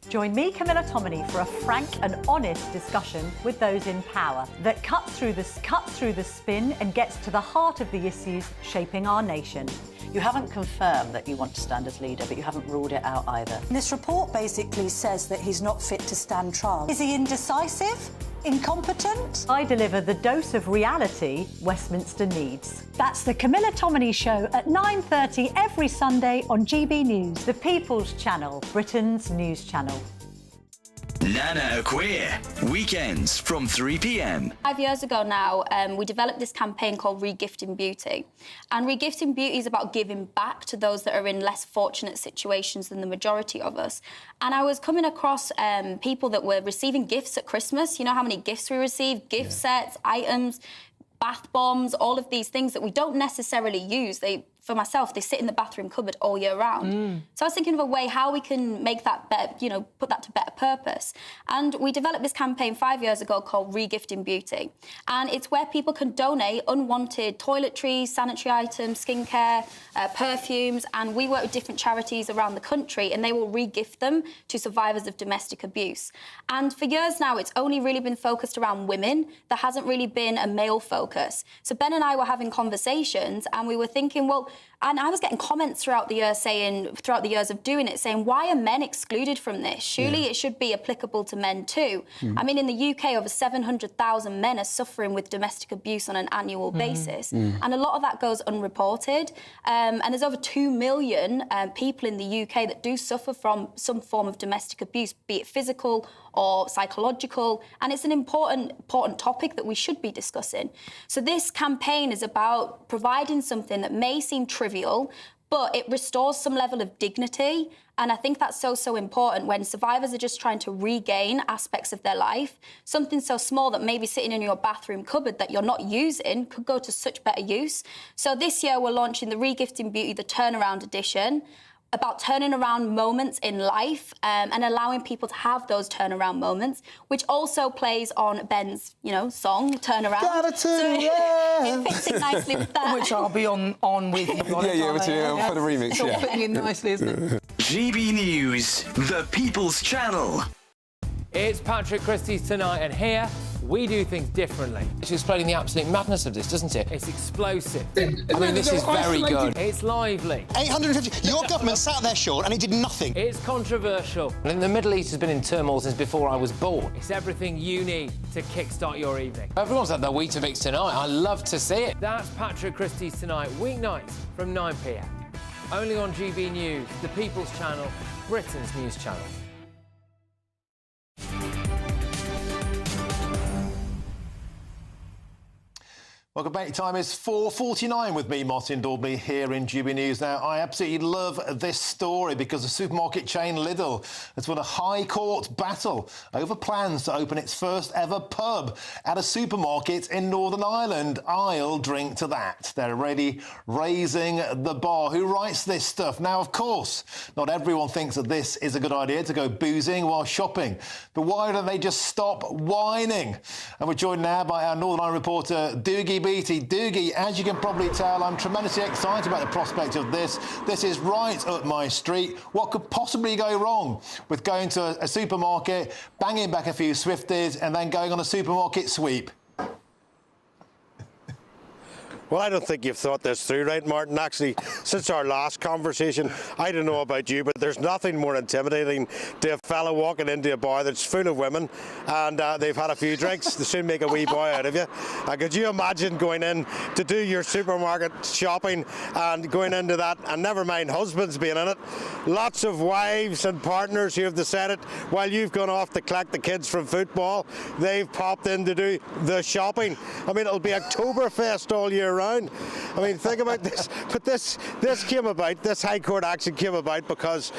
Speaker 20: Join me, Camilla Tominey, for a frank and honest discussion with those in power that cuts through the spin and gets to the heart of the issues shaping our nation.
Speaker 23: You haven't confirmed that you want to stand as leader, but you haven't ruled it out either.
Speaker 24: This report basically says that he's not fit to stand trial. Is he indecisive? Incompetent?
Speaker 20: I deliver the dose of reality Westminster needs. That's the Camilla Tominey Show at 9:30 every Sunday on GB News, the People's Channel, Britain's news channel.
Speaker 17: Nana Queer, weekends from 3 p.m.
Speaker 26: 5 years ago now, we developed this campaign called Regifting Beauty. And Regifting Beauty is about giving back to those that are in less fortunate situations than the majority of us. And I was coming across people that were receiving gifts at Christmas. You know how many gifts we receive? Gift sets, items, bath bombs, all of these things that we don't necessarily use. They for myself, they sit in the bathroom cupboard all year round. So I was thinking of a way how we can make that better, you know, put that to better purpose. And we developed this campaign 5 years ago called Regifting Beauty. And it's where people can donate unwanted toiletries, sanitary items, skincare, perfumes, and we work with different charities around the country, and they will re-gift them to survivors of domestic abuse. And for years now, it's only really been focused around women. There hasn't really been a male focus. So Ben and I were having conversations, and we were thinking, well, and I was getting comments throughout the years of doing it, saying, why are men excluded from this? Surely it should be applicable to men too. I mean, in the UK, over 700,000 men are suffering with domestic abuse on an annual basis. And a lot of that goes unreported. And there's over 2 million people in the UK that do suffer from some form of domestic abuse, be it physical or psychological, and it's an important topic that we should be discussing. So this campaign is about providing something that may seem trivial, but it restores some level of dignity, and I think that's so important when survivors are just trying to regain aspects of their life. Something so small that maybe sitting in your bathroom cupboard that you're not using could go to such better use. So this year we're launching the Regifting Beauty, the Turnaround Edition, about turning around moments in life and allowing people to have those turnaround moments, which also plays on Ben's, you know, song, Turnaround.
Speaker 7: Gotta turn
Speaker 26: it fits in nicely with that.
Speaker 12: Which I'll be on with you.
Speaker 7: For the remix,
Speaker 12: it's all fitting in nicely, isn't it?
Speaker 17: GB News, the People's Channel.
Speaker 15: It's Patrick Christie's Tonight, and here we do things differently. It's explaining the absolute madness of this, doesn't it? It's explosive. I mean, this is very good. It's lively.
Speaker 7: 850. Your government sat there, Sean, and it did nothing.
Speaker 15: It's controversial. And the Middle East has been in turmoil since before I was born. It's everything you need to kickstart your evening. Everyone's had their Weetabix tonight. I love to see it. That's Patrick Christie's Tonight, weeknights from 9 p.m. Only on GB News, the People's Channel, Britain's news channel.
Speaker 1: Welcome back. Time is 4:49 with me, Martin Daubney, here in GB News. Now, I absolutely love this story because the supermarket chain Lidl has won a High Court battle over plans to open its first ever pub at a supermarket in Northern Ireland. I'll drink to that. They're already raising the bar. Who writes this stuff? Now, of course, not everyone thinks that this is a good idea to go boozing while shopping. But why don't they just stop whining? And we're joined now by our Northern Ireland reporter, Dougie Beattie. Dougie, as you can probably tell, I'm tremendously excited about the prospect of this. This is right up my street. What could possibly go wrong with going to a supermarket, banging back a few Swifties and then going on a supermarket sweep?
Speaker 16: Well, I don't think you've thought this through, right, Martin? Actually, since our last conversation, I don't know about you, but there's nothing more intimidating to a fella walking into a bar that's full of women and they've had a few drinks. They soon make a wee boy out of you. Could you imagine going in to do your supermarket shopping and going into that, and never mind husbands being in it, lots of wives and partners who have decided while you've gone off to collect the kids from football, they've popped in to do the shopping. I mean, it'll be Oktoberfest all year round. I mean, think about this. But this came about, this High Court action came about because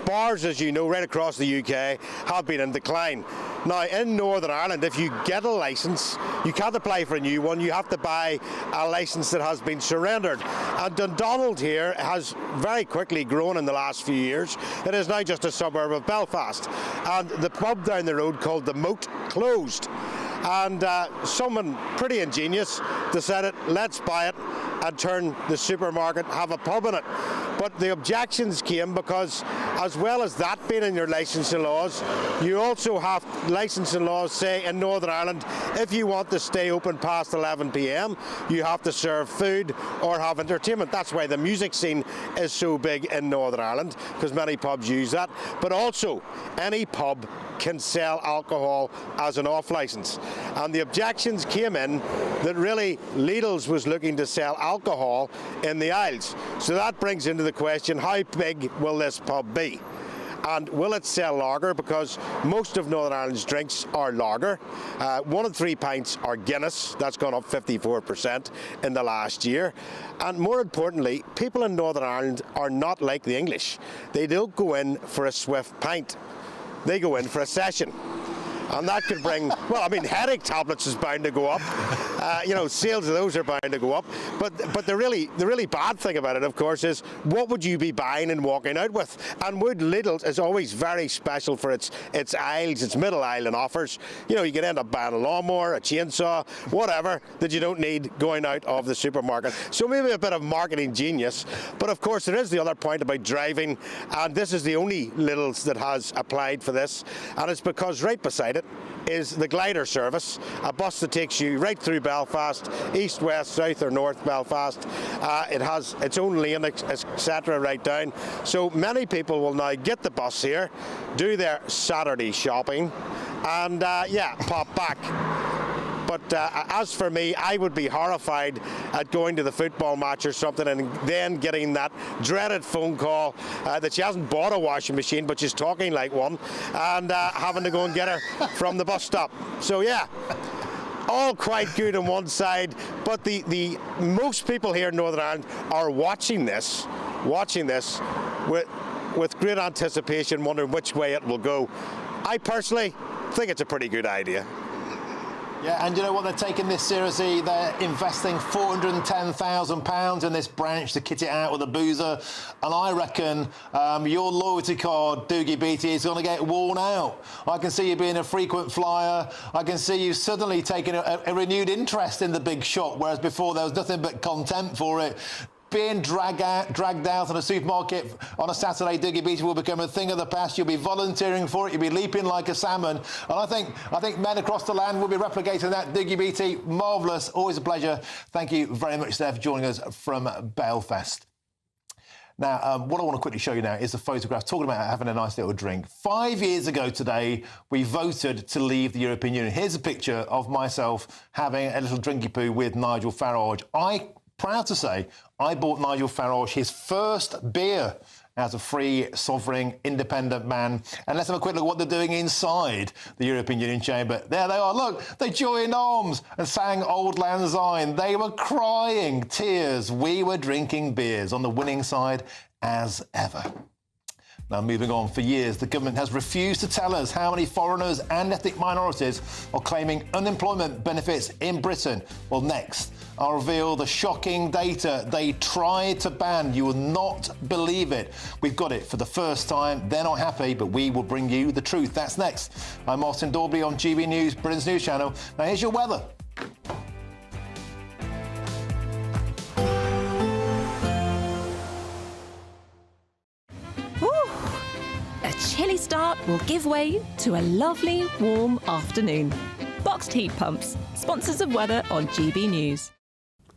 Speaker 16: bars, as you know, right across the UK have been in decline. Now, in Northern Ireland, if you get a licence, you can't apply for a new one. You have to buy a licence that has been surrendered. And Dundonald here has very quickly grown in the last few years. It is now just a suburb of Belfast. And the pub down the road called the Moat closed. And someone pretty ingenious decided, let's buy it and turn the supermarket, have a pub in it. But the objections came because, as well as that being in your licensing laws, you also have licensing laws say in Northern Ireland, if you want to stay open past 11 p.m, you have to serve food or have entertainment. That's why the music scene is so big in Northern Ireland, because many pubs use that. But also, any pub can sell alcohol as an off licence. And the objections came in that really Lidl's was looking to sell alcohol in the aisles. So that brings into the question, how big will this pub be? And will it sell lager? Because most of Northern Ireland's drinks are lager. 1 in 3 pints are Guinness. That's gone up 54% in the last year. And more importantly, people in Northern Ireland are not like the English. They don't go in for a swift pint. They go in for a session. and that could bring, well, I mean, headache tablets is bound to go up. Sales of those are bound to go up. But the really bad thing about it, of course, is what would you be buying and walking out with? And Wood Lidl is always very special for its aisles, its middle aisle and offers. You could end up buying a lawnmower, a chainsaw, whatever that you don't need going out of the supermarket. So maybe a bit of marketing genius. But of course, there is the other point about driving, and this is the only Lidl's that has applied for this, and it's because right beside it is the glider service, a bus that takes you right through Belfast, east, west, south or north Belfast. It has its own lane, etc. right down. So many people will now get the bus here, do their Saturday shopping, and pop back. But as for me, I would be horrified at going to the football match or something and then getting that dreaded phone call that she hasn't bought a washing machine, but she's talking like one, and having to go and get her from the bus stop. So yeah, all quite good on one side, but the most people here in Northern Ireland are watching this with great anticipation, wondering which way it will go. I personally think it's a pretty good idea.
Speaker 1: Yeah, and you know what? They're taking this seriously. They're investing £410,000 in this branch to kit it out with a boozer. And I reckon your loyalty card, Doogie Beattie, is going to get worn out. I can see you being a frequent flyer. I can see you suddenly taking a renewed interest in the big shop, whereas before there was nothing but contempt for it. Being dragged out in a supermarket on a Saturday, Doogie Beattie will become a thing of the past. You'll be volunteering for it. You'll be leaping like a salmon. And I think men across the land will be replicating that. Doogie Beattie, marvellous. Always a pleasure. Thank you very much there for joining us from Belfast. Now, what I want to quickly show you now is a photograph talking about having a nice little drink. 5 years ago today, we voted to leave the European Union. Here's a picture of myself having a little drinky poo with Nigel Farage. Proud to say, I bought Nigel Farage his first beer as a free, sovereign, independent man. And let's have a quick look at what they're doing inside the European Union chamber. There they are. Look, they joined arms and sang Auld Lang Syne. They were crying tears. We were drinking beers on the winning side as ever. Now, moving on, for years, the government has refused to tell us how many foreigners and ethnic minorities are claiming unemployment benefits in Britain. Well, next, I'll reveal the shocking data they tried to ban. You will not believe it. We've got it for the first time. They're not happy, but we will bring you the truth. That's next. I'm Martin Daubney on GB News, Britain's news channel. Now, here's your weather.
Speaker 14: A chilly start will give way to a lovely, warm afternoon. Boxed heat pumps, sponsors of weather on GB News.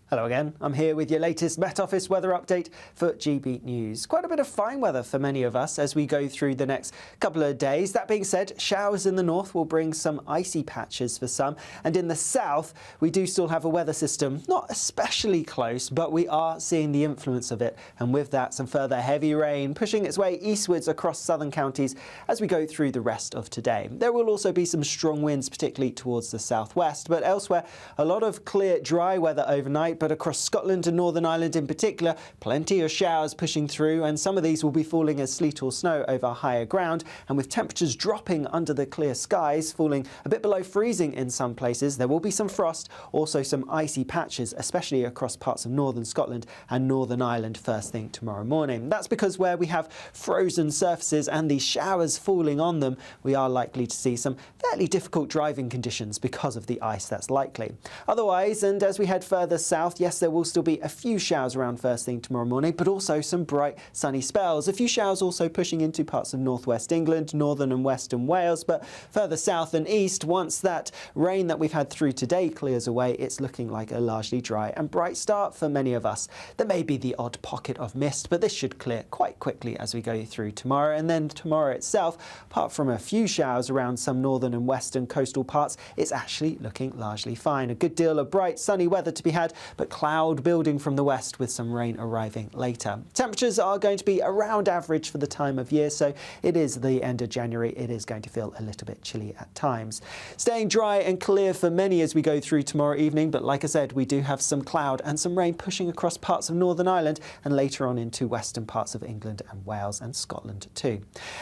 Speaker 5: Hello again, I'm here with your latest Met Office weather update for GB News. Quite a bit of fine weather for many of us as we go through the next couple of days. That being said, showers in the north will bring some icy patches for some, and in the south we do still have a weather system, not especially close, but we are seeing the influence of it, and with that some further heavy rain pushing its way eastwards across southern counties as we go through the rest of today. There will also be some strong winds, particularly towards the southwest, but elsewhere a lot of clear, dry weather overnight. But across Scotland and Northern Ireland in particular, plenty of showers pushing through, and some of these will be falling as sleet or snow over higher ground, and with temperatures dropping under the clear skies, falling a bit below freezing in some places. There will be some frost, also some icy patches, especially across parts of northern Scotland and Northern Ireland first thing tomorrow morning. That's because where we have frozen surfaces and these showers falling on them, we are likely to see some fairly difficult driving conditions because of the ice that's likely. Otherwise, and as we head further south, yes, there will still be a few showers around first thing tomorrow morning, but also some bright sunny spells. A few showers also pushing into parts of northwest England, northern and western Wales, but further south and east, once that rain that we've had through today clears away, it's looking like a largely dry and bright start for many of us. There may be the odd pocket of mist, but this should clear quite quickly as we go through tomorrow. And then tomorrow itself, apart from a few showers around some northern and western coastal parts, it's actually looking largely fine. A good deal of bright sunny weather to be had, but cloud building from the west with some rain arriving later. Temperatures are going to be around average for the time of year, so it is the end of January. It is going to feel a little bit chilly at times. Staying dry and clear for many as we go through tomorrow evening, but like I said, we do have some cloud and some rain pushing across parts of Northern Ireland and later on into western parts of England and Wales and Scotland too.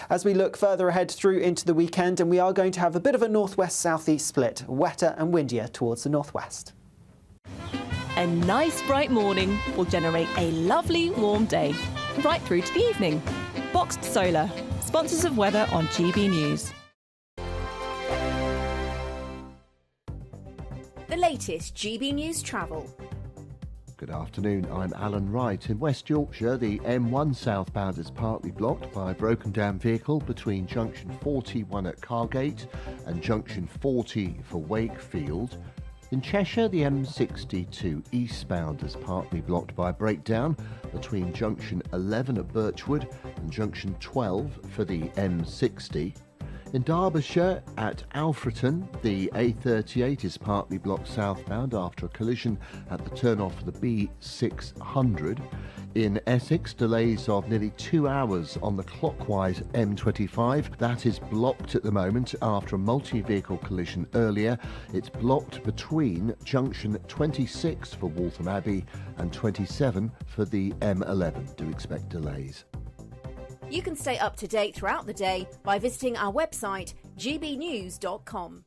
Speaker 5: As we look further ahead through into the weekend, and we are going to have a bit of a northwest-southeast split, wetter and windier towards the northwest.
Speaker 14: A nice bright morning will generate a lovely warm day, right through to the evening. Boxed Solar, sponsors of weather on GB News.
Speaker 6: The latest GB News travel.
Speaker 13: Good afternoon, I'm Alan Wright. In West Yorkshire, the M1 southbound is partly blocked by a broken down vehicle between junction 41 at Cargate and junction 40 for Wakefield. In Cheshire, the M62 eastbound is partly blocked by a breakdown between junction 11 at Birchwood and junction 12 for the M60. In Derbyshire, at Alfreton, the A38 is partly blocked southbound after a collision at the turn-off of the B600. In Essex, delays of nearly 2 hours on the clockwise M25. That is blocked at the moment after a multi-vehicle collision earlier. It's blocked between junction 26 for Waltham Abbey and 27 for the M11. Do expect delays.
Speaker 6: You can stay up to date throughout the day by visiting our website, gbnews.com.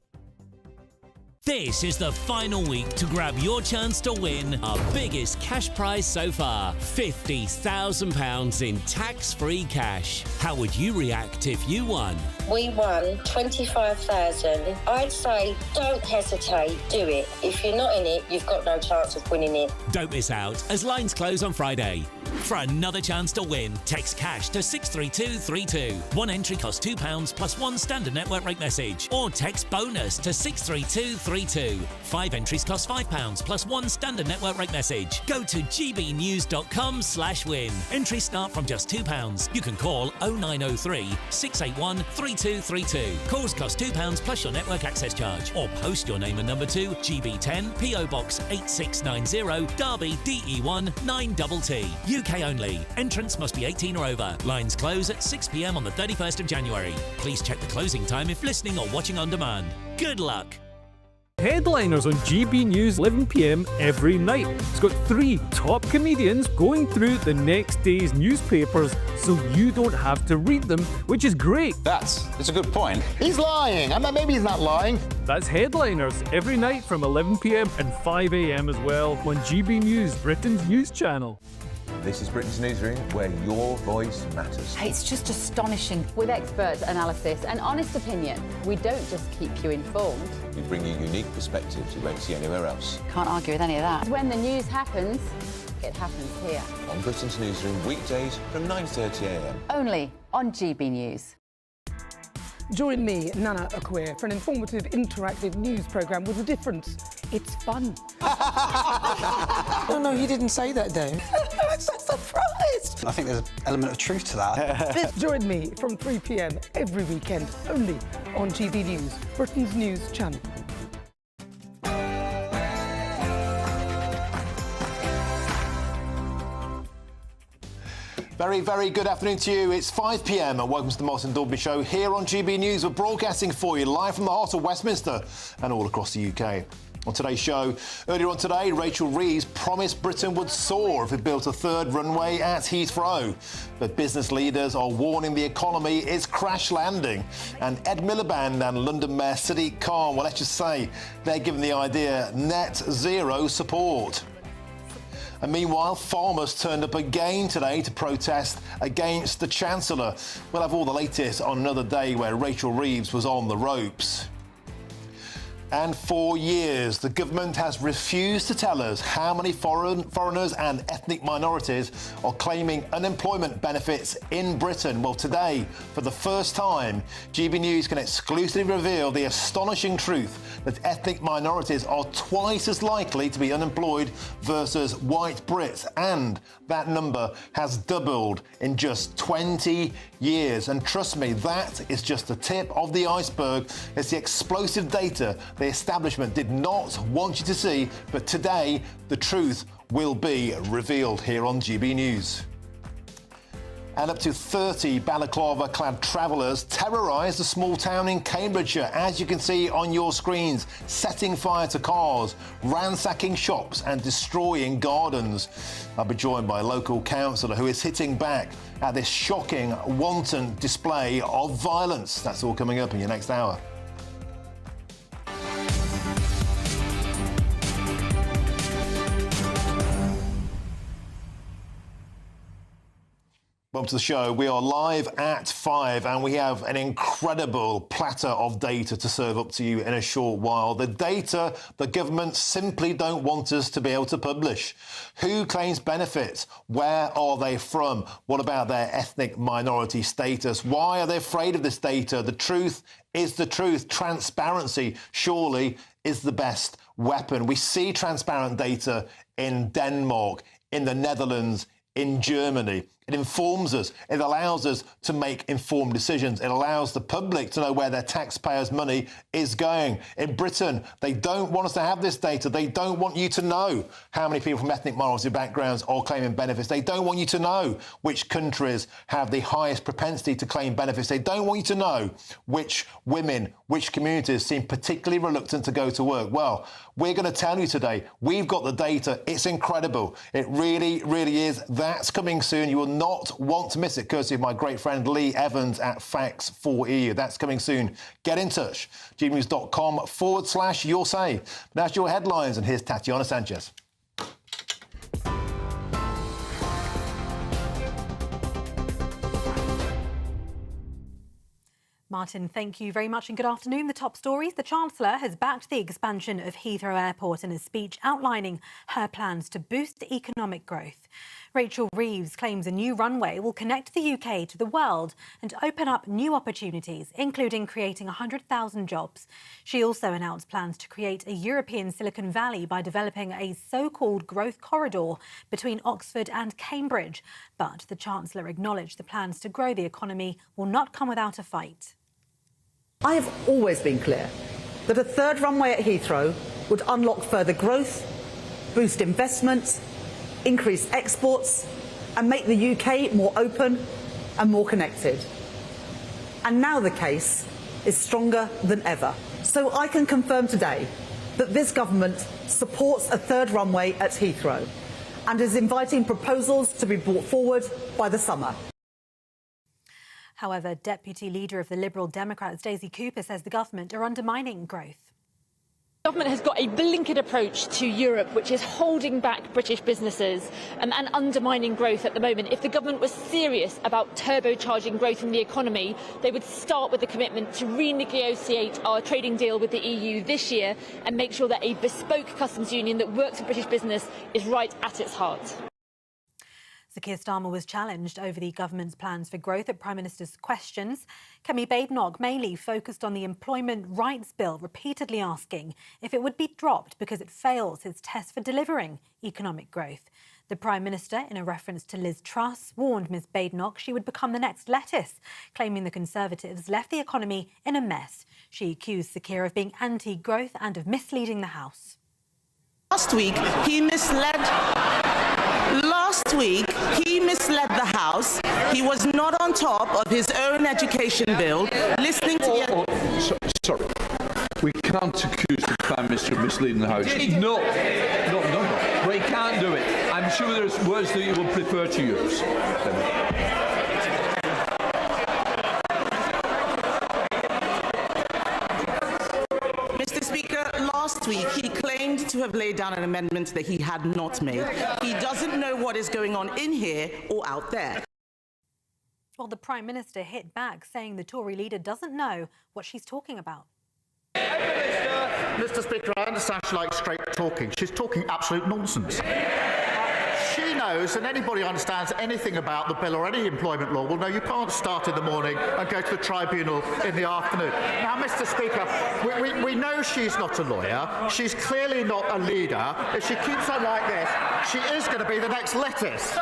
Speaker 2: This is the final week to grab your chance to win our biggest cash prize so far, £50,000 in tax-free cash. How would you react if you won?
Speaker 18: We won 25,000. I'd say don't hesitate, do it. If you're not in it, you've got no chance of winning it.
Speaker 2: Don't miss out as lines close on Friday. For another chance to win, text cash to 63232. One entry costs £2 plus one standard network rate message. Or text bonus to 63232. 5 entries cost £5 plus one standard network rate message. Go to gbnews.com/win. Entries start from just £2. You can call 0903 681 3232. Calls cost £2 plus your network access charge. Or post your name and number to GB10 PO Box 8690 Derby DE1 9TT. UK only. Entrance must be 18 or over. Lines close at 6 p.m. on the 31st of January. Please check the closing time if listening or watching on demand. Good luck.
Speaker 19: Headliners on GB News 11 p.m. every night. It's got 3 top comedians going through the next day's newspapers so you don't have to read them, which is great.
Speaker 21: That's a good point. He's lying. I mean, maybe he's not lying.
Speaker 19: That's Headliners every night from 11 p.m. and 5 a.m. as well on GB News, Britain's news channel.
Speaker 22: This is Britain's Newsroom, where your voice matters.
Speaker 25: It's just astonishing. With expert analysis and honest opinion, we don't just keep you informed.
Speaker 22: We bring you unique perspectives you won't see anywhere else.
Speaker 25: Can't argue with any of that. When the news happens, it happens here.
Speaker 22: On Britain's Newsroom, weekdays from 9:30 a.m.
Speaker 25: Only on GB News.
Speaker 12: Join me, Nana Okoye, for an informative, interactive news programme with a difference. It's fun. No, he didn't say that, though. I'm so surprised.
Speaker 27: I think there's an element of truth to that.
Speaker 12: Join me from 3 p.m. every weekend, only on GB News, Britain's news channel.
Speaker 1: Very, very good afternoon to you. It's 5 p.m. and welcome to the Martin Daubney Show here on GB News. We're broadcasting for you live from the heart of Westminster and all across the UK. On today's show, earlier on today, Rachel Reeves promised Britain would soar if it built a third runway at Heathrow. But business leaders are warning the economy is crash landing. And Ed Miliband and London Mayor Sadiq Khan, well, let's just say they're giving the idea net zero support. And meanwhile, farmers turned up again today to protest against the Chancellor. We'll have all the latest on another day where Rachel Reeves was on the ropes. And for years, the government has refused to tell us how many foreigners and ethnic minorities are claiming unemployment benefits in Britain. Well, today, for the first time, GB News can exclusively reveal the astonishing truth that ethnic minorities are twice as likely to be unemployed versus white Brits. And that number has doubled in just 20 years. And trust me, that is just the tip of the iceberg. It's the explosive data the establishment did not want you to see, but today the truth will be revealed here on GB News. And up to 30 balaclava-clad travellers terrorised a small town in Cambridgeshire, as you can see on your screens, setting fire to cars, ransacking shops and destroying gardens. I'll be joined by a local councillor who is hitting back at this shocking, wanton display of violence. That's all coming up in your next hour. Welcome to the show. We are live at 5 and we have an incredible platter of data to serve up to you in a short while. The data the government simply don't want us to be able to publish. Who claims benefits? Where are they from? What about their ethnic minority status? Why are they afraid of this data? The truth is the truth. Transparency surely is the best weapon. We see transparent data in Denmark, in the Netherlands, in Germany. It informs us. It allows us to make informed decisions. It allows the public to know where their taxpayers' money is going. In Britain, they don't want us to have this data. They don't want you to know how many people from ethnic minority backgrounds are claiming benefits. They don't want you to know which countries have the highest propensity to claim benefits. They don't want you to know which women, which communities seem particularly reluctant to go to work. Well, we're going to tell you today. We've got the data. It's incredible. It really, really is. That's coming soon. You will not want to miss it, courtesy of my great friend Lee Evans at Facts4EU. That's coming soon. Get in touch. gbnews.com/your say. That's your headlines, and here's Tatiana Sanchez.
Speaker 3: Martin, thank you very much and good afternoon. The top stories. The Chancellor has backed the expansion of Heathrow Airport in a speech outlining her plans to boost economic growth. Rachel Reeves claims a new runway will connect the UK to the world and open up new opportunities, including creating 100,000 jobs. She also announced plans to create a European Silicon Valley by developing a so-called growth corridor between Oxford and Cambridge. But the Chancellor acknowledged the plans to grow the economy will not come without a fight.
Speaker 4: I have always been clear that a third runway at Heathrow would unlock further growth, boost investment, increase exports and make the UK more open and more connected. And now the case is stronger than ever. So I can confirm today that this government supports a third runway at Heathrow and is inviting proposals to be brought forward by the summer.
Speaker 3: However, Deputy Leader of the Liberal Democrats, Daisy Cooper, says the government are undermining growth.
Speaker 8: The government has got a blinkered approach to Europe, which is holding back British businesses and undermining growth at the moment. If the government was serious about turbocharging growth in the economy, they would start with the commitment to renegotiate our trading deal with the EU this year and make sure that a bespoke customs union that works for British business is right at its heart.
Speaker 3: Sir Keir Starmer was challenged over the government's plans for growth at Prime Minister's questions. Kemi Badenoch mainly focused on the Employment Rights Bill, repeatedly asking if it would be dropped because it fails his test for delivering economic growth. The Prime Minister, in a reference to Liz Truss, warned Ms Badenoch she would become the next lettuce, claiming the Conservatives left the economy in a mess. She accused Sir Keir of being anti-growth and of misleading the House.
Speaker 9: Last week, he misled the House. He was not on top of his own education bill, listening to...
Speaker 10: Sorry. We can't accuse the Prime Minister of misleading the House. No. We can't do it. I'm sure there's words that you would prefer to use.
Speaker 9: Mr. Speaker, last week he claimed to have laid down an amendment that he had not made. He doesn't know what is going on in here or out there.
Speaker 3: Well, the Prime Minister hit back, saying the Tory leader doesn't know what she's talking about.
Speaker 21: Mr. Speaker, I understand she likes straight talking. She's talking absolute nonsense. She knows, and anybody who understands anything about the bill or any employment law will know you can't start in the morning and go to the tribunal in the afternoon. Now, Mr. Speaker, we know she's not a lawyer. She's clearly not a leader. If she keeps on like this, she is going to be the next lettuce.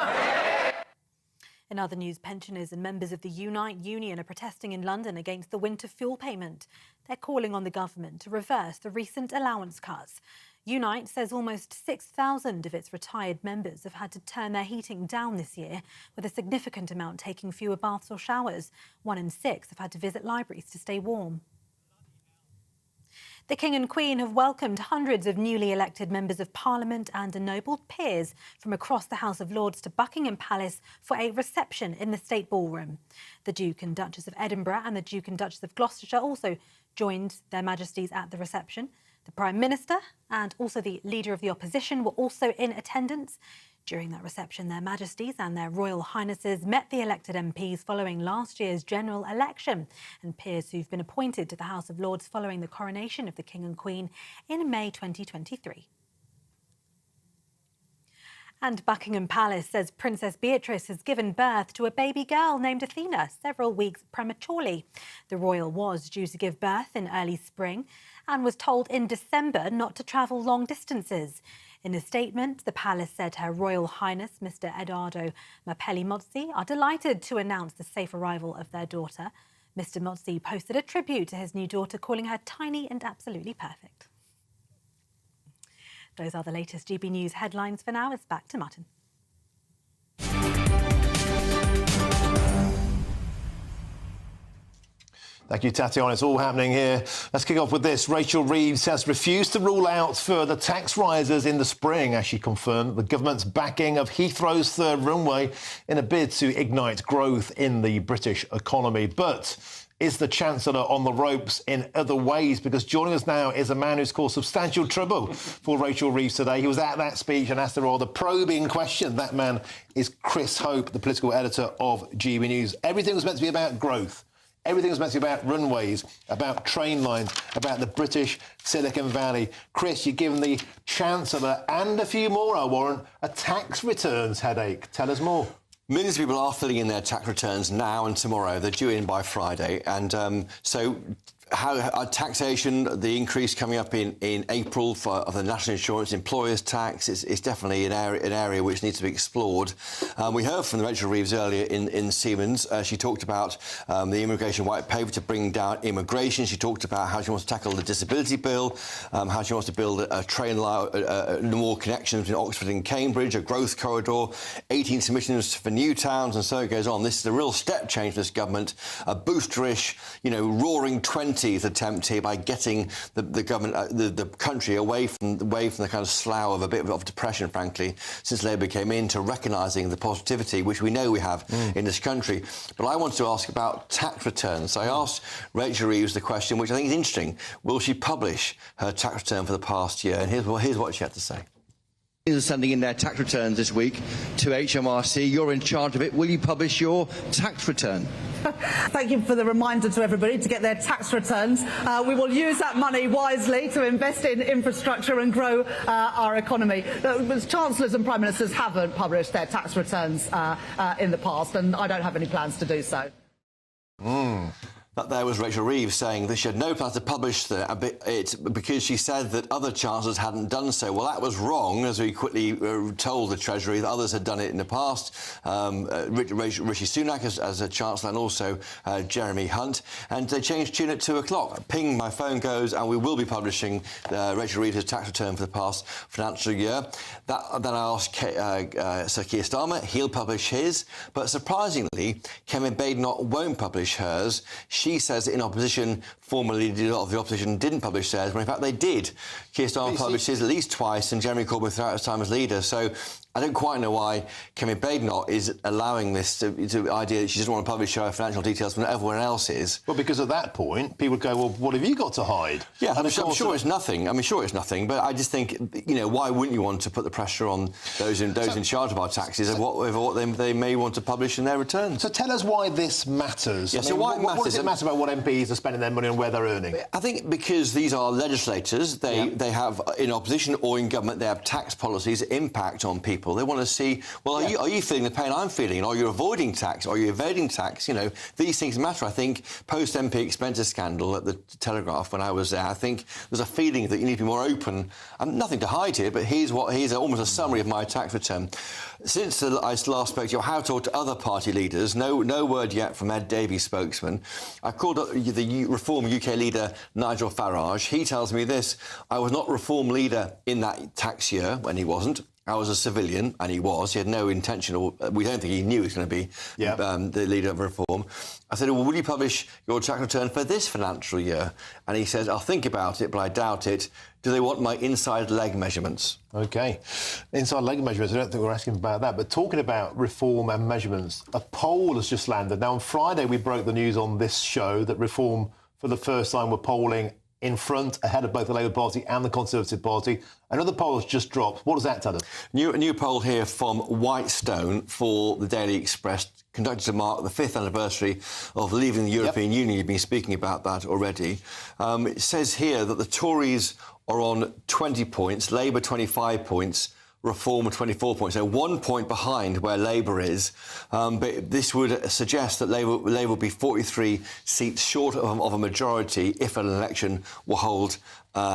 Speaker 3: In other news, pensioners and members of the Unite union are protesting in London against the winter fuel payment. They're calling on the government to reverse the recent allowance cuts. Unite says almost 6,000 of its retired members have had to turn their heating down this year, with a significant amount taking fewer baths or showers. 1 in 6 have had to visit libraries to stay warm. The King and Queen have welcomed hundreds of newly elected members of Parliament and ennobled peers from across the House of Lords to Buckingham Palace for a reception in the State Ballroom. The Duke and Duchess of Edinburgh and the Duke and Duchess of Gloucestershire also joined their Majesties at the reception. The Prime Minister and also the Leader of the Opposition were also in attendance. During that reception, their Majesties and their Royal Highnesses met the elected MPs following last year's general election and peers who've been appointed to the House of Lords following the coronation of the King and Queen in May 2023. And Buckingham Palace says Princess Beatrice has given birth to a baby girl named Athena several weeks prematurely. The royal was due to give birth in early spring and was told in December not to travel long distances. In a statement, the palace said Her Royal Highness Mr Edoardo Mapelli Mozzi are delighted to announce the safe arrival of their daughter. Mr Mozzi posted a tribute to his new daughter, calling her tiny and absolutely perfect. Those are the latest GB News headlines for now. It's back to Martin.
Speaker 1: Thank you, Tatiana. It's all happening here. Let's kick off with this. Rachel Reeves has refused to rule out further tax rises in the spring as she confirmed the government's backing of Heathrow's third runway in a bid to ignite growth in the British economy. But is the Chancellor on the ropes in other ways? Because joining us now is a man who's caused substantial trouble for Rachel Reeves today. He was at that speech and asked her all the probing questions. That man is Chris Hope, the political editor of GB News. Everything was meant to be about growth. Everything was meant to be about runways, about train lines, about the British Silicon Valley. Chris, you're giving the Chancellor and a few more, I warrant, a tax returns headache. Tell us more.
Speaker 7: Millions of people are filling in their tax returns now and tomorrow. They're due in by Friday. And how taxation, the increase coming up in April of the national insurance employers tax is definitely an area which needs to be explored. We heard from Rachel Reeves earlier in Siemens. She talked about the immigration white paper to bring down immigration. She talked about how she wants to tackle the disability bill, how she wants to build a train line, more connections between Oxford and Cambridge, a growth corridor, 18 submissions for new towns, and so it goes on. This is a real step change for this government, a boosterish, roaring 20s attempt here by getting the government, the country away from the kind of slough of a bit of depression, frankly, since Labour came in, to recognising the positivity which we know we have in this country. But I want to ask about tax returns. I asked Rachel Reeves the question, which I think is interesting: will she publish her tax return for the past year? And here's what she had to say. Are sending in their tax returns this week to HMRC. You're in charge of it. Will you publish your tax return?
Speaker 4: Thank you for the reminder to everybody to get their tax returns. We will use that money wisely to invest in infrastructure and grow our economy. Chancellors and Prime Ministers haven't published their tax returns in the past, and I don't have any plans to do so.
Speaker 7: That there was Rachel Reeves saying that she had no plans to publish it because she said that other chancellors hadn't done so. Well, that was wrong, as we quickly told the Treasury that others had done it in the past. Rishi Sunak as a chancellor, and also Jeremy Hunt. And they changed tune at 2 o'clock. Ping, my phone goes, and we will be publishing Rachel Reeves' tax return for the past financial year. Then I asked Sir Keir Starmer. He'll publish his. But surprisingly, Kevin Badenoch won't publish hers. She says that in opposition, formerly a lot of the opposition didn't publish theirs, but in fact they did. Keir Starmer published his at least twice, and Jeremy Corbyn throughout his time as leader. So I don't quite know why Kevin Badenoch is allowing this to idea that she doesn't want to publish her financial details when everyone else is.
Speaker 1: Well, because at that point, people would go, well, what have you got to hide?
Speaker 7: Yeah, I'm sure it's nothing. I mean, sure it's nothing, but I just think, why wouldn't you want to put the pressure on those in charge of our taxes of what they may want to publish in their returns?
Speaker 1: So tell us why this matters.
Speaker 7: Yeah, so why it matters?
Speaker 1: What does it matter about what MPs are spending their money on, where they're earning?
Speaker 7: I think because these are legislators, they have, in opposition or in government, they have tax policies that impact on people. people. They want to see, well, are you feeling the pain I'm feeling? Are you avoiding tax? Are you evading tax? You know, these things matter. I think post-MP expenses scandal at the Telegraph when I was there, I think there's a feeling that you need to be more open. Nothing to hide here, but here's almost a summary of my tax return. Since I last spoke to you, I have talked to other party leaders. No word yet from Ed Davies' spokesman. I called up the Reform UK leader, Nigel Farage. He tells me this: I was not Reform leader in that tax year when he wasn't. I was a civilian, and he was. He had no intention, or we don't think he knew he was going to be the leader of Reform. I said, well, will you publish your tax return for this financial year? And he says, I'll think about it, but I doubt it. Do they want my inside leg measurements?
Speaker 1: OK. Inside leg measurements, I don't think we're asking about that. But talking about Reform and measurements, a poll has just landed. Now, on Friday, we broke the news on this show that Reform, for the first time, were polling in front, ahead of both the Labour Party and the Conservative Party. Another poll has just dropped. What does that tell us?
Speaker 7: A new poll here from Whitestone for the Daily Express, conducted to mark the 5th anniversary of leaving the European Union. You've been speaking about that already. It says here that the Tories are on 20 points, Labour 25 points, Reform 24 points, so 1 point behind where Labour is. But this would suggest that Labour will be 43 seats short of a majority if an election were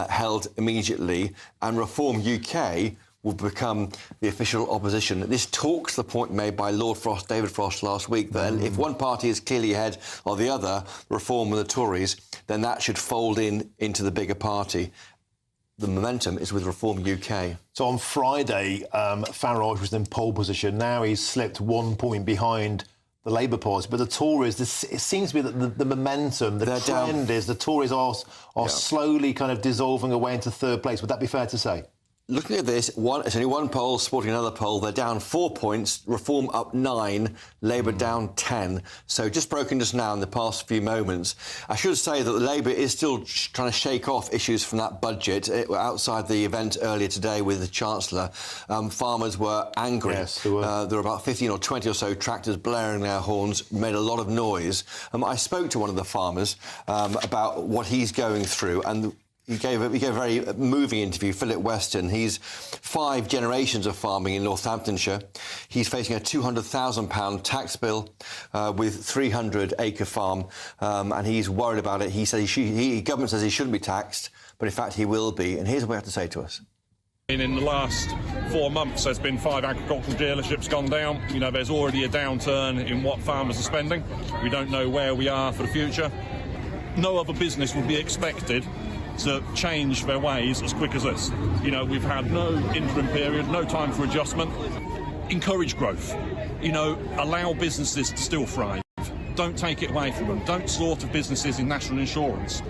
Speaker 7: held immediately, and Reform UK will become the official opposition. This talks the point made by Lord Frost, David Frost, last week, that if one party is clearly ahead of the other, Reform and the Tories, then that should fold into the bigger party. The momentum is with Reform UK.
Speaker 1: So on Friday, Farage was in pole position. Now he's slipped 1 point behind the Labour Party. But the Tories, it seems to be that the momentum, the trend is the Tories are slowly kind of dissolving away into third place. Would that be fair to say?
Speaker 7: Looking at this, it's only one poll supporting another poll. They're down 4 points, Reform up 9, Labour down 10. So just broken just now in the past few moments. I should say that Labour is still trying to shake off issues from that budget. Outside the event earlier today with the Chancellor, farmers were angry.
Speaker 1: Yes, they were.
Speaker 7: There were about 15 or 20 or so tractors blaring their horns, made a lot of noise. I spoke to one of the farmers about what he's going through, and he gave a very moving interview. Philip Weston, he's 5 generations of farming in Northamptonshire. He's facing a £200,000 tax bill with 300-acre farm, and he's worried about it. He says government says he shouldn't be taxed, but in fact he will be. And here's what he had to say to us.
Speaker 11: In the last 4 months, there's been 5 agricultural dealerships gone down. You know, there's already a downturn in what farmers are spending. We don't know where we are for the future. No other business would be expected to change their ways as quick as this. You know, we've had no interim period, no time for adjustment. Encourage growth. You know, allow businesses to still thrive. Don't take it away from them. Don't slaughter businesses in national insurance.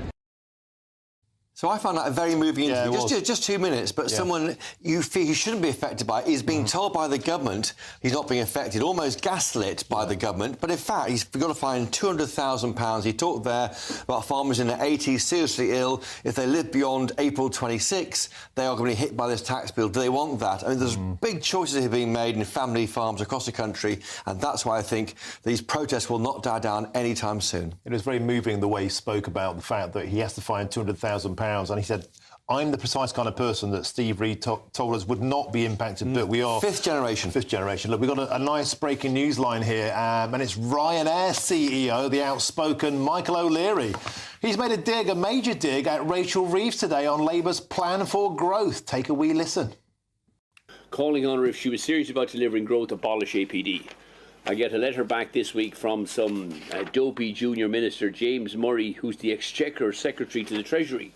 Speaker 7: So I found that a very moving interview. Just 2 minutes, but someone you feel he shouldn't be affected by is being told by the government he's not being affected, almost gaslit by the government. But in fact, he's got to find £200,000. He talked there about farmers in their 80s, seriously ill. If they live beyond April 26, they are going to be hit by this tax bill. Do they want that? I mean, there's big choices that are being made in family farms across the country, and that's why I think these protests will not die down anytime soon.
Speaker 1: It was very moving the way he spoke about the fact that he has to find £200,000. And he said, I'm the precise kind of person that Steve Reid told us would not be impacted, but we are...
Speaker 7: Fifth generation.
Speaker 1: Look, we've got a nice breaking news line here, and it's Ryanair CEO, the outspoken Michael O'Leary. He's made a major dig at Rachel Reeves today on Labour's plan for growth. Take a wee listen.
Speaker 15: Calling on her if she was serious about delivering growth, abolish APD. I get a letter back this week from some dopey junior minister, James Murray, who's the Exchequer Secretary to the Treasury.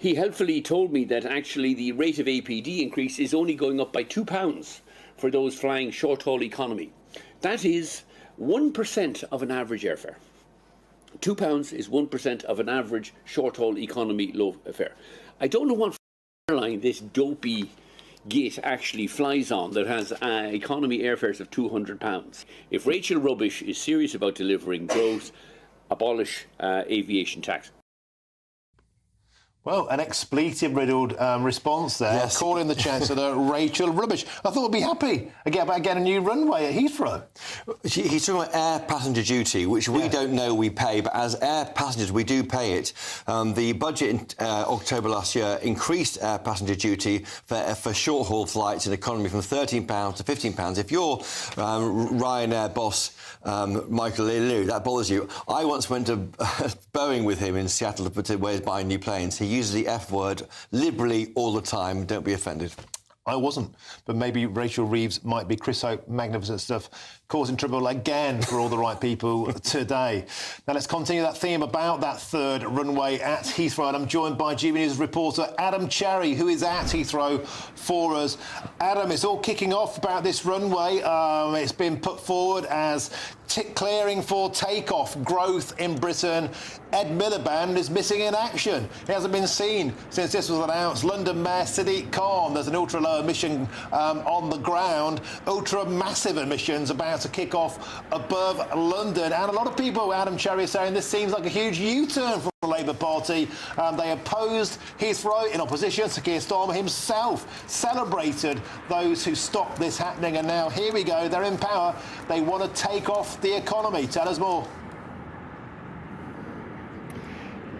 Speaker 15: He helpfully told me that actually the rate of APD increase is only going up by £2 for those flying short-haul economy. That is 1% of an average airfare. £2 is 1% of an average short-haul economy low fare. I don't know what airline this dopey git actually flies on that has economy airfares of £200. If Rachel Rubbish is serious about delivering growth, abolish aviation tax.
Speaker 1: Well, an expletive-riddled response there,
Speaker 7: yes.
Speaker 1: calling the Chancellor Rachel rubbish. I thought we'd be happy about getting a new runway at Heathrow.
Speaker 7: He's talking about air passenger duty, which we don't know we pay, but as air passengers, we do pay it. The budget in October last year increased air passenger duty for short-haul flights in economy from £13 to £15. If you're Ryanair boss Michael Liu, that bothers you. I once went to Boeing with him in Seattle to where he's buying new planes. He uses the F word liberally all the time. Don't be offended.
Speaker 1: I wasn't, but maybe Rachel Reeves might be. Chris Hope, magnificent stuff, causing trouble again for all the right people today. Now let's continue that theme about that third runway at Heathrow, and I'm joined by GBNews reporter Adam Cherry, who is at Heathrow for us. Adam, it's all kicking off about this runway. It's been put forward as clearing for takeoff. Growth in Britain. Ed Miliband is missing in action. He hasn't been seen since this was announced. London Mayor Sadiq Khan, there's an ultra-low emission on the ground. Ultra-massive emissions about to kick off above London. And a lot of people, Adam Cherry, is saying this seems like a huge U-turn for the Labour Party. They opposed Heathrow in opposition. Sir Keir Starmer himself celebrated those who stopped this happening. And now here we go. They're in power. They want to take off the economy. Tell us more.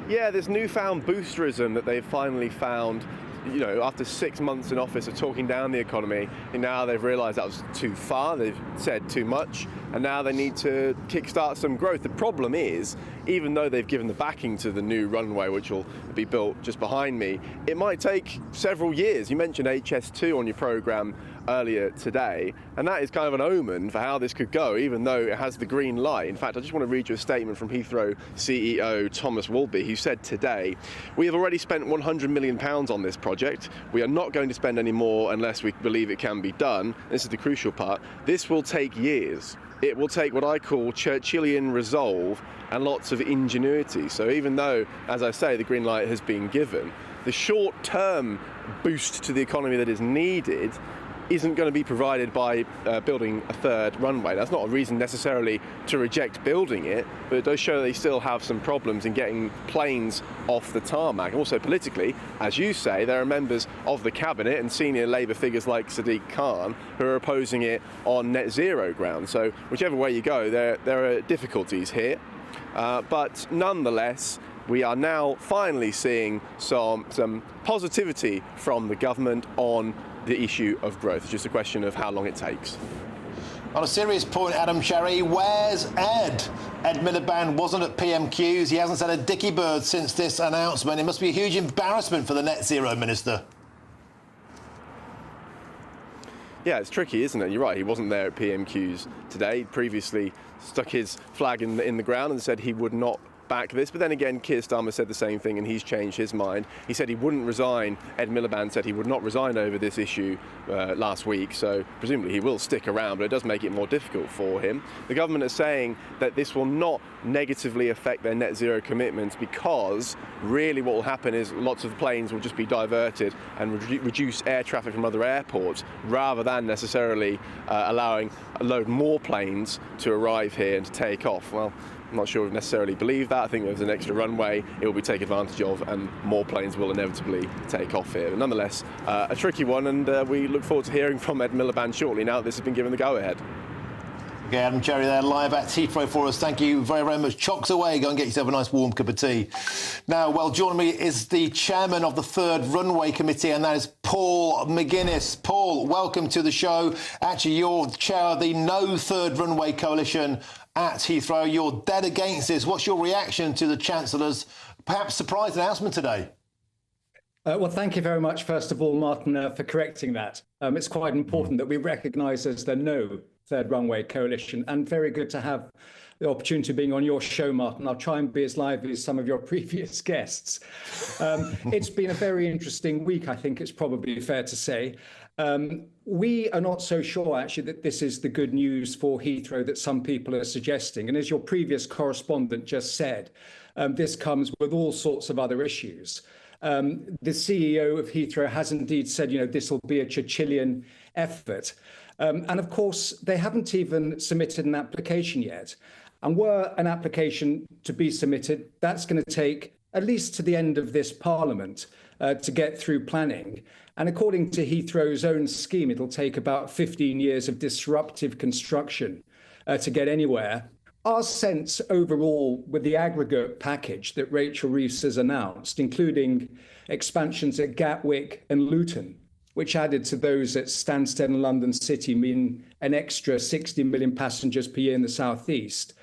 Speaker 5: Yeah, this newfound boosterism that they've finally found, you know, after 6 months in office of talking down the economy, and now they've realised that was too far, they've said too much, and now they need to kickstart some growth. The problem is, even though they've given the backing to the new runway, which will be built just behind me, it might take several years. You mentioned HS2 on your programme earlier today, and that is kind of an omen for how this could go, even though it has the green light. In fact, I just want to read you a statement from Heathrow CEO Thomas Wolby, who said today, "We have already spent £100 million on this project. We are not going to spend any more unless we believe it can be done." This is the crucial part. "This will take years. It will take what I call Churchillian resolve and lots of ingenuity." So even though, as I say, the green light has been given, the short-term boost to the economy that is needed isn't going to be provided by building a third runway. That's not a reason necessarily to reject building it, but it does show they still have some problems in getting planes off the tarmac. Also politically, as you say, there are members of the cabinet and senior Labour figures like Sadiq Khan who are opposing it on net zero grounds. So whichever way you go, there are difficulties here. But nonetheless, we are now finally seeing some positivity from the government on the issue of growth. It's just a question of how long it takes.
Speaker 1: On a serious point, Adam Cherry, where's Ed? Ed Miliband wasn't at PMQs. He hasn't said a dicky bird since this announcement. It must be a huge embarrassment for the net zero minister.
Speaker 5: Yeah, it's tricky, isn't it? You're right, he wasn't there at PMQs today. He previously stuck his flag in the ground and said he would not back this, but then again Keir Starmer said the same thing and he's changed his mind. He said he wouldn't resign. Ed Miliband said he would not resign over this issue last week, so presumably he will stick around, but it does make it more difficult for him. The government is saying that this will not negatively affect their net zero commitments, because really what will happen is lots of planes will just be diverted and reduce air traffic from other airports, rather than necessarily allowing a load more planes to arrive here and to take off. Well, I'm not sure we necessarily believe that. I think there's an extra runway it will be taken advantage of, and more planes will inevitably take off here. But nonetheless, a tricky one, and we look forward to hearing from Ed Miliband shortly now that this has been given the go-ahead.
Speaker 1: Okay, Adam Cherry there, live at Heathrow for us. Thank you very, very much. Chocks away. Go and get yourself a nice warm cup of tea. Now, well, joining me is the chairman of the Third Runway Committee, and that is Paul McGuinness. Paul, welcome to the show. Actually, you're chair of the No Third Runway Coalition at Heathrow. You're dead against this. What's your reaction to the Chancellor's perhaps surprise announcement today?
Speaker 16: Well, thank you very much, first of all, Martin, for correcting that. It's quite important that we recognise as the No Third Runway Coalition, and very good to have the opportunity of being on your show, Martin. I'll try and be as lively as some of your previous guests. It's been a very interesting week, I think it's probably fair to say. We are not so sure, actually, that this is the good news for Heathrow that some people are suggesting. And as your previous correspondent just said, this comes with all sorts of other issues. The CEO of Heathrow has indeed said, this will be a Churchillian effort. And of course, they haven't even submitted an application yet. And were an application to be submitted, that's going to take at least to the end of this Parliament, to get through planning. And according to Heathrow's own scheme, it'll take about 15 years of disruptive construction to get anywhere. Our sense overall with the aggregate package that Rachel Reeves has announced, including expansions at Gatwick and Luton, which added to those at Stansted and London City mean an extra 60 million passengers per year in the southeast.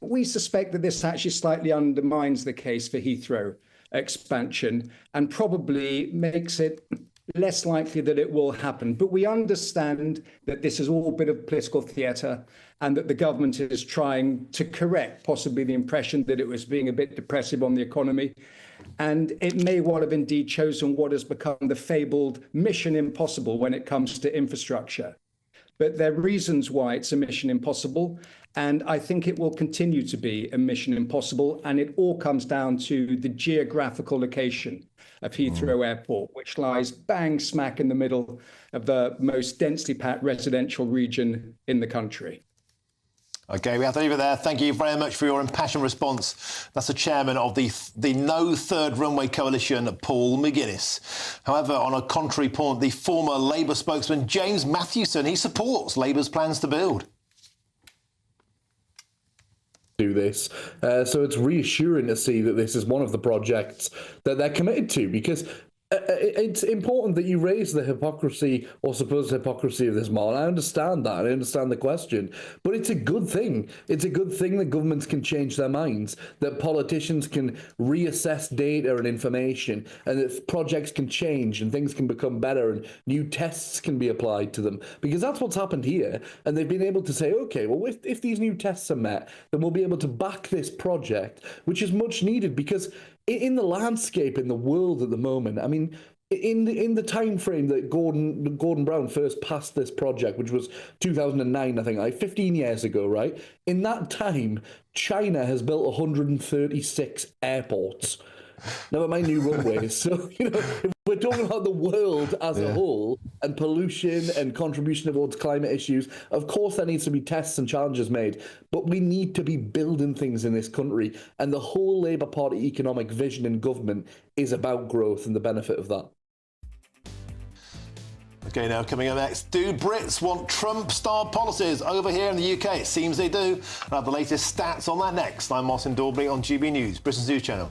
Speaker 16: We suspect that this actually slightly undermines the case for Heathrow expansion and probably makes it less likely that it will happen. But we understand that this is all a bit of political theatre and that the government is trying to correct possibly the impression that it was being a bit depressive on the economy. And it may well have indeed chosen what has become the fabled mission impossible when it comes to infrastructure. But there are reasons why it's a mission impossible. And I think it will continue to be a mission impossible. And it all comes down to the geographical location of Heathrow Airport, which lies bang smack in the middle of the most densely packed residential region in the country.
Speaker 1: OK, we have to leave it there. Thank you very much for your impassioned response. That's the chairman of the No Third Runway Coalition, Paul McGuinness. However, on a contrary point, the former Labour spokesman, James Matthewson, he supports Labour's plans to build.
Speaker 13: Do this. So it's reassuring to see that this is one of the projects that they're committed to, because it's important that you raise the hypocrisy or supposed hypocrisy of this model. I understand that. I understand the question. But it's a good thing. It's a good thing that governments can change their minds, that politicians can reassess data and information, and that projects can change and things can become better and new tests can be applied to them. Because that's what's happened here. And they've been able to say, OK, well, if these new tests are met, then we'll be able to back this project, which is much needed, because in the landscape, in the world at the moment, I mean, in the time frame that Gordon Brown first passed this project, which was 2009, I think, like 15 years ago, right? In that time, China has built 136 airports. Never mind new runways. So, if we're talking about the world as a whole and pollution and contribution towards climate issues, of course there needs to be tests and challenges made, but we need to be building things in this country. And the whole Labour Party economic vision in government is about growth and the benefit of that.
Speaker 1: OK, now coming up next, do Brits want Trump-style policies over here in the UK? It seems they do. I'll have the latest stats on that next. I'm Martin Daubney on GB News, Britain's news channel.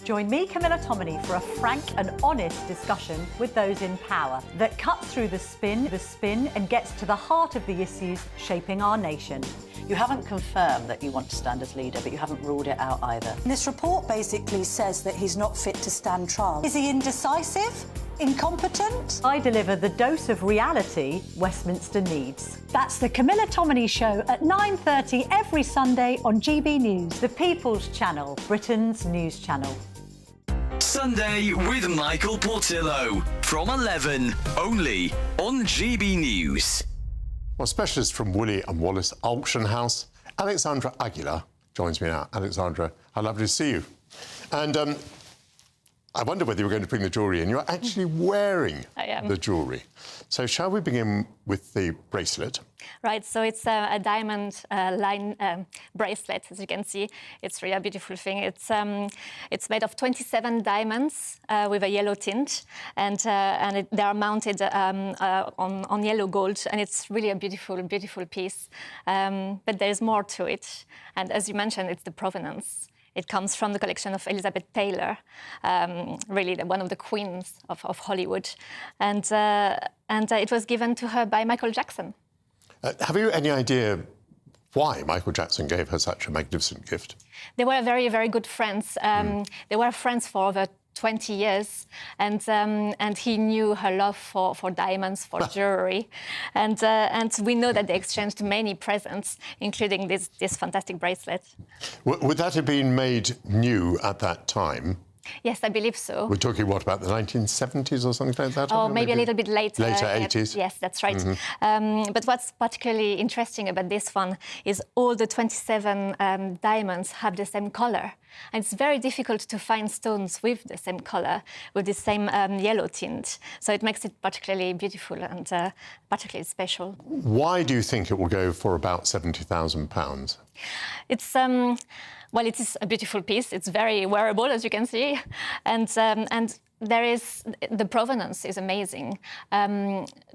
Speaker 14: Join me, Camilla Tominey, for a frank and honest discussion with those in power that cuts through the spin, and gets to the heart of the issues shaping our nation.
Speaker 17: You haven't confirmed that you want to stand as leader, but you haven't ruled it out either.
Speaker 14: This report basically says that he's not fit to stand trial. Is he indecisive? Incompetent? I deliver the dose of reality Westminster needs. That's the Camilla Tominey Show at 9:30 every Sunday on GB News, the People's Channel, Britain's news channel.
Speaker 20: Sunday with Michael Portillo from 11, only on GB News.
Speaker 23: Well, specialist from Woolley & Wallace Auction House, Alexandra Aguilar, joins me now. Alexandra, how lovely to see you. And I wonder whether you were going to bring the jewellery in. You're actually wearing the jewellery. So shall we begin with the bracelet?
Speaker 24: Right, so it's a diamond line bracelet, as you can see. It's really a beautiful thing. It's made of 27 diamonds with a yellow tint, and they are mounted on yellow gold, and it's really a beautiful, beautiful piece. But there's more to it, and as you mentioned, it's the provenance. It comes from the collection of Elizabeth Taylor, really one of the queens of Hollywood, and it was given to her by Michael Jackson.
Speaker 23: Have you any idea why Michael Jackson gave her such a magnificent gift?
Speaker 24: They were very, very good friends. They were friends for over 20 years, and he knew her love for diamonds, for jewelry, and we know that they exchanged many presents, including this fantastic bracelet.
Speaker 23: Would that have been made new at that time?
Speaker 24: Yes, I believe so.
Speaker 23: We're talking, what, about the 1970s or something like that?
Speaker 24: Oh, maybe a little bit later.
Speaker 23: Later, 80s?
Speaker 24: Yes, that's right. But what's particularly interesting about this one is all the 27 diamonds have the same color. And it's very difficult to find stones with the same color, with the same yellow tint. So it makes it particularly beautiful and particularly special.
Speaker 23: Why do you think it will go for about £70,000?
Speaker 24: It's well, it is a beautiful piece. It's very wearable, as you can see, and there is the provenance is amazing.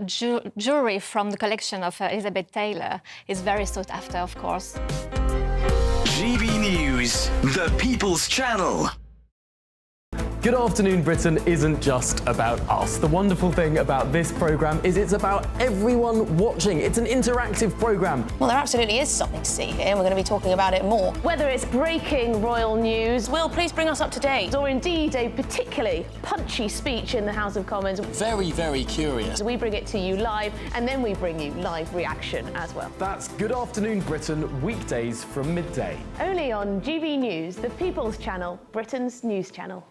Speaker 24: Jewelry from the collection of Elizabeth Taylor is very sought after, of course.
Speaker 20: GB News, the People's Channel.
Speaker 2: Good Afternoon Britain isn't just about us. The wonderful thing about this programme is it's about everyone watching. It's an interactive programme.
Speaker 6: Well, there absolutely is something to see here, and we're going to be talking about it more. Whether it's breaking royal news, Will, please bring us up to date, or indeed a particularly punchy speech in the House of Commons.
Speaker 2: Very, very curious.
Speaker 6: We bring it to you live, and then we bring you live reaction as well.
Speaker 2: That's Good Afternoon Britain, weekdays from midday.
Speaker 6: Only on GB News, the People's Channel, Britain's news channel.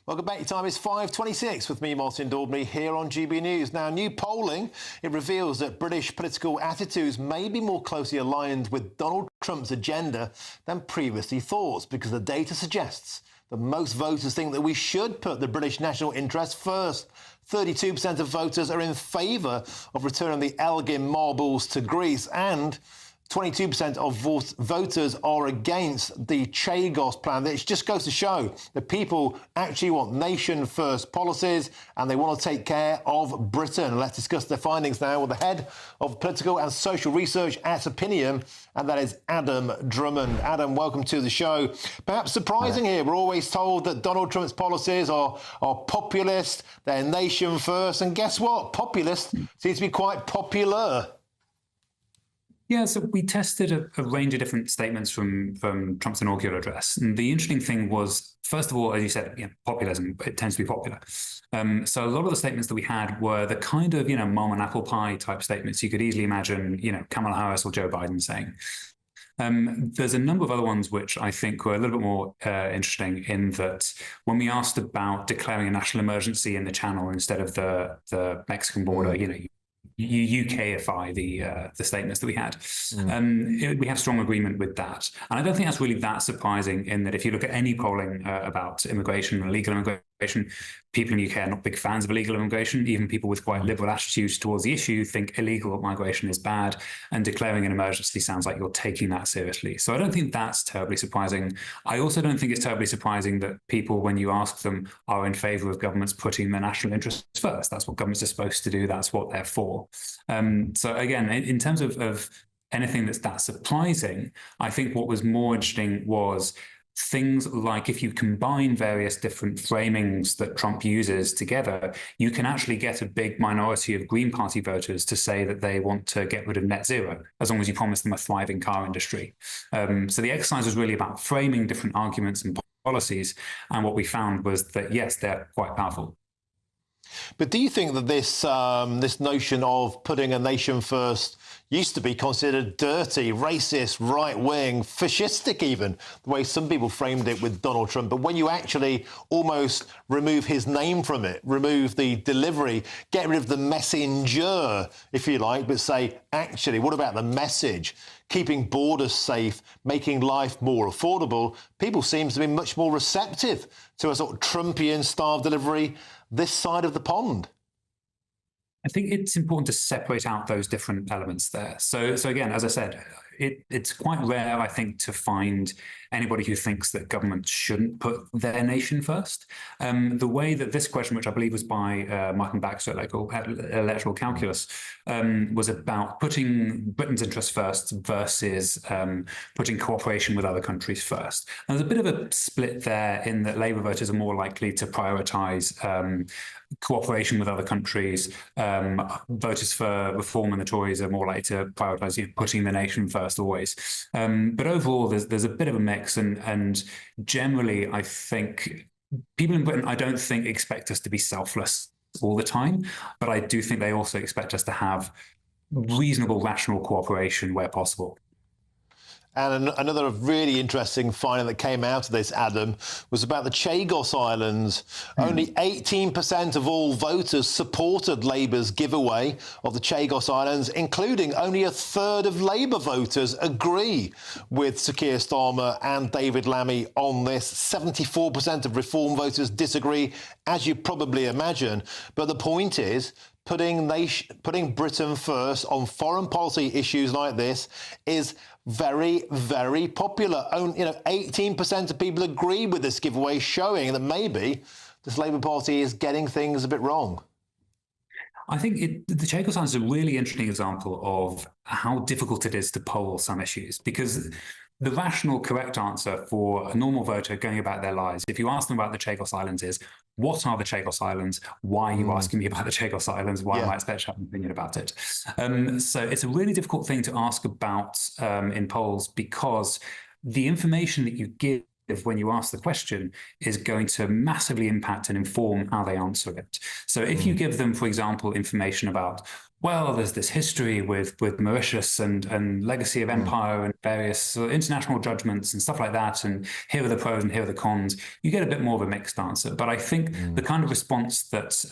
Speaker 1: Welcome back. Your time is 5:26 with me, Martin Daubney, here on GB News. Now, new polling, it reveals that British political attitudes may be more closely aligned with Donald Trump's agenda than previously thought, because the data suggests that most voters think that we should put the British national interest first. 32% of voters are in favour of returning the Elgin marbles to Greece, and 22% of voters are against the Chagos plan. It just goes to show that people actually want nation-first policies and they want to take care of Britain. Let's discuss their findings now with the head of political and social research at Opinium, and that is Adam Drummond. Adam, welcome to the show. Perhaps surprising here, we're always told that Donald Trump's policies are populist, they're nation-first, and guess what? Populist seems to be quite popular.
Speaker 18: Yeah, so we tested a range of different statements from Trump's inaugural address. And the interesting thing was, first of all, as you said, populism, it tends to be popular. So a lot of the statements that we had were the kind of, mom and apple pie type statements you could easily imagine, Kamala Harris or Joe Biden saying. There's a number of other ones which I think were a little bit more interesting, in that when we asked about declaring a national emergency in the Channel instead of the Mexican border, you UKify the statements that we had. We have strong agreement with that. And I don't think that's really that surprising, in that if you look at any polling about immigration and illegal immigration, people in the UK are not big fans of illegal immigration. Even people with quite liberal attitudes towards the issue think illegal migration is bad, and declaring an emergency sounds like you're taking that seriously. So I don't think that's terribly surprising. I also don't think it's terribly surprising that people, when you ask them, are in favour of governments putting their national interests first. That's what governments are supposed to do. That's what they're for. So again, in terms of anything that's that surprising, I think what was more interesting was things like, if you combine various different framings that Trump uses together, you can actually get a big minority of Green Party voters to say that they want to get rid of net zero, as long as you promise them a thriving car industry. So the exercise was really about framing different arguments and policies, and what we found was that, yes, they're quite powerful.
Speaker 1: But do you think that this notion of putting a nation first used to be considered dirty, racist, right-wing, fascistic even, the way some people framed it with Donald Trump? But when you actually almost remove his name from it, remove the delivery, get rid of the messenger, if you like, but say, actually, what about the message? Keeping borders safe, making life more affordable, people seem to be much more receptive to a sort of Trumpian style delivery this side of the pond.
Speaker 18: I think it's important to separate out those different elements there. So again, as I said, it's quite rare, I think, to find anybody who thinks that governments shouldn't put their nation first. The way that this question, which I believe was by Martin Baxter at Electoral Calculus, was about putting Britain's interests first versus putting cooperation with other countries first. And there's a bit of a split there, in that Labour voters are more likely to prioritise cooperation with other countries. Voters for reform and the Tories are more likely to prioritise putting the nation first always. But overall, there's a bit of a mix, and generally, I think people in Britain, I don't think, expect us to be selfless all the time, but I do think they also expect us to have reasonable, rational cooperation where possible.
Speaker 1: And another really interesting finding that came out of this, Adam, was about the Chagos Islands. Only 18% of all voters supported Labour's giveaway of the Chagos Islands, including only a third of Labour voters agree with Sir Keir Starmer and David Lammy on this. 74% of Reform voters disagree, as you probably imagine. But the point is, putting Britain first on foreign policy issues like this is very, very popular. 18% of people agree with this giveaway, showing that maybe this Labour Party is getting things a bit wrong.
Speaker 18: I think the Chagos Islands is a really interesting example of how difficult it is to poll some issues, because the rational, correct answer for a normal voter going about their lives, if you ask them about the Chagos Islands, is, what are the Chagos Islands? Why are you asking me about the Chagos Islands? Why am I expected to have an opinion about it? So it's a really difficult thing to ask about in polls, because the information that you give when you ask the question is going to massively impact and inform how they answer it. So if you give them, for example, information about, well, there's this history with Mauritius and legacy of empire and various international judgments and stuff like that, and here are the pros and here are the cons, you get a bit more of a mixed answer. But I think the kind of response that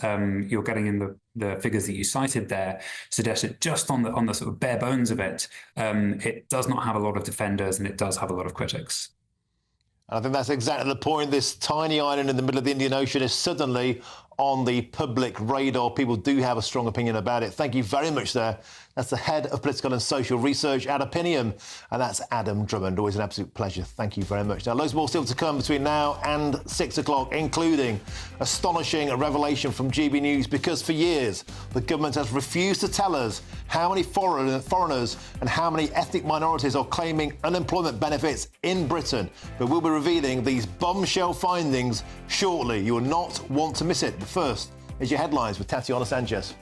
Speaker 18: you're getting in the figures that you cited there suggests that just on the sort of bare bones of it, it does not have a lot of defenders and it does have a lot of critics.
Speaker 1: I think that's exactly the point. This tiny island in the middle of the Indian Ocean is suddenly on the public radar. People do have a strong opinion about it. Thank you very much there. That's the head of political and social research at Opinium, and that's Adam Drummond. Always an absolute pleasure. Thank you very much. Now, loads more still to come between now and 6 o'clock, including astonishing revelation from GB News, because for years the government has refused to tell us how many foreigners and how many ethnic minorities are claiming unemployment benefits in Britain. But we'll be revealing these bombshell findings shortly. You will not want to miss it. But first is your headlines with Tatiana Sanchez.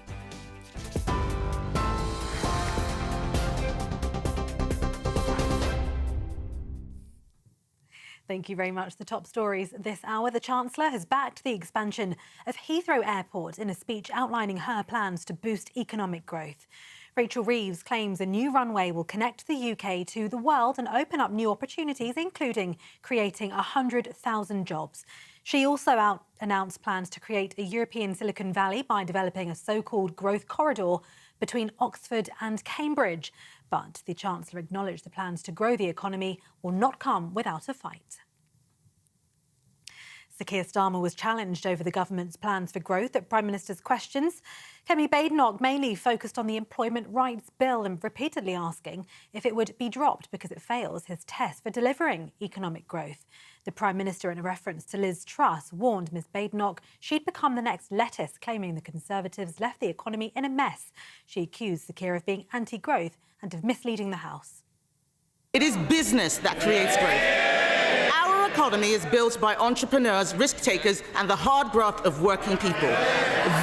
Speaker 3: Thank you very much. The top stories this hour. The Chancellor has backed the expansion of Heathrow Airport in a speech outlining her plans to boost economic growth. Rachel Reeves claims a new runway will connect the UK to the world and open up new opportunities, including creating 100,000 jobs. She also announced plans to create a European Silicon Valley by developing a so-called growth corridor between Oxford and Cambridge. But the Chancellor acknowledged the plans to grow the economy will not come without a fight. Sir Keir Starmer was challenged over the government's plans for growth at Prime Minister's questions. Kemi Badenoch mainly focused on the Employment Rights Bill and repeatedly asking if it would be dropped because it fails his test for delivering economic growth. The Prime Minister, in a reference to Liz Truss, warned Ms Badenoch she'd become the next Lettuce, claiming the Conservatives left the economy in a mess. She accused Sir Keir of being anti-growth and of misleading the House.
Speaker 9: It is business that creates growth. Our economy is built by entrepreneurs, risk takers, and the hard graft of working people.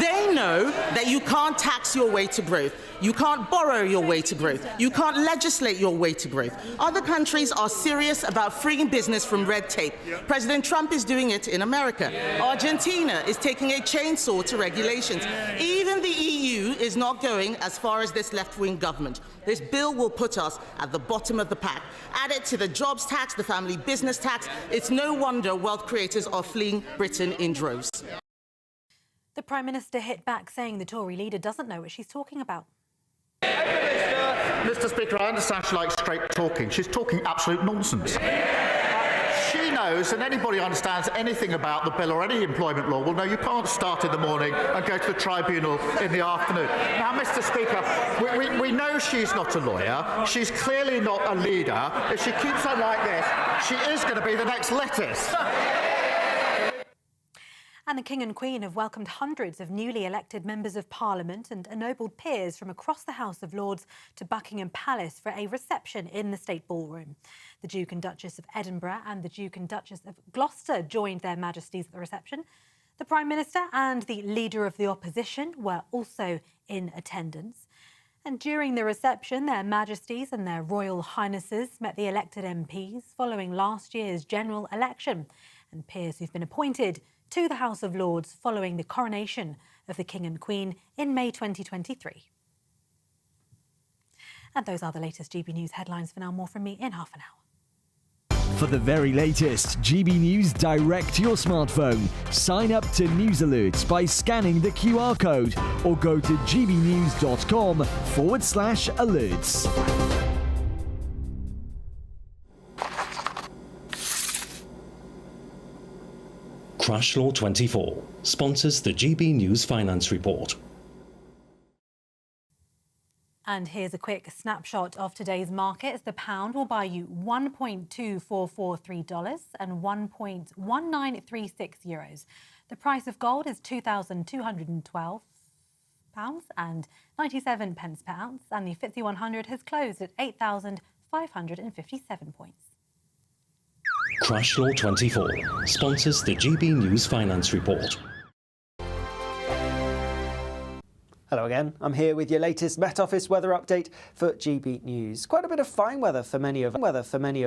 Speaker 9: They know that you can't tax your way to growth. You can't borrow your way to growth. You can't legislate your way to growth. Other countries are serious about freeing business from red tape. President Trump is doing it in America. Argentina is taking a chainsaw to regulations. Even the EU is not going as far as this left-wing government. This bill will put us at the bottom of the pack. Add it to the jobs tax, the family business tax. It's no wonder wealth creators are fleeing Britain in droves.
Speaker 3: The Prime Minister hit back, saying the Tory leader doesn't know what she's talking about.
Speaker 21: Mr. Speaker, I understand she likes straight talking. She's talking absolute nonsense. She knows, and anybody who understands anything about the bill or any employment law will know you can't start in the morning and go to the tribunal in the afternoon. Now, Mr. Speaker, we know she's not a lawyer. She's clearly not a leader. If she keeps on like this, she is going to be the next Lettuce.
Speaker 3: And the King and Queen have welcomed hundreds of newly elected members of Parliament and ennobled peers from across the House of Lords to Buckingham Palace for a reception in the State Ballroom. The Duke and Duchess of Edinburgh and the Duke and Duchess of Gloucester joined their Majesties at the reception. The Prime Minister and the Leader of the Opposition were also in attendance. And during the reception, their Majesties and their Royal Highnesses met the elected MPs following last year's general election, and peers who've been appointed to the House of Lords following the coronation of the King and Queen in May 2023. And those are the latest GB News headlines for now. More from me in half an hour.
Speaker 8: For the very latest GB News direct to your smartphone, sign up to News Alerts by scanning the QR code or go to gbnews.com/alerts.
Speaker 12: Crash Law 24 sponsors the GB News Finance Report.
Speaker 3: And here's a quick snapshot of today's markets. The pound will buy you $1.2443 and €1.1936. The price of gold is £2,212 and 97 pence per ounce, and the FTSE 100 has closed at 8,557 points.
Speaker 12: Crash Law 24 sponsors the GB News Finance Report.
Speaker 19: Hello again, I'm here with your latest Met Office weather update for GB News. Quite a bit of fine weather for many of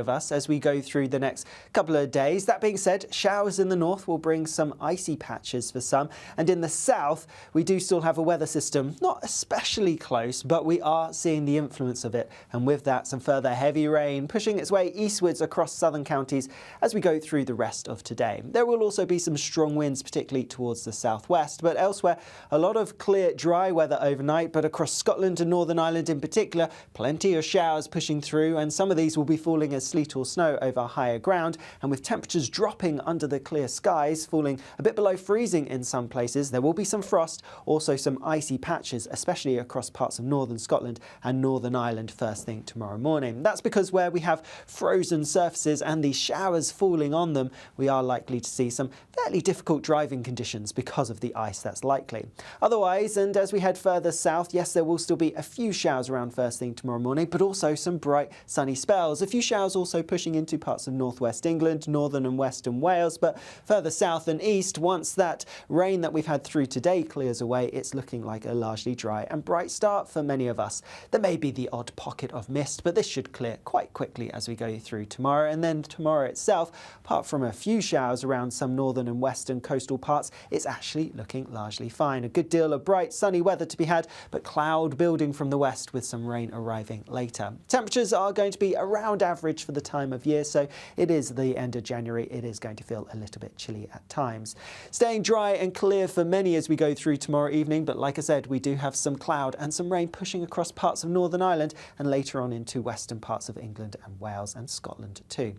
Speaker 19: us as we go through the next couple of days. That being said, showers in the north will bring some icy patches for some, and in the south we do still have a weather system, not especially close, but we are seeing the influence of it, and with that some further heavy rain pushing its way eastwards across southern counties as we go through the rest of today. There will also be some strong winds, particularly towards the southwest, but elsewhere a lot of clear, dry weather overnight, but across Scotland and Northern Ireland in particular, plenty of showers pushing through, and some of these will be falling as sleet or snow over higher ground, and with temperatures dropping under the clear skies, falling a bit below freezing in some places. There will be some frost, also some icy patches, especially across parts of northern Scotland and Northern Ireland first thing tomorrow morning. That's because where we have frozen surfaces and these showers falling on them, we are likely to see some fairly difficult driving conditions because of the ice that's likely. Otherwise, and as we head further south, yes, there will still be a few showers around first thing tomorrow morning, but also some bright sunny spells. A few showers also pushing into parts of northwest England, northern and western Wales, but further south and east, once that rain that we've had through today clears away, it's looking like a largely dry and bright start for many of us. There may be the odd pocket of mist, but this should clear quite quickly as we go through tomorrow. And then tomorrow itself, apart from a few showers around some northern and western coastal parts, it's actually looking largely fine. A good deal of bright sunny weather to be had, but cloud building from the west with some rain arriving later. Temperatures are going to be around average for the time of year, so it is the end of January. It is going to feel a little bit chilly at times. Staying dry and clear for many as we go through tomorrow evening, but like I said, we do have some cloud and some rain pushing across parts of Northern Ireland and later on into western parts of England and Wales and Scotland too.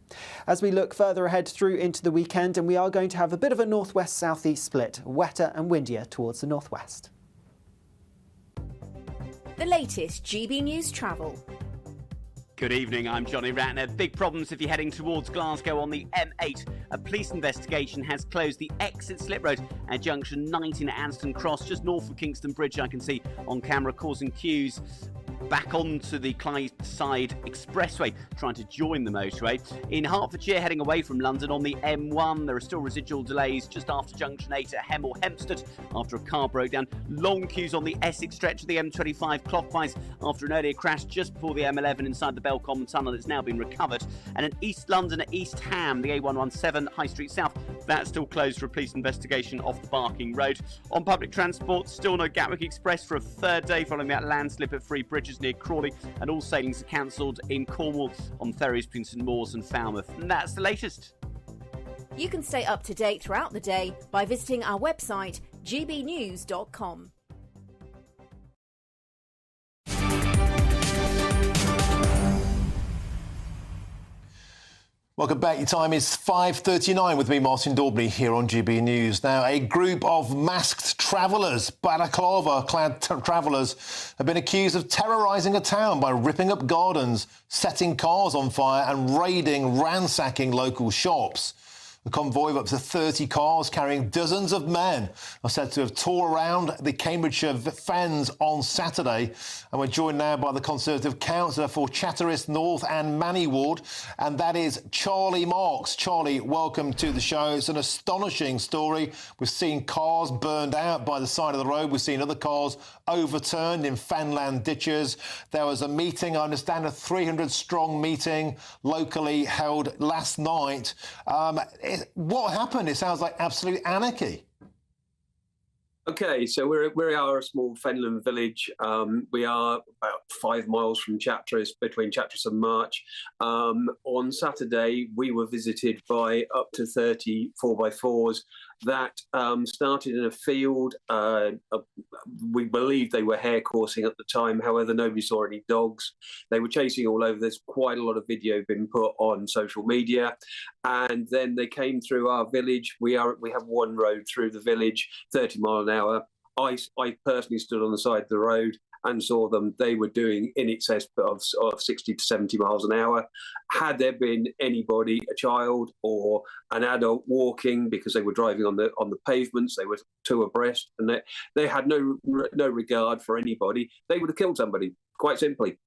Speaker 19: As we look further ahead through into the weekend, and we are going to have a bit of a northwest-southeast split, wetter and windier towards the northwest.
Speaker 22: The latest GB News travel.
Speaker 25: Good evening, I'm Johnny Ratner. Big problems if you're heading towards Glasgow on the M8. A police investigation has closed the exit slip road at junction 19 at Anston Cross, just north of Kingston Bridge, I can see on camera, causing queues back onto the Clydeside Expressway, trying to join the motorway. In Hertfordshire, heading away from London on the M1, there are still residual delays just after junction 8 at Hemel Hempstead after a car broke down. Long queues on the Essex stretch of the M25 clockwise after an earlier crash just before the M11 inside the Belcommon Tunnel that's now been recovered. And in East London at East Ham, the A117 High Street South, that's still closed for a police investigation off the Barking Road. On public transport, still no Gatwick Express for a third day following that landslip at Three Bridges near Crawley, and all sailings are cancelled in Cornwall on ferries between St Mawes and Falmouth. And that's the latest.
Speaker 22: You can stay up to date throughout the day by visiting our website, gbnews.com.
Speaker 1: Welcome back. Your time is 5:39 with me, Martin Daubney, here on GB News. Now, a group of masked travellers, balaclava-clad travellers, have been accused of terrorising a town by ripping up gardens, setting cars on fire and ransacking local shops. The convoy of up to 30 cars carrying dozens of men are said to have tore around the Cambridgeshire Fens on Saturday. And we're joined now by the Conservative councillor for Chatteris North and Manny Ward, and that is Charlie Marks. Charlie, welcome to the show. It's an astonishing story. We've seen cars burned out by the side of the road. We've seen other cars overturned in Fenland ditches. There was a meeting, I understand, a 300-strong meeting locally held last night. What happened? It sounds like absolute anarchy.
Speaker 4: Okay, so we are a small fenland village. We are about 5 miles from Chatteris, between Chatteris and March. On Saturday, we were visited by up to 30 4x4s that started in a field. We believe they were hare coursing at the time. However, nobody saw any dogs. They were chasing all over. There's quite a lot of video been put on social media. And then they came through our village. We have one road through the village, 30 mile an hour. I personally stood on the side of the road and saw them. They were doing in excess of 60 to 70 miles an hour. Had there been anybody, a child or an adult walking, because they were driving on the pavements, they were two abreast, and they had no regard for anybody, they would have killed somebody, quite simply.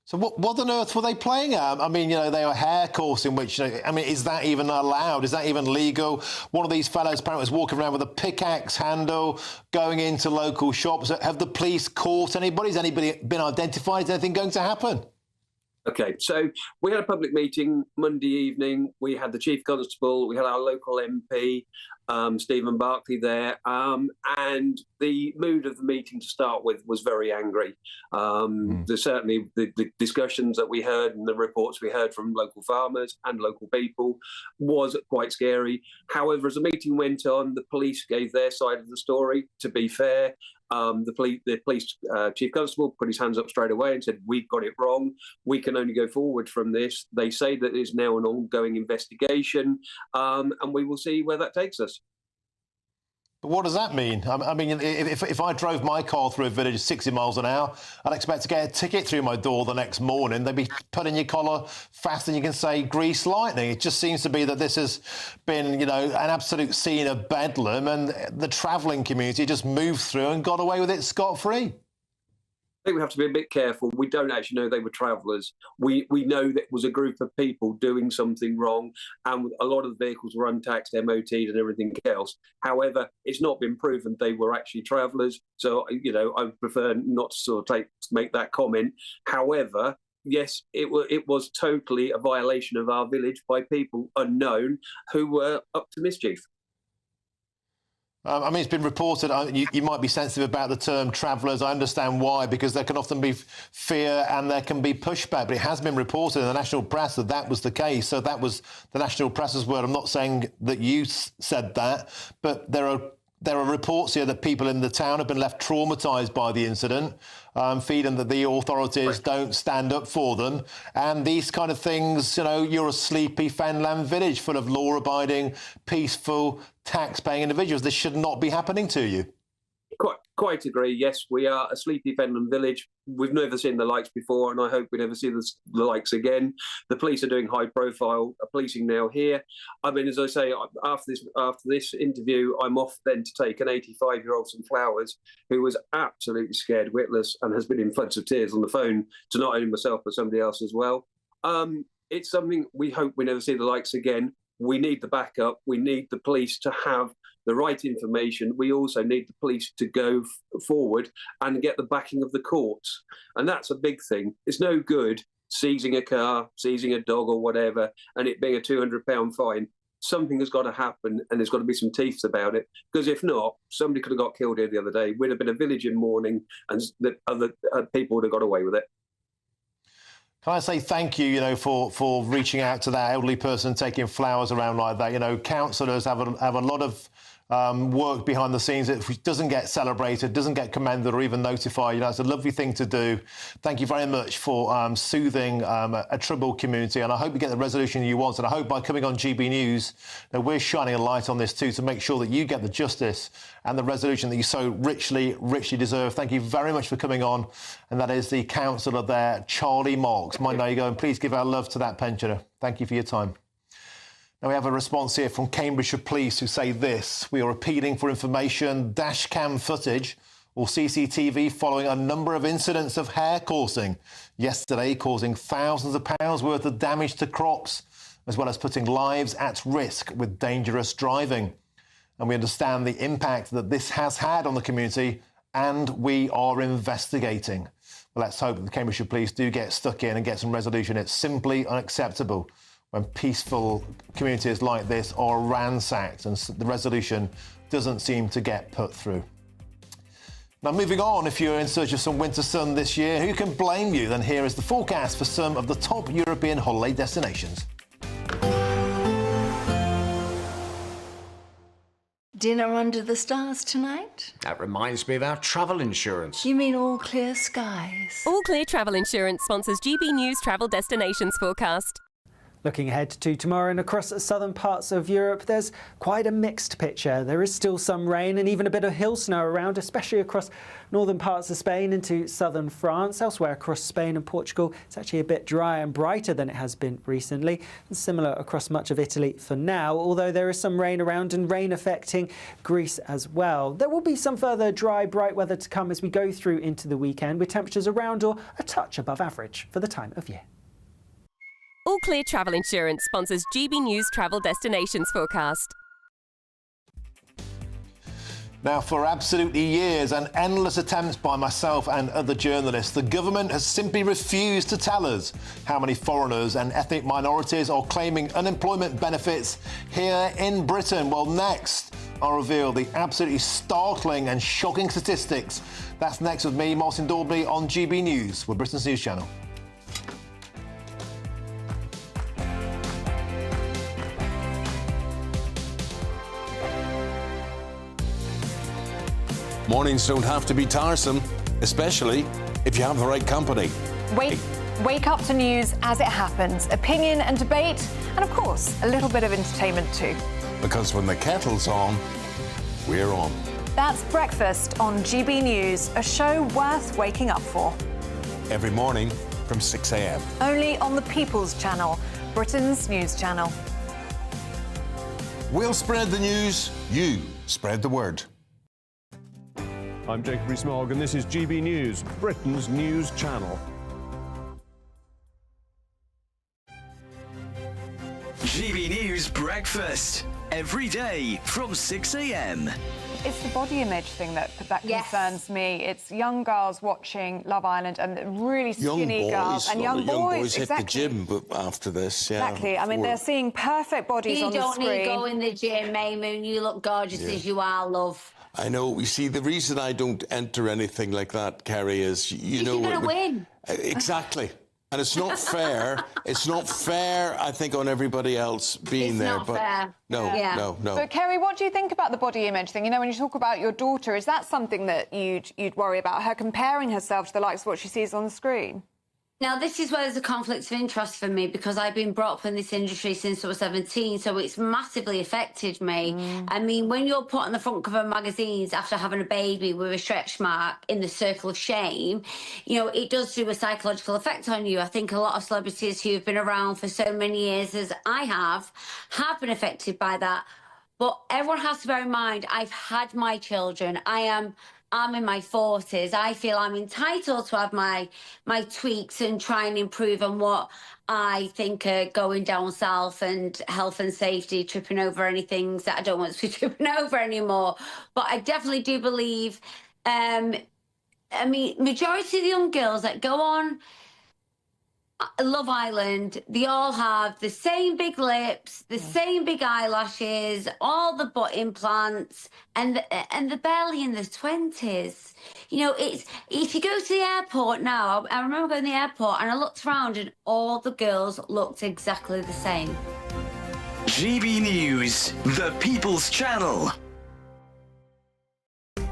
Speaker 1: So what on earth were they playing at? I mean, they were hare coursing, which, I mean, is that even allowed? Is that even legal? One of these fellows apparently was walking around with a pickaxe handle, going into local shops. Have the police caught anybody? Has anybody been identified? Is anything going to happen?
Speaker 4: Okay, so we had a public meeting Monday evening. We had the Chief Constable, we had our local MP, Stephen Barclay there, and the mood of the meeting to start with was very angry. There's certainly the discussions that we heard and the reports we heard from local farmers and local people was quite scary. However, as the meeting went on, the police gave their side of the story, to be fair. The police chief constable put his hands up straight away and said, "We've got it wrong. We can only go forward from this." They say that it's now an ongoing investigation, and we will see where that takes us.
Speaker 1: But what does that mean? I mean, if I drove my car through a village at 60 miles an hour, I'd expect to get a ticket through my door the next morning. They'd be putting your collar faster than you can say grease lightning. It just seems to be that this has been, an absolute scene of bedlam, and the travelling community just moved through and got away with it scot-free.
Speaker 4: I think we have to be a bit careful. We don't actually know they were travellers. We know that it was a group of people doing something wrong, and a lot of the vehicles were untaxed, MOT'd and everything else. However, it's not been proven they were actually travellers. So, I would prefer not to sort of make that comment. However, yes, it was totally a violation of our village by people unknown who were up to mischief.
Speaker 1: I mean, it's been reported, you might be sensitive about the term travellers. I understand why, because there can often be fear and there can be pushback. But it has been reported in the national press that was the case. So that was the national press's word. I'm not saying that you said that, but there are reports here that people in the town have been left traumatised by the incident, feeling that the authorities don't stand up for them. And these kind of things, you're a sleepy fenland village full of law-abiding, peaceful, tax-paying individuals. This should not be happening to you.
Speaker 4: Quite agree. Yes, we are a sleepy fenland village. We've never seen the likes before, and I hope we never see the likes again. The police are doing high-profile policing now here. I mean, as I say, after this interview, I'm off then to take an 85-year-old some flowers who was absolutely scared witless and has been in floods of tears on the phone to not only myself but somebody else as well. It's something we hope we never see the likes again. We need the backup. We need the police to have the right information. We also need the police to go forward and get the backing of the courts. And that's a big thing. It's no good seizing a car, seizing a dog or whatever, and it being a £200 fine. Something has got to happen, and there's got to be some teeth about it. Because if not, somebody could have got killed here the other day. We'd have been a village in mourning, and the other people would have got away with it.
Speaker 1: Can I say thank you, for reaching out to that elderly person, taking flowers around like that? Councillors have a lot of work behind the scenes that doesn't get celebrated, doesn't get commended or even notified. It's a lovely thing to do. Thank you very much for soothing a troubled community, and I hope you get the resolution you want. And I hope by coming on GB News, we're shining a light on this too, to make sure that you get the justice and the resolution that you so richly deserve. Thank you very much for coming on. And that is the councillor there, Charlie Marks. Mind now you go, and please give our love to that pensioner. Thank you for your time. Now we have a response here from Cambridgeshire Police who say this: "We are appealing for information, dashcam footage or CCTV following a number of incidents of hare coursing yesterday, causing thousands of pounds worth of damage to crops, as well as putting lives at risk with dangerous driving. And we understand the impact that this has had on the community, and we are investigating." Well, let's hope that the Cambridgeshire Police do get stuck in and get some resolution. It's simply unacceptable when peaceful communities like this are ransacked and the resolution doesn't seem to get put through. Now, moving on, if you're in search of some winter sun this year, who can blame you? Then here is the forecast for some of the top European holiday destinations.
Speaker 5: Dinner under the stars tonight?
Speaker 7: That reminds me of our travel insurance.
Speaker 5: You mean all clear skies?
Speaker 10: All Clear Travel Insurance sponsors GB News Travel Destinations forecast.
Speaker 19: Looking ahead to tomorrow and across southern parts of Europe, there's quite a mixed picture. There is still some rain and even a bit of hill snow around, especially across northern parts of Spain into southern France. Elsewhere across Spain and Portugal, it's actually a bit drier and brighter than it has been recently, and similar across much of Italy for now, although there is some rain around and rain affecting Greece as well. There will be some further dry, bright weather to come as we go through into the weekend, with temperatures around or a touch above average for the time of year.
Speaker 10: All Clear Travel Insurance sponsors GB News Travel Destinations forecast.
Speaker 1: Now, for absolutely years and endless attempts by myself and other journalists, the government has simply refused to tell us how many foreigners and ethnic minorities are claiming unemployment benefits here in Britain. Well, next, I'll reveal the absolutely startling and shocking statistics. That's next with me, Martin Daubney, on GB News, with Britain's News Channel.
Speaker 11: Mornings don't have to be tiresome, especially if you have the right company.
Speaker 15: Wake up to news as it happens, opinion and debate, and of course, a little bit of entertainment too.
Speaker 11: Because when the kettle's on, we're on.
Speaker 15: That's Breakfast on GB News, a show worth waking up for.
Speaker 11: Every morning from 6 a.m.
Speaker 15: Only on the People's Channel, Britain's news channel.
Speaker 11: We'll spread the news, you spread the word.
Speaker 26: I'm Jacob Rees-Mogg and this is GB News, Britain's news channel.
Speaker 20: GB News Breakfast, every day from 6 a.m.
Speaker 15: It's the body image thing that concerns me. It's young girls watching Love Island and really skinny girls and young boys
Speaker 11: hit the gym after this. Yeah,
Speaker 15: exactly. I mean, they're seeing perfect bodies on the screen.
Speaker 27: You don't need to go in the gym, Maymoon. You look gorgeous as you are, love.
Speaker 11: I know. You see, the reason I don't enter anything like that, Kerry, is you know
Speaker 27: you're gonna win.
Speaker 11: Exactly. And it's not fair. It's not fair, I think, on everybody else being there.
Speaker 27: It's not fair.
Speaker 11: No.
Speaker 15: But Kerry, what do you think about the body image thing? You know, when you talk about your daughter, is that something that you'd worry about, her comparing herself to the likes of what she sees on the screen?
Speaker 27: Now, this is where there's a conflict of interest for me because I've been brought up in this industry since I was 17, so it's massively affected me. I mean, when you're put on the front cover of magazines after having a baby with a stretch mark in the circle of shame, you know, it does do a psychological effect on you. I think a lot of celebrities who have been around for so many years as I have been affected by that. But everyone has to bear in mind, I've had my children. I'm in my 40s. I feel I'm entitled to have my tweaks and try and improve on what I think are going down south and health and safety, tripping over any things that I don't want to be tripping over anymore. But I definitely do believe, I mean, majority of the young girls that go on Love Island, they all have the same big lips, the same big eyelashes, all the butt implants, and the barely in their 20s. You know, it's if you go to the airport now, I remember going to the airport and I looked around and all the girls looked exactly the same.
Speaker 20: GB News, the People's Channel.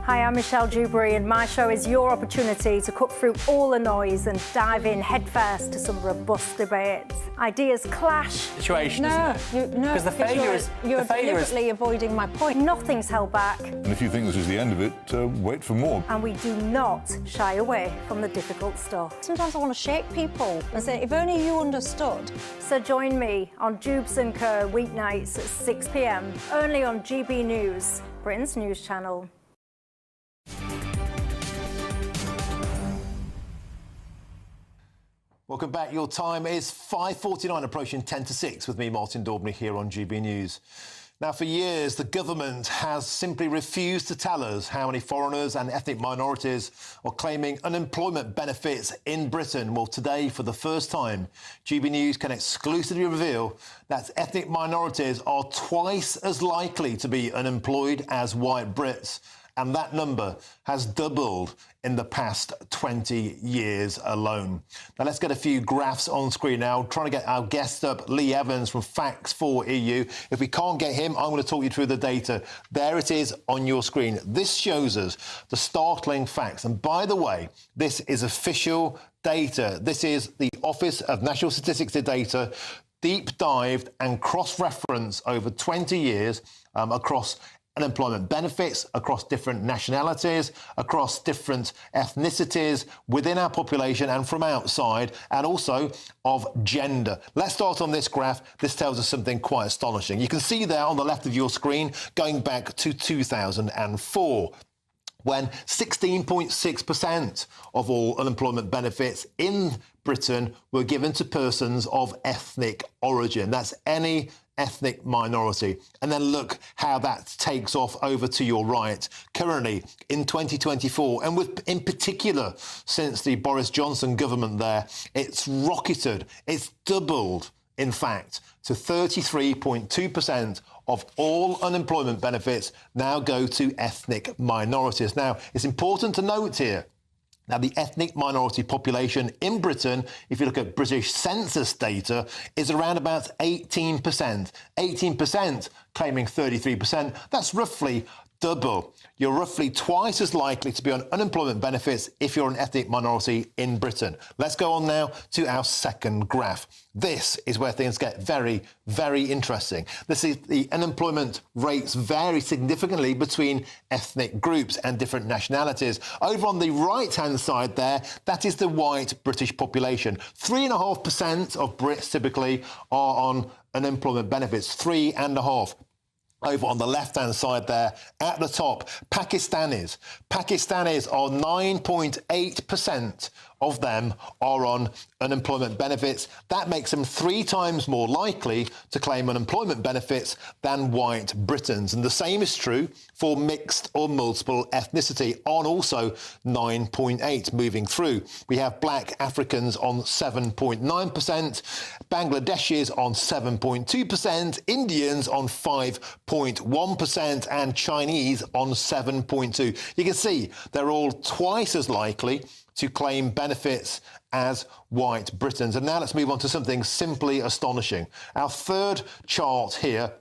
Speaker 28: Hi, I'm Michelle Dewberry and my show is your opportunity to cut through all the noise and dive in headfirst to some robust debates. Ideas clash.
Speaker 29: Situation, isn't it?
Speaker 28: No,
Speaker 29: because the failure is
Speaker 28: you're deliberately avoiding my point. Nothing's held back.
Speaker 30: And if you think this is the end of it, wait for more.
Speaker 28: And we do not shy away from the difficult stuff. Sometimes I want to shake people and say, if only you understood. So join me on Dubes & Co weeknights at 6 p.m. only on GB News, Britain's news channel.
Speaker 1: Welcome back. Your time is 5:49, approaching 10 to 6 with me, Martin Daubney, here on GB News. Now, for years, the government has simply refused to tell us how many foreigners and ethnic minorities are claiming unemployment benefits in Britain. Well, today, for the first time, GB News can exclusively reveal that ethnic minorities are twice as likely to be unemployed as white Brits. And that number has doubled in the past 20 years alone. Now, let's get a few graphs on screen now. Trying to get our guest up, Lee Evans from Facts for EU. If we can't get him, I'm going to talk you through the data. There it is on your screen. This shows us the startling facts. And by the way, this is official data. This is the Office of National Statistics data, deep dived and cross-referenced over 20 years across unemployment benefits, across different nationalities, across different ethnicities within our population and from outside, and also of gender. Let's start on this graph. This tells us something quite astonishing. You can see there on the left of your screen, going back to 2004. When 16.6% of all unemployment benefits in Britain were given to persons of ethnic origin. That's any ethnic minority. And then look how that takes off over to your right. Currently, in 2024, and with in particular since the Boris Johnson government there, it's rocketed, it's doubled, in fact, to 33.2% of all unemployment benefits now go to ethnic minorities. Now, it's important to note here, now, the ethnic minority population in Britain, if you look at British census data, is around about 18%. 18% claiming 33%. That's roughly double. You're roughly twice as likely to be on unemployment benefits if you're an ethnic minority in Britain. Let's go on now to our second graph. This is where things get very, very interesting. This is the unemployment rates vary significantly between ethnic groups and different nationalities. Over on the right-hand side there, that is the white British population. 3.5% of Brits typically are on unemployment benefits. 3.5%. Over on the left-hand side there, at the top, Pakistanis. Pakistanis are 9.8% of them are on unemployment benefits. That makes them 3 times more likely to claim unemployment benefits than white Britons. And the same is true for mixed or multiple ethnicity, on also 9.8 moving through. We have black Africans on 7.9%, Bangladeshis on 7.2%, Indians on 5.1%, and Chinese on 7.2%. You can see they're all twice as likely to claim benefits as white Britons. And now let's move on to something simply astonishing. Our third chart here,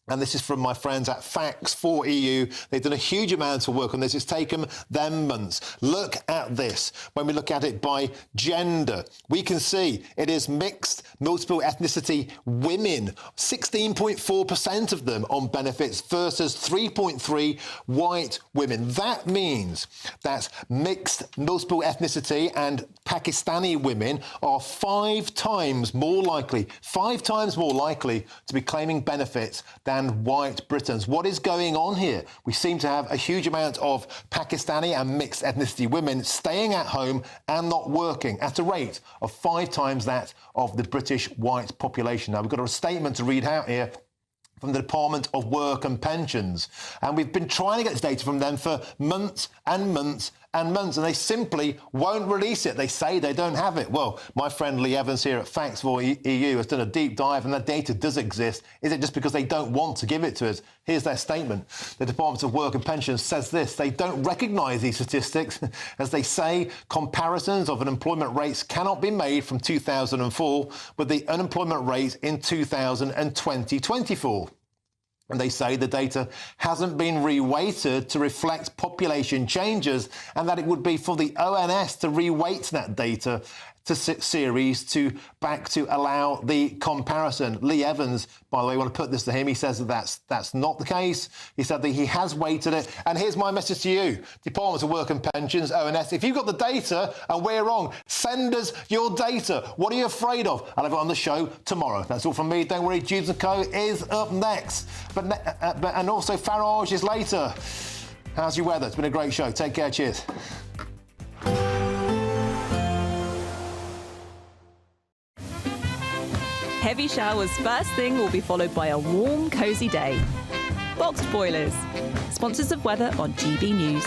Speaker 1: and this is from my friends at Facts for EU. They've done a huge amount of work on this. It's taken them months. Look at this. When we look at it by gender, we can see it is mixed, multiple ethnicity women, 16.4% of them on benefits versus 3.3% white women. That means that mixed, multiple ethnicity and Pakistani women are 5 times more likely to be claiming benefits than white Britons. What is going on here? We seem to have a huge amount of Pakistani and mixed ethnicity women staying at home and not working at a rate of 5 times that of the British white population. Now, we've got a statement to read out here from the Department of Work and Pensions. And we've been trying to get this data from them for months and months and months, and they simply won't release it. They say they don't have it. Well, my friend Lee Evans here at Facts for EU has done a deep dive, and that data does exist. Is it just because they don't want to give it to us? Here's their statement. The Department of Work and Pensions says this: they don't recognise these statistics. As they say, comparisons of unemployment rates cannot be made from 2004 with the unemployment rate in 2024. And they say the data hasn't been reweighted to reflect population changes, and that it would be for the ONS to reweight that data to series to allow the comparison. Lee Evans, by the way, I want to put this to him. He says that that's not the case. He said that he has weighted it. And here's my message to you, Department of Work and Pensions, ONS. If you've got the data and we're wrong, send us your data. What are you afraid of? I'll have it on the show tomorrow. That's all from me. Don't worry, Judes & Co. is up next. And also Farage is later. How's your weather? It's been a great show. Take care. Cheers.
Speaker 10: Heavy showers first thing will be followed by a warm, cosy day.
Speaker 2: Boxed boilers. Sponsors of weather on GB News.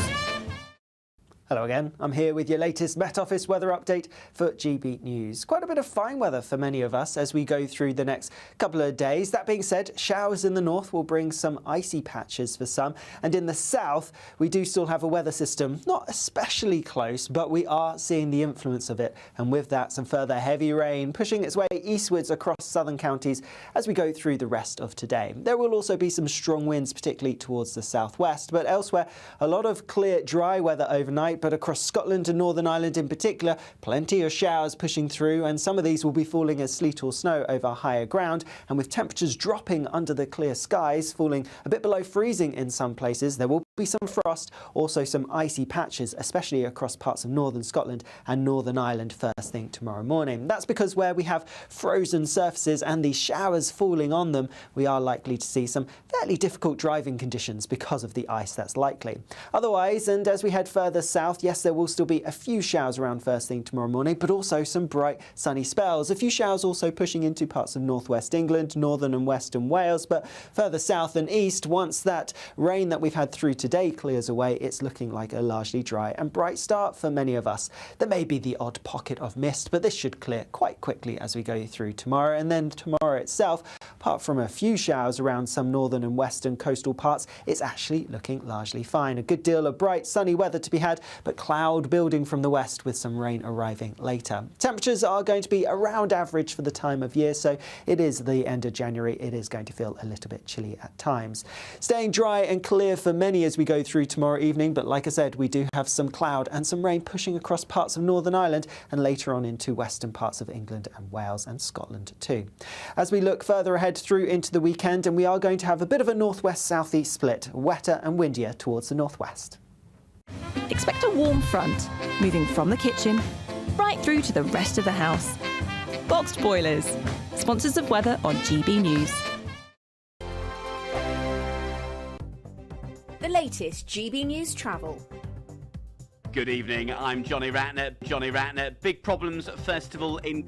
Speaker 19: Hello again, I'm here with your latest Met Office weather update for GB News. Quite a bit of fine weather for many of us as we go through the next couple of days. That being said, showers in the north will bring some icy patches for some, and in the south we do still have a weather system, not especially close, but we are seeing the influence of it, and with that some further heavy rain pushing its way eastwards across southern counties as we go through the rest of today. There will also be some strong winds, particularly towards the southwest, but elsewhere a lot of clear, dry weather overnight. But across Scotland and Northern Ireland in particular, plenty of showers pushing through, and some of these will be falling as sleet or snow over higher ground. And with temperatures dropping under the clear skies, falling a bit below freezing in some places, there will be some frost, also some icy patches, especially across parts of northern Scotland and Northern Ireland first thing tomorrow morning. That's because where we have frozen surfaces and these showers falling on them, we are likely to see some fairly difficult driving conditions because of the ice that's likely. Otherwise, and as we head further south, yes, there will still be a few showers around first thing tomorrow morning, but also some bright sunny spells. A few showers also pushing into parts of northwest England, northern and western Wales, but further south and east, once that rain that we've had through today clears away, it's looking like a largely dry and bright start for many of us. There may be the odd pocket of mist, but this should clear quite quickly as we go through tomorrow. And then tomorrow itself, apart from a few showers around some northern and western coastal parts, it's actually looking largely fine. A good deal of bright sunny weather to be had, but cloud building from the west with some rain arriving later. Temperatures are going to be around average for the time of year, so it is the end of January. It is going to feel a little bit chilly at times. Staying dry and clear for many as we go through tomorrow evening, but like I said, we do have some cloud and some rain pushing across parts of Northern Ireland and later on into western parts of England and Wales and Scotland too. As we look further ahead through into the weekend, and we are going to have a bit of a northwest-southeast split, wetter and windier towards the northwest.
Speaker 2: Expect a warm front, moving from the kitchen right through to the rest of the house. Boxed boilers. Sponsors of weather on GB News.
Speaker 22: The latest GB News travel.
Speaker 25: Good evening, I'm Johnny Ratner. Big Problems Festival in